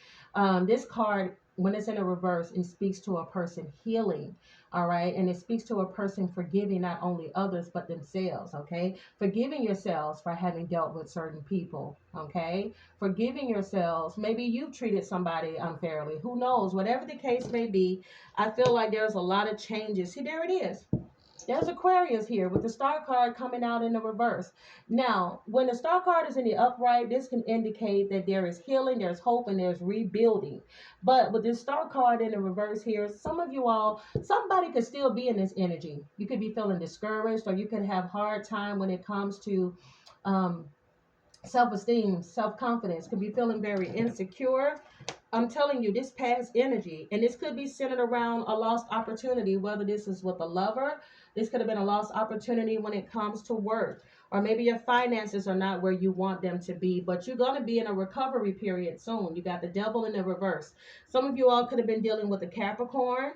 This card, when it's in a reverse, it speaks to a person healing. All right. And it speaks to a person forgiving not only others, but themselves. Okay. Forgiving yourselves for having dealt with certain people. Okay. Forgiving yourselves. Maybe you've treated somebody unfairly. Who knows? Whatever the case may be, I feel like there's a lot of changes. See, there it is. There's Aquarius here with the star card coming out in the reverse. Now, when the star card is in the upright, this can indicate that there is healing, there's hope, and there's rebuilding. But with this star card in the reverse here, some of you all, somebody could still be in this energy. You could be feeling discouraged, or you could have hard time when it comes to self-esteem, self-confidence, could be feeling very insecure. I'm telling you, this past energy, and this could be centered around a lost opportunity, whether this is with a lover, this could have been a lost opportunity when it comes to work, or maybe your finances are not where you want them to be, but you're going to be in a recovery period soon. You got the devil in the reverse. Some of you all could have been dealing with the Capricorn.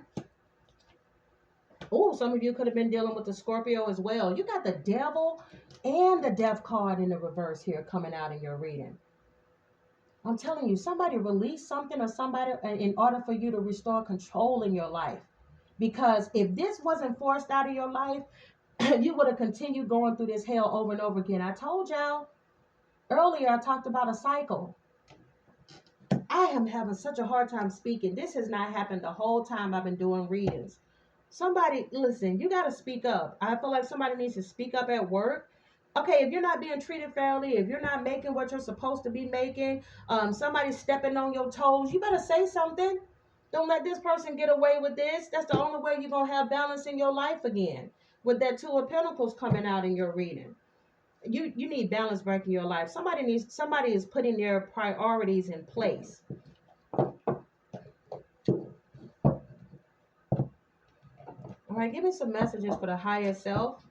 Oh, some of you could have been dealing with the Scorpio as well. You got the devil and the death card in the reverse here coming out in your reading. I'm telling you, somebody release something or somebody in order for you to restore control in your life. Because if this wasn't forced out of your life, you would have continued going through this hell over and over again. I told y'all earlier, I talked about a cycle. I am having such a hard time speaking. This has not happened the whole time I've been doing readings. Somebody, listen, you got to speak up. I feel like somebody needs to speak up at work. Okay, if you're not being treated fairly, if you're not making what you're supposed to be making, somebody's stepping on your toes, you better say something. Don't let this person get away with this. That's the only way you're going to have balance in your life again. With that 2 of Pentacles coming out in your reading. You need balance back in your life. Somebody is putting their priorities in place. All right, give me some messages for the higher self.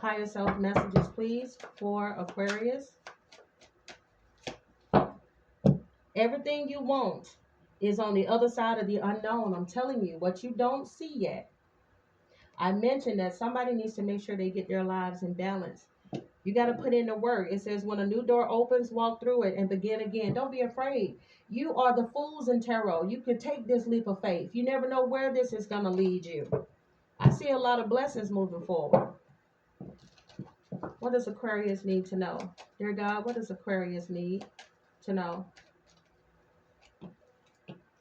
Higher self messages, please, for Aquarius. Everything you want is on the other side of the unknown. I'm telling you, what you don't see yet. I mentioned that somebody needs to make sure they get their lives in balance. You got to put in the work. It says when a new door opens, walk through it and begin again. Don't be afraid. You are the fools in tarot. You can take this leap of faith. You never know where this is going to lead you. I see a lot of blessings moving forward. What does Aquarius need to know? Dear God, what does Aquarius need to know?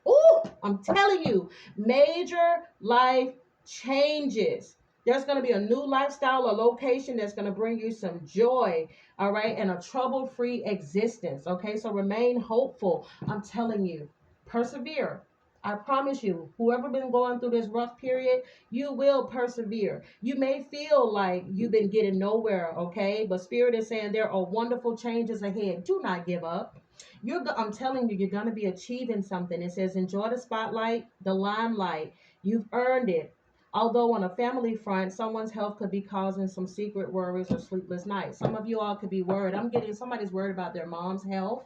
Oh, I'm telling you, major life changes. There's going to be a new lifestyle or location that's going to bring you some joy, all right, and a trouble-free existence, okay? So remain hopeful. I'm telling you, persevere. I promise you, whoever been going through this rough period, you will persevere. You may feel like you've been getting nowhere, okay? But Spirit is saying there are wonderful changes ahead. Do not give up. I'm telling you, you're going to be achieving something. It says, enjoy the spotlight, the limelight. You've earned it. Although on a family front, someone's health could be causing some secret worries or sleepless nights. Some of you all could be worried. I'm getting somebody's worried about their mom's health.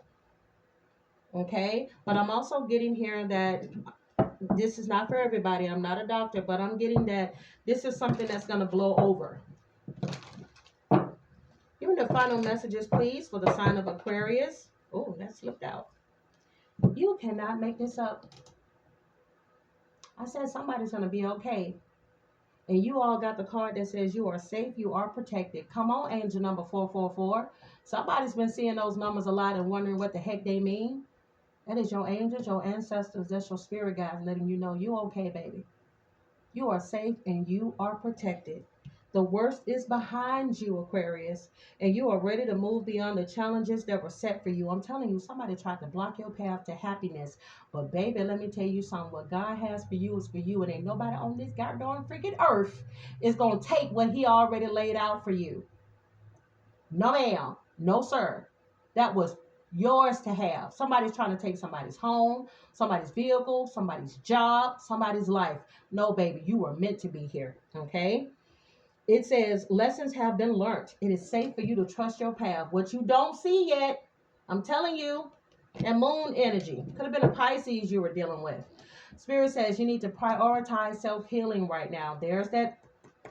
Okay, but I'm also getting here that this is not for everybody. I'm not a doctor, but I'm getting that this is something that's going to blow over. Give me the final messages, please, for the sign of Aquarius. Oh, that slipped out. You cannot make this up. I said somebody's going to be okay. And you all got the card that says you are safe, you are protected. Come on, angel number 444. Somebody's been seeing those numbers a lot and wondering what the heck they mean. That is your angels, your ancestors, that's your spirit guides letting you know you okay, baby. You are safe and you are protected. The worst is behind you, Aquarius, and you are ready to move beyond the challenges that were set for you. I'm telling you, somebody tried to block your path to happiness. But baby, let me tell you something. What God has for you is for you. And ain't nobody on this goddamn freaking earth is going to take what he already laid out for you. No, ma'am. No, sir. That was yours to have. Somebody's trying to take somebody's home, somebody's vehicle, somebody's job, somebody's life. No, baby, you were meant to be here. Okay. It says lessons have been learned. It is safe for you to trust your path. What you don't see yet, I'm telling you, and moon energy. Could have been a Pisces you were dealing with. Spirit says you need to prioritize self-healing right now. There's that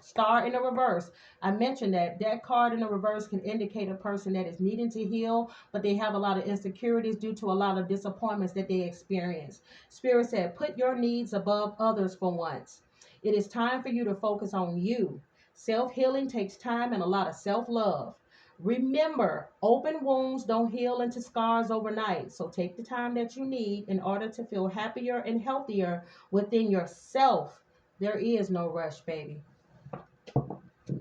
star in the reverse. I mentioned that card in the reverse can indicate a person that is needing to heal, but they have a lot of insecurities due to a lot of disappointments that they experience. Spirit said, put your needs above others for once. It is time for you to focus on you. Self-healing takes time and a lot of self-love. Remember, open wounds don't heal into scars overnight. So take the time that you need in order to feel happier and healthier within yourself. There is no rush, baby.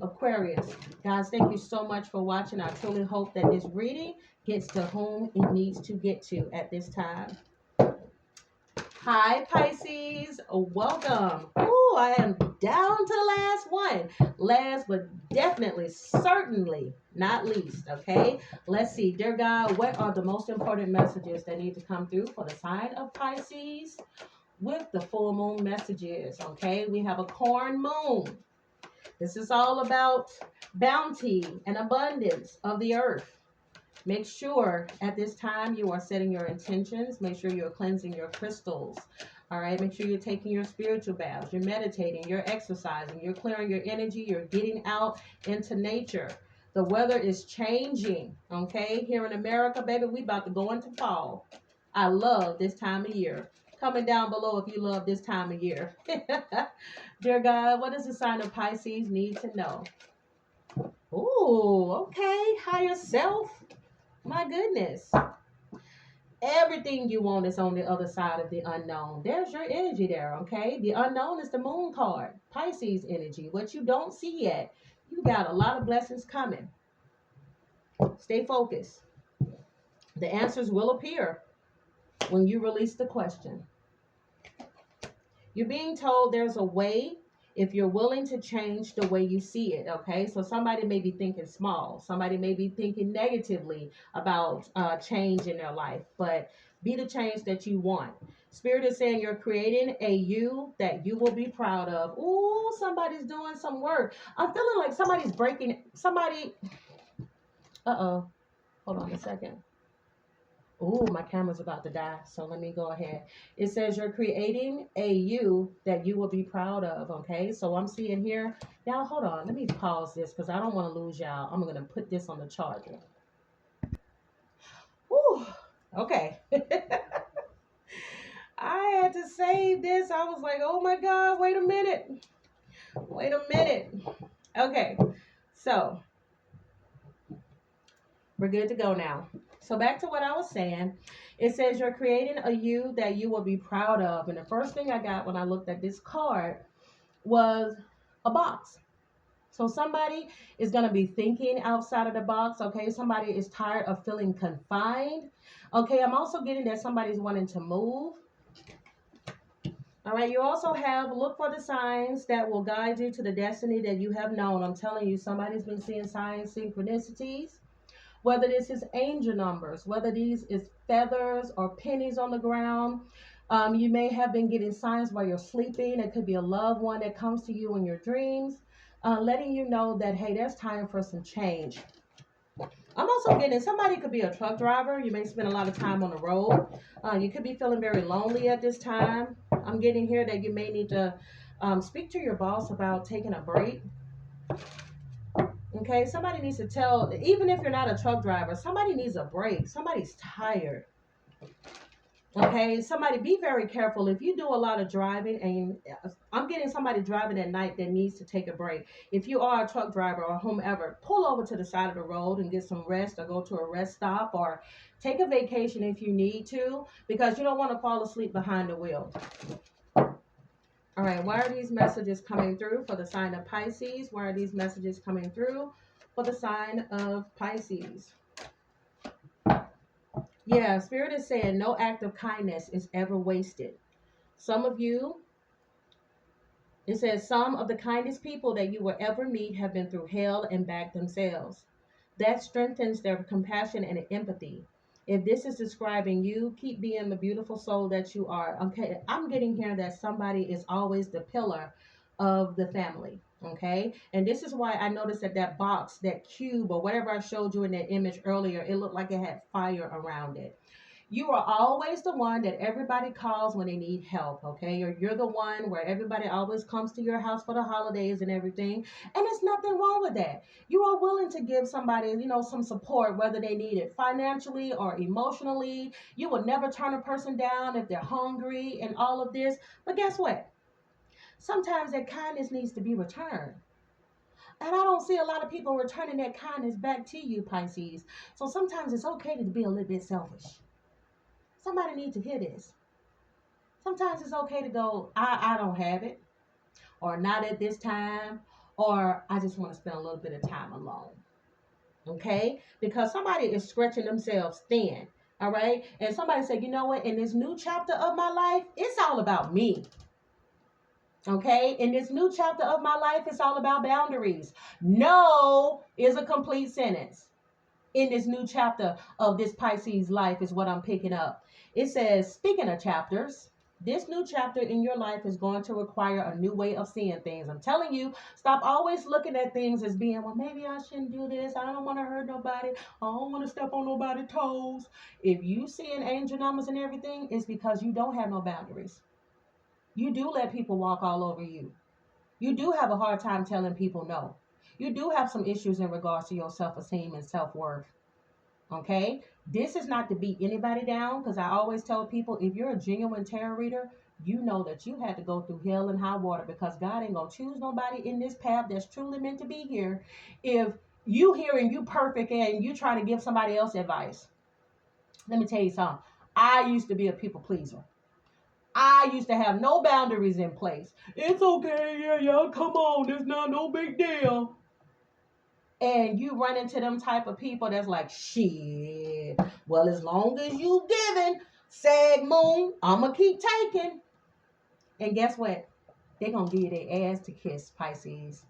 Aquarius, guys, thank you so much for watching. I truly hope that this reading gets to whom it needs to get to at this time. Hi, Pisces. Welcome. Oh, I am down to the last one. Last but definitely, certainly not least. Okay, let's see. Dear God, what are the most important messages that need to come through for the sign of Pisces with the full moon messages? Okay, we have a corn moon. This is all about bounty and abundance of the earth. Make sure at this time you are setting your intentions. Make sure you're cleansing your crystals. All right. Make sure you're taking your spiritual baths. You're meditating. You're exercising. You're clearing your energy. You're getting out into nature. The weather is changing. Okay. Here in America, baby, we about to go into fall. I love this time of year. Comment down below if you love this time of year. Dear God, what does the sign of Pisces need to know? Ooh, okay. Higher self. My goodness. Everything you want is on the other side of the unknown. There's your energy there, okay? The unknown is the moon card. Pisces energy. What you don't see yet. You got a lot of blessings coming. Stay focused. The answers will appear when you release the question. You're being told there's a way if you're willing to change the way you see it, okay? So somebody may be thinking small. Somebody may be thinking negatively about change in their life, but be the change that you want. Spirit is saying you're creating a you that you will be proud of. Ooh, somebody's doing some work. I'm feeling like somebody's breaking, uh-oh, hold on a second. Oh, my camera's about to die, so let me go ahead. It says you're creating a you that you will be proud of, okay? So I'm seeing here. Y'all, hold on. Let me pause this because I don't want to lose y'all. I'm going to put this on the charger. Whew. Okay. I had to save this. I was like, oh my God, wait a minute. Wait a minute. Okay, so we're good to go now. So back to what I was saying. It says you're creating a you that you will be proud of. And the first thing I got when I looked at this card was a box. So somebody is going to be thinking outside of the box. Okay. Somebody is tired of feeling confined. Okay. I'm also getting that somebody's wanting to move. All right. You also have look for the signs that will guide you to the destiny that you have known. I'm telling you, somebody's been seeing signs, synchronicities. Whether this is angel numbers, whether these is feathers or pennies on the ground. You may have been getting signs while you're sleeping. It could be a loved one that comes to you in your dreams, letting you know that, hey, there's time for some change. I'm also getting somebody could be a truck driver. You may spend a lot of time on the road. You could be feeling very lonely at this time. I'm getting here that you may need to speak to your boss about taking a break. Okay, somebody needs to tell, even if you're not a truck driver, somebody needs a break. Somebody's tired. Okay, somebody be very careful. If you do a lot of driving, and I'm getting somebody driving at night that needs to take a break. If you are a truck driver or whomever, pull over to the side of the road and get some rest, or go to a rest stop, or take a vacation if you need to, because you don't want to fall asleep behind the wheel. All right, why are these messages coming through for the sign of Pisces? Why are these messages coming through for the sign of Pisces? Yeah, Spirit is saying no act of kindness is ever wasted. Some of you, it says some of the kindest people that you will ever meet have been through hell and back themselves. That strengthens their compassion and empathy. If this is describing you, keep being the beautiful soul that you are. Okay, I'm getting here that somebody is always the pillar of the family. Okay, and this is why I noticed that that box, that cube, or whatever I showed you in that image earlier, it looked like it had fire around it. You are always the one that everybody calls when they need help, okay? Or you're the one where everybody always comes to your house for the holidays and everything. And there's nothing wrong with that. You are willing to give somebody, some support, whether they need it financially or emotionally. You will never turn a person down if they're hungry and all of this. But guess what? Sometimes that kindness needs to be returned. And I don't see a lot of people returning that kindness back to you, Pisces. So sometimes it's okay to be a little bit selfish. Somebody needs to hear this. Sometimes it's okay to go, I don't have it, or not at this time, or I just want to spend a little bit of time alone. Okay? Because somebody is stretching themselves thin. All right? And somebody said, you know what? In this new chapter of my life, it's all about me. Okay? In this new chapter of my life, it's all about boundaries. No is a complete sentence. In this new chapter of this Pisces life is what I'm picking up. It says, speaking of chapters, this new chapter in your life is going to require a new way of seeing things. I'm telling you, stop always looking at things as being, well, maybe I shouldn't do this. I don't want to hurt nobody. I don't want to step on nobody's toes. If you seeing angel numbers and everything, it's because you don't have no boundaries. You do let people walk all over you. You do have a hard time telling people no. You do have some issues in regards to your self-esteem and self-worth. Okay? This is not to beat anybody down, because I always tell people, if you're a genuine tarot reader, you know that you had to go through hell and high water, because God ain't going to choose nobody in this path that's truly meant to be here if you here and you perfect and you try to give somebody else advice. Let me tell you something. I used to be a people pleaser. I used to have no boundaries in place. It's okay, yeah, come on, it's not no big deal. And you run into them type of people that's like, shit, well, as long as you giving, sag moon, I'ma keep taking. And guess what? They're going to give you their ass to kiss, Pisces,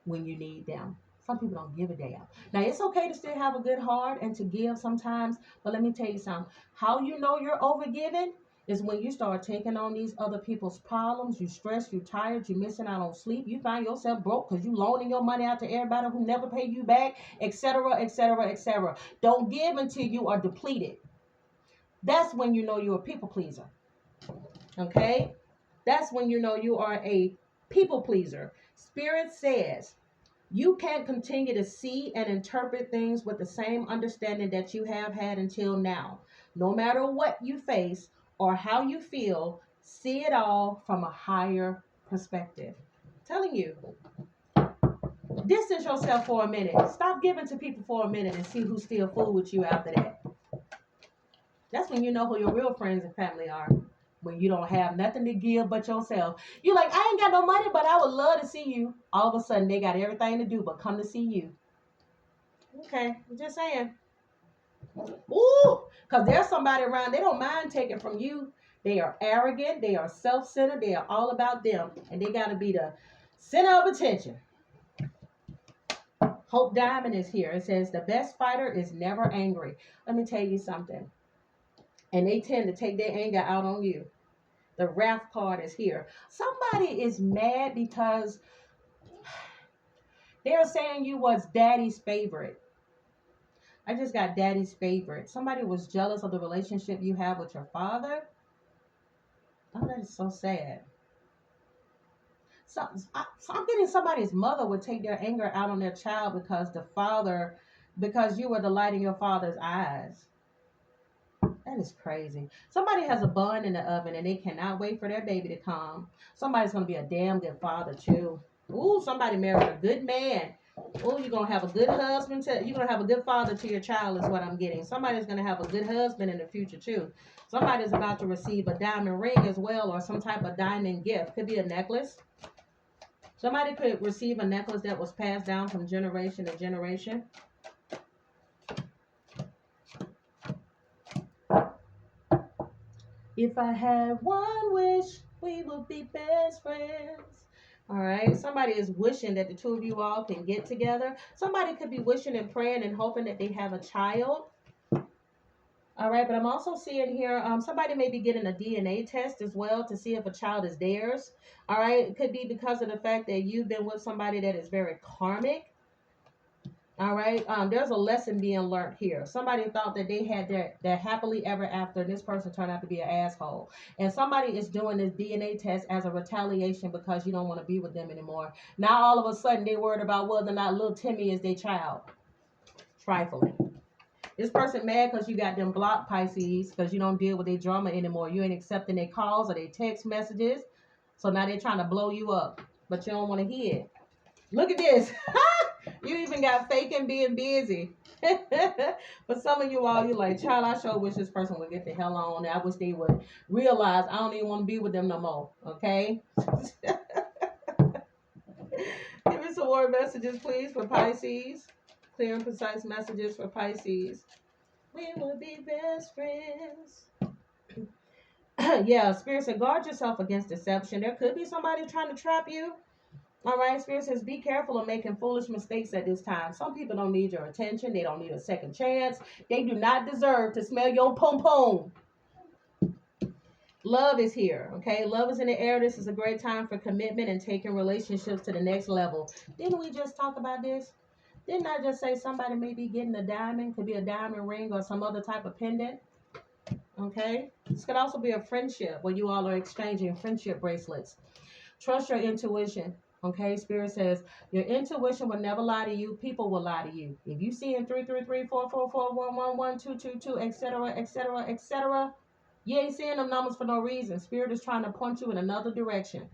when you need them. Some people don't give a damn. Now, it's okay to still have a good heart and to give sometimes, but let me tell you something. How you know you're overgiving is when you start taking on these other people's problems. You stressed, you tired, you missing out on sleep. You find yourself broke because you loaning your money out to everybody who never pay you back, etc., etc., etc. Don't give until you are depleted. That's when you know you're a people pleaser. Okay? That's when you know you are a people pleaser. Spirit says, you can't continue to see and interpret things with the same understanding that you have had until now. No matter what you face or how you feel, see it all from a higher perspective. I'm telling you, distance yourself for a minute. Stop giving to people for a minute and see who's still fool with you after that. That's when you know who your real friends and family are. When you don't have nothing to give but yourself. You're like, I ain't got no money, but I would love to see you. All of a sudden, they got everything to do but come to see you. Okay, I'm just saying. Ooh, because there's somebody around, they don't mind taking from you. They are arrogant, they are self-centered, they are all about them, and they got to be the center of attention. Hope Diamond is here. It says, the best fighter is never angry. Let me tell you something. And they tend to take their anger out on you. The wrath card is here. Somebody is mad because they're saying you was daddy's favorite. I just got daddy's favorite. Somebody was jealous of the relationship you have with your father. Oh, that is so sad. So I'm getting somebody's mother would take their anger out on their child because you were the light in your father's eyes. That is crazy. Somebody has a bun in the oven and they cannot wait for their baby to come. Somebody's going to be a damn good father too. Ooh, somebody married a good man. Ooh, you're going to have a good husband. You're going to have a good father to your child is what I'm getting. Somebody's going to have a good husband in the future too. Somebody's about to receive a diamond ring as well, or some type of diamond gift. Could be a necklace. Somebody could receive a necklace that was passed down from generation to generation. If I had one wish, we would be best friends. All right. Somebody is wishing that the two of you all can get together. Somebody could be wishing and praying and hoping that they have a child. All right, but I'm also seeing here somebody may be getting a DNA test as well to see if a child is theirs. All right, it could be because of the fact that you've been with somebody that is very karmic. All right, there's a lesson being learned here. Somebody thought that they had their happily ever after, and this person turned out to be an asshole. And somebody is doing this DNA test as a retaliation because you don't want to be with them anymore. Now all of a sudden they worried about whether or not little Timmy is their child. Trifling. This person mad because you got them blocked, Pisces, because you don't deal with their drama anymore. You ain't accepting their calls or their text messages. So now they're trying to blow you up, but you don't want to hear it. Look at this. You even got faking being busy. But some of you all, you're like, child, I sure wish this person would get the hell on. I wish they would realize I don't even want to be with them no more. Okay? Give me some more messages, please, for Pisces. Clear and precise messages for Pisces. We will be best friends. Yeah, Spirit said, guard yourself against deception. There could be somebody trying to trap you. All right, Spirit says, be careful of making foolish mistakes at this time. Some people don't need your attention. They don't need a second chance. They do not deserve to smell your pom-pom. Love is here, okay? Love is in the air. This is a great time for commitment and taking relationships to the next level. Didn't we just talk about this? Didn't I just say somebody may be getting a diamond? Could be a diamond ring or some other type of pendant. Okay? This could also be a friendship where you all are exchanging friendship bracelets. Trust your intuition. Okay? Spirit says your intuition will never lie to you. People will lie to you. If you see in 333, 444, 111, 222, etc., etc., etc., you ain't seeing them numbers for no reason. Spirit is trying to point you in another direction.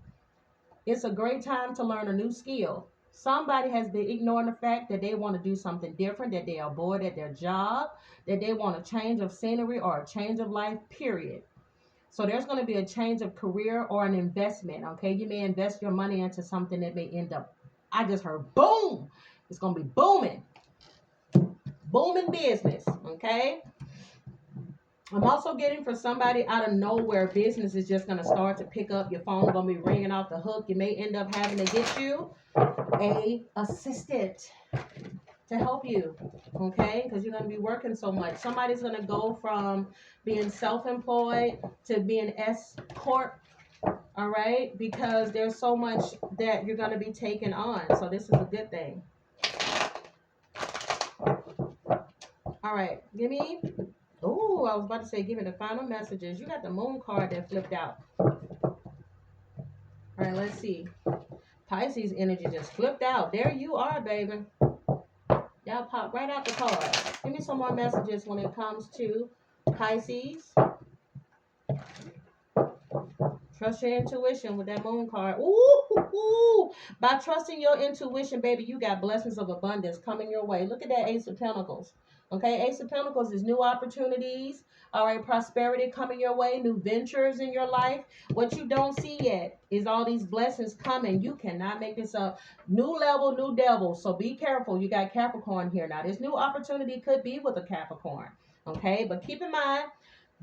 It's a great time to learn a new skill. Somebody has been ignoring the fact that they want to do something different, that they are bored at their job, that they want a change of scenery or a change of life, period. So there's going to be a change of career or an investment, okay? You may invest your money into something that may end up, I just heard, boom! It's going to be booming. Booming business, okay? I'm also getting for somebody out of nowhere, business is just going to start to pick up. Your phone's going to be ringing off the hook. You may end up having to get you a assistant to help you, okay? Because you're going to be working so much. Somebody's going to go from being self-employed to being S-corp, all right? Because there's so much that you're going to be taking on. So this is a good thing. All right, give me... Oh, I was about to say, give me the final messages. You got the moon card that flipped out. All right, let's see. Pisces energy just flipped out. There you are, baby. Y'all pop right out the card. Give me some more messages when it comes to Pisces. Trust your intuition with that moon card. Ooh. By trusting your intuition, baby, you got blessings of abundance coming your way. Look at that Ace of Pentacles. Okay, Ace of Pentacles is new opportunities. All right, prosperity coming your way, new ventures in your life. What you don't see yet is all these blessings coming. You cannot make this up. New level, new devil. So be careful. You got Capricorn here. Now, this new opportunity could be with a Capricorn. Okay, but keep in mind,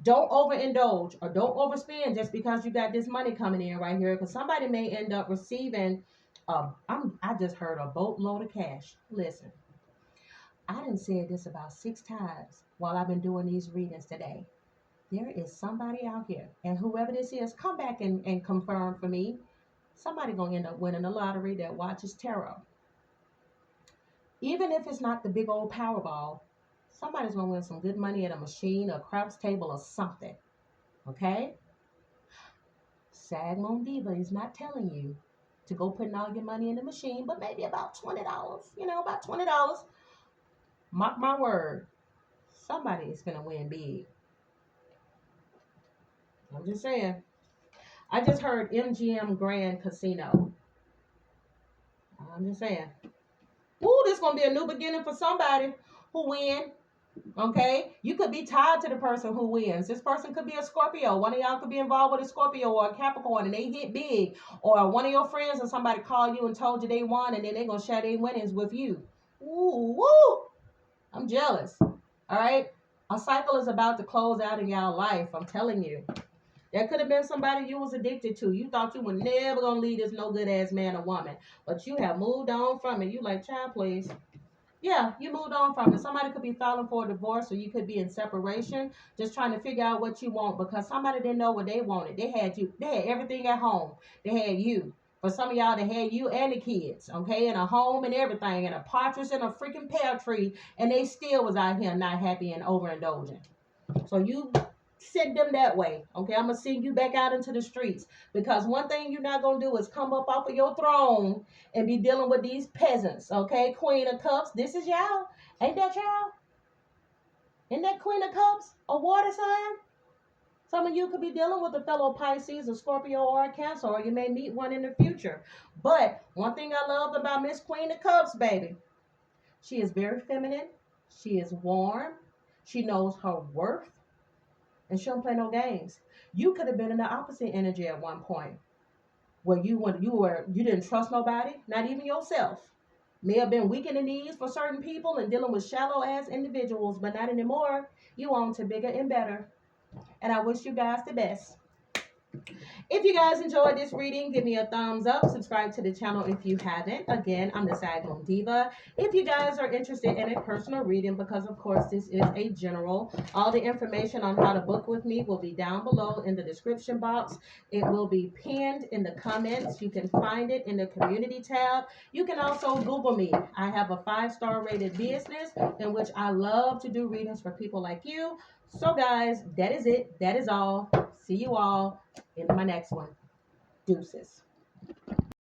don't overindulge or don't overspend just because you got this money coming in right here, because somebody may end up receiving I just heard a boatload of cash. Listen, I done said this about 6 times while I've been doing these readings today. There is somebody out here, and whoever this is, come back and confirm for me. Somebody gonna end up winning the lottery that watches tarot. Even if it's not the big old Powerball, somebody's going to win some good money at a machine, a craps table, or something. Okay? Sagmoondiva is not telling you to go putting all your money in the machine, but maybe about $20. You know, about $20. Mark my word. Somebody is going to win big. I'm just saying. I just heard MGM Grand Casino. I'm just saying. Ooh, this is going to be a new beginning for somebody who win. Okay, you could be tied to the person who wins. This person could be a Scorpio. One of y'all could be involved with a Scorpio or a Capricorn and they hit big. Or one of your friends or somebody called you and told you they won, and then they're going to share their winnings with you. Ooh, woo! I'm jealous. All right, a cycle is about to close out in y'all life. I'm telling you. There could have been somebody you was addicted to. You thought you were never going to leave this no good ass man or woman. But you have moved on from it. You like, child, please. Yeah, you moved on from it. Somebody could be filing for a divorce, or you could be in separation, just trying to figure out what you want because somebody didn't know what they wanted. They had you. They had everything at home. They had you. For some of y'all, they had you and the kids, okay, and a home and everything, and a partridge and a freaking pear tree, and they still was out here not happy and overindulgent. So you send them that way. Okay, I'm gonna send you back out into the streets because one thing you're not gonna do is come up off of your throne and be dealing with these peasants. Okay, Queen of Cups, this is y'all. Ain't that y'all? Isn't that Queen of Cups a water sign? Some of you could be dealing with a fellow Pisces, a Scorpio, or a Cancer, or you may meet one in the future. But one thing I love about Miss Queen of Cups, baby, she is very feminine. She is warm. She knows her worth. And she don't play no games. You could have been in the opposite energy at one point, where you didn't trust nobody, not even yourself. May have been weak in the knees for certain people and dealing with shallow ass individuals, but not anymore. You on to bigger and better. And I wish you guys the best. If you guys enjoyed this reading, give me a thumbs up. Subscribe to the channel if you haven't. Again, I'm the Sagmoondiva. If you guys are interested in a personal reading, because of course this is a general, all the information on how to book with me will be down below in the description box. It will be pinned in the comments. You can find it in the community tab. You can also Google me. I have a 5-star rated business in which I love to do readings for people like you. So guys, that is it. That is all. See you all in my next one. Deuces.